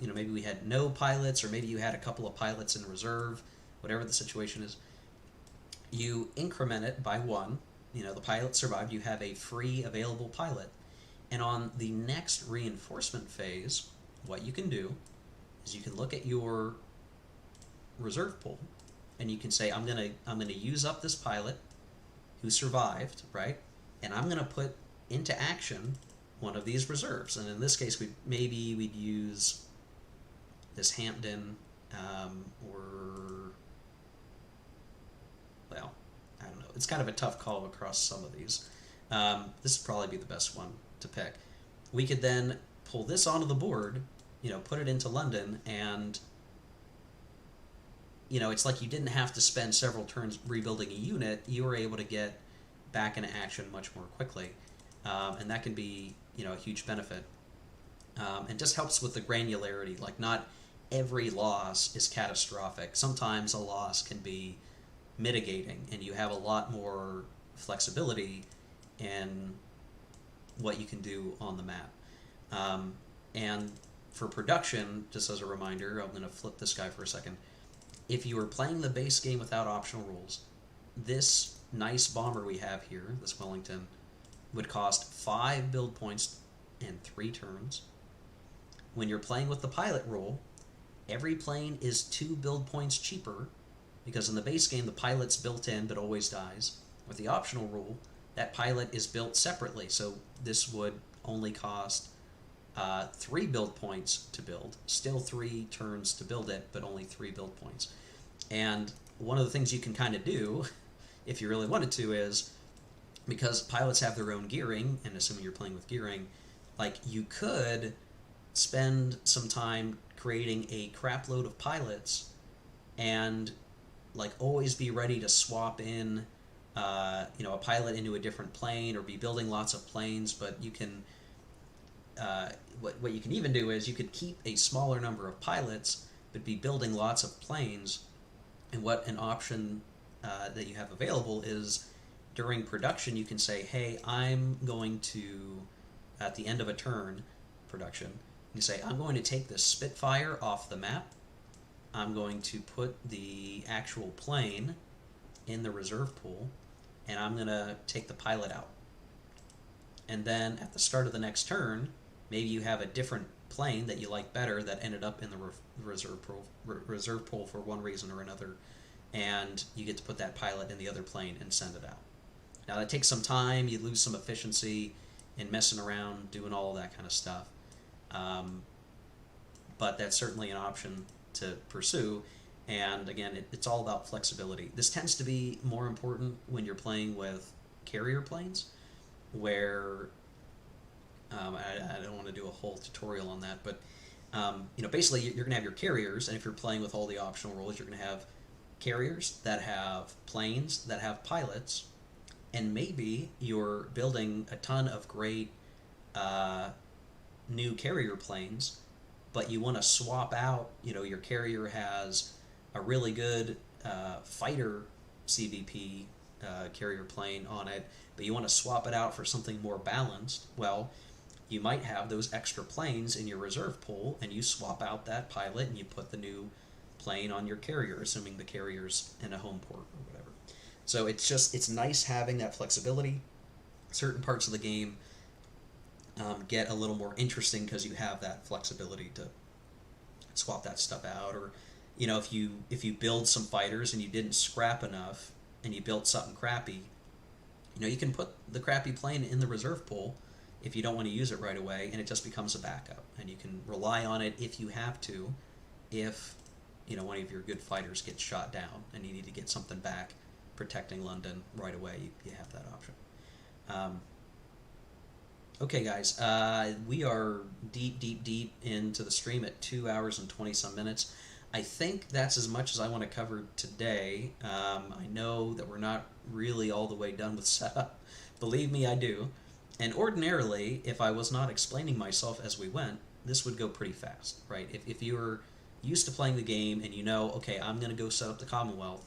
maybe we had no pilots, or maybe you had a couple of pilots in reserve, whatever the situation is. You increment it by 1. The pilot survived, you have a free available pilot. And on the next reinforcement phase, what you can do is you can look at your reserve pool, and you can say, I'm gonna use up this pilot who survived, right? And I'm gonna put into action one of these reserves. And in this case, we'd use this Hampton, I don't know. It's kind of a tough call across some of these. This would probably be the best one to pick. We could then pull this onto the board, put it into London, and it's like you didn't have to spend several turns rebuilding a unit. You were able to get back into action much more quickly, and that can be a huge benefit, and just helps with the granularity. Like, not every loss is catastrophic. Sometimes a loss can be mitigating, and you have a lot more flexibility in what you can do on the map. And for production, just as a reminder, I'm going to flip this guy for a second. If you were playing the base game without optional rules, this nice bomber we have here, this Wellington, would cost 5 build points and 3 turns. When you're playing with the pilot rule, every plane is 2 build points cheaper, because in the base game the pilot's built in but always dies. With the optional rule, that pilot is built separately, so this would only cost 3 build points to build. Still 3 turns to build it, but only 3 build points. And one of the things you can kind of do, if you really wanted to, is, because pilots have their own gearing, and assuming you're playing with gearing, like, you could spend some time creating a crap load of pilots and like always be ready to swap in a pilot into a different plane, or be building lots of planes. But you can what you can even do is you could keep a smaller number of pilots but be building lots of planes. And what an option that you have available is, during production you can say, hey, I'm going to, at the end of a turn production, you say, I'm going to take the Spitfire off the map. I'm going to put the actual plane in the reserve pool, and I'm going to take the pilot out. And then at the start of the next turn, maybe you have a different plane that you like better that ended up in the reserve pool for one reason or another, and you get to put that pilot in the other plane and send it out. Now that takes some time, you lose some efficiency in messing around, doing all of that kind of stuff. But that's certainly an option to pursue. And again, it's all about flexibility. This tends to be more important when you're playing with carrier planes, where I don't want to do a whole tutorial on that, but basically you're going to have your carriers, and if you're playing with all the optional rules, you're going to have carriers that have planes that have pilots, and maybe you're building a ton of great new carrier planes, but you want to swap out, your carrier has a really good fighter CVP carrier plane on it, but you want to swap it out for something more balanced. Well, you might have those extra planes in your reserve pool, and you swap out that pilot and you put the new plane on your carrier, assuming the carrier's in a home port or whatever. So it's nice having that flexibility. Certain parts of the game get a little more interesting because you have that flexibility to swap that stuff out. Or if you build some fighters and you didn't scrap enough and you built something crappy, you can put the crappy plane in the reserve pool if you don't want to use it right away, and it just becomes a backup, and you can rely on it if you have to, if one of your good fighters gets shot down and you need to get something back protecting London right away. You have that option. Okay, guys, we are deep into the stream at 2 hours and 20 some minutes. I think that's as much as I want to cover today. I know that we're not really all the way done with setup. Believe me, I do. And ordinarily, if I was not explaining myself as we went, this would go pretty fast, right? If you're used to playing the game and okay, I'm going to go set up the Commonwealth,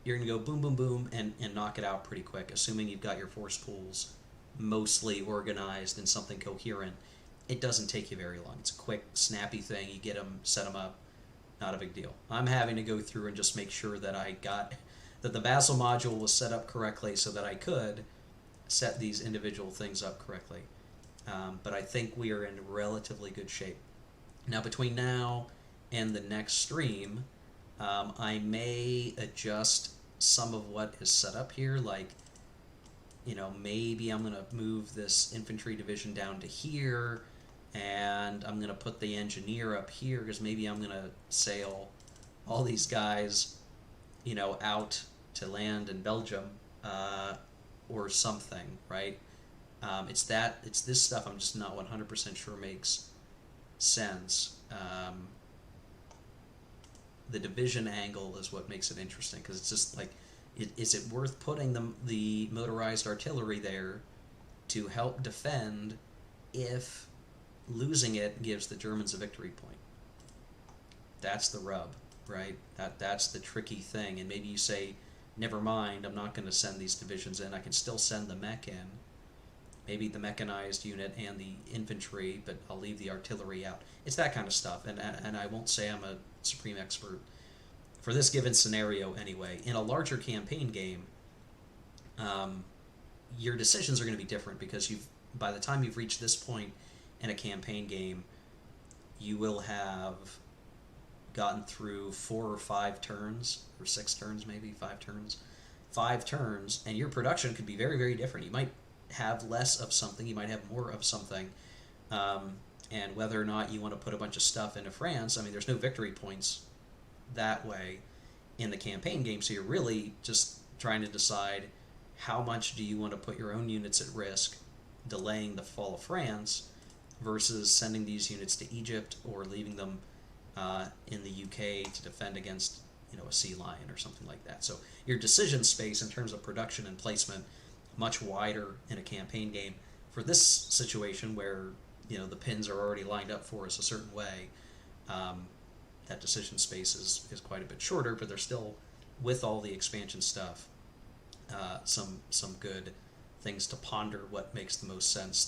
you're going to go boom, boom, boom, and knock it out pretty quick, assuming you've got your force pools mostly organized and something coherent. It doesn't take you very long. It's a quick, snappy thing. You get them, set them up, not a big deal. I'm having to go through and just make sure that that the Vassal module was set up correctly so that I could set these individual things up correctly. But I think we are in relatively good shape. Now, between now and the next stream, I may adjust some of what is set up here, like, maybe I'm going to move this infantry division down to here, and I'm going to put the engineer up here, because maybe I'm going to sail all these guys, out to land in Belgium, or something, right? It's this stuff I'm just not 100% sure makes sense. The division angle is what makes it interesting, because it's just like, is it worth putting the motorized artillery there to help defend if losing it gives the Germans a victory point? That's the rub, right? That's the tricky thing. And maybe you say, never mind, I'm not going to send these divisions in. I can still send the mech in. Maybe the mechanized unit and the infantry, but I'll leave the artillery out. It's that kind of stuff. And I won't say I'm a supreme expert for this given scenario anyway. In a larger campaign game, your decisions are going to be different, because by the time you've reached this point in a campaign game, you will have gotten through 4 or 5 turns, or 6 turns maybe, 5 turns, and your production could be very, very different. You might have less of something, you might have more of something, and whether or not you want to put a bunch of stuff into France, there's no victory points that way in the campaign game, so you're really just trying to decide how much do you want to put your own units at risk, delaying the fall of France, versus sending these units to Egypt or leaving them in the UK to defend against a sea lion or something like that. So your decision space in terms of production and placement much wider in a campaign game. For this situation where the pins are already lined up for us a certain way, that decision space is quite a bit shorter, but there's still, with all the expansion stuff, some good things to ponder what makes the most sense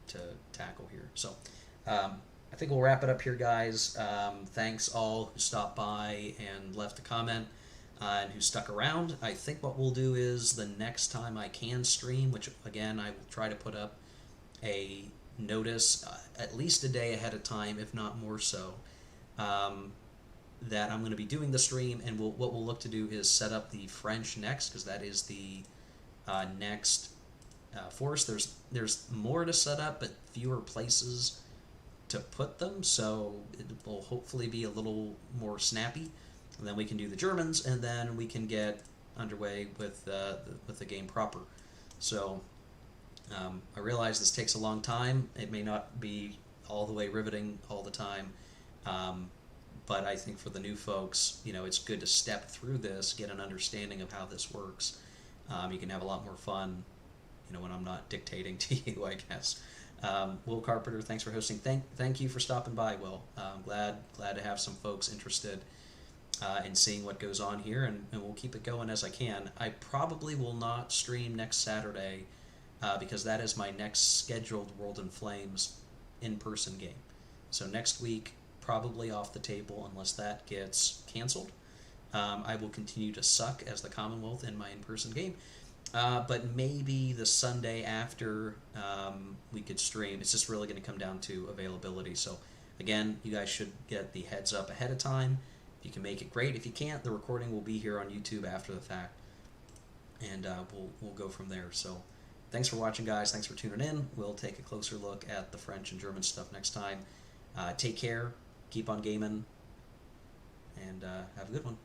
to tackle here. So I think we'll wrap it up here, guys. Thanks all who stopped by and left a comment. and who stuck around. I think what we'll do is the next time I can stream, which again I will try to put up a notice at least a day ahead of time, if not more so, that I'm going to be doing the stream, and what we'll look to do is set up the French next, because that is the next force. There's more to set up, but fewer places to put them, so it will hopefully be a little more snappy, and then we can do the Germans, and then we can get underway with the game proper. So I realize this takes a long time. It may not be all the way riveting all the time, but I think for the new folks, it's good to step through this, get an understanding of how this works. You can have a lot more fun, when I'm not dictating to you, I guess. Will Carpenter, thanks for hosting. Thank you for stopping by, Will. I'm glad to have some folks interested in seeing what goes on here, and we'll keep it going as I can. I probably will not stream next Saturday because that is my next scheduled World in Flames in-person game. So next week, probably off the table unless that gets canceled. I will continue to suck as the Commonwealth in my in-person game. But maybe the Sunday after we could stream. It's just really going to come down to availability. So again, you guys should get the heads up ahead of time. If you can make it, great. If you can't, the recording will be here on YouTube after the fact, and we'll go from there. So thanks for watching, guys. Thanks for tuning in. We'll take a closer look at the French and German stuff next time. Take care. Keep on gaming, and have a good one.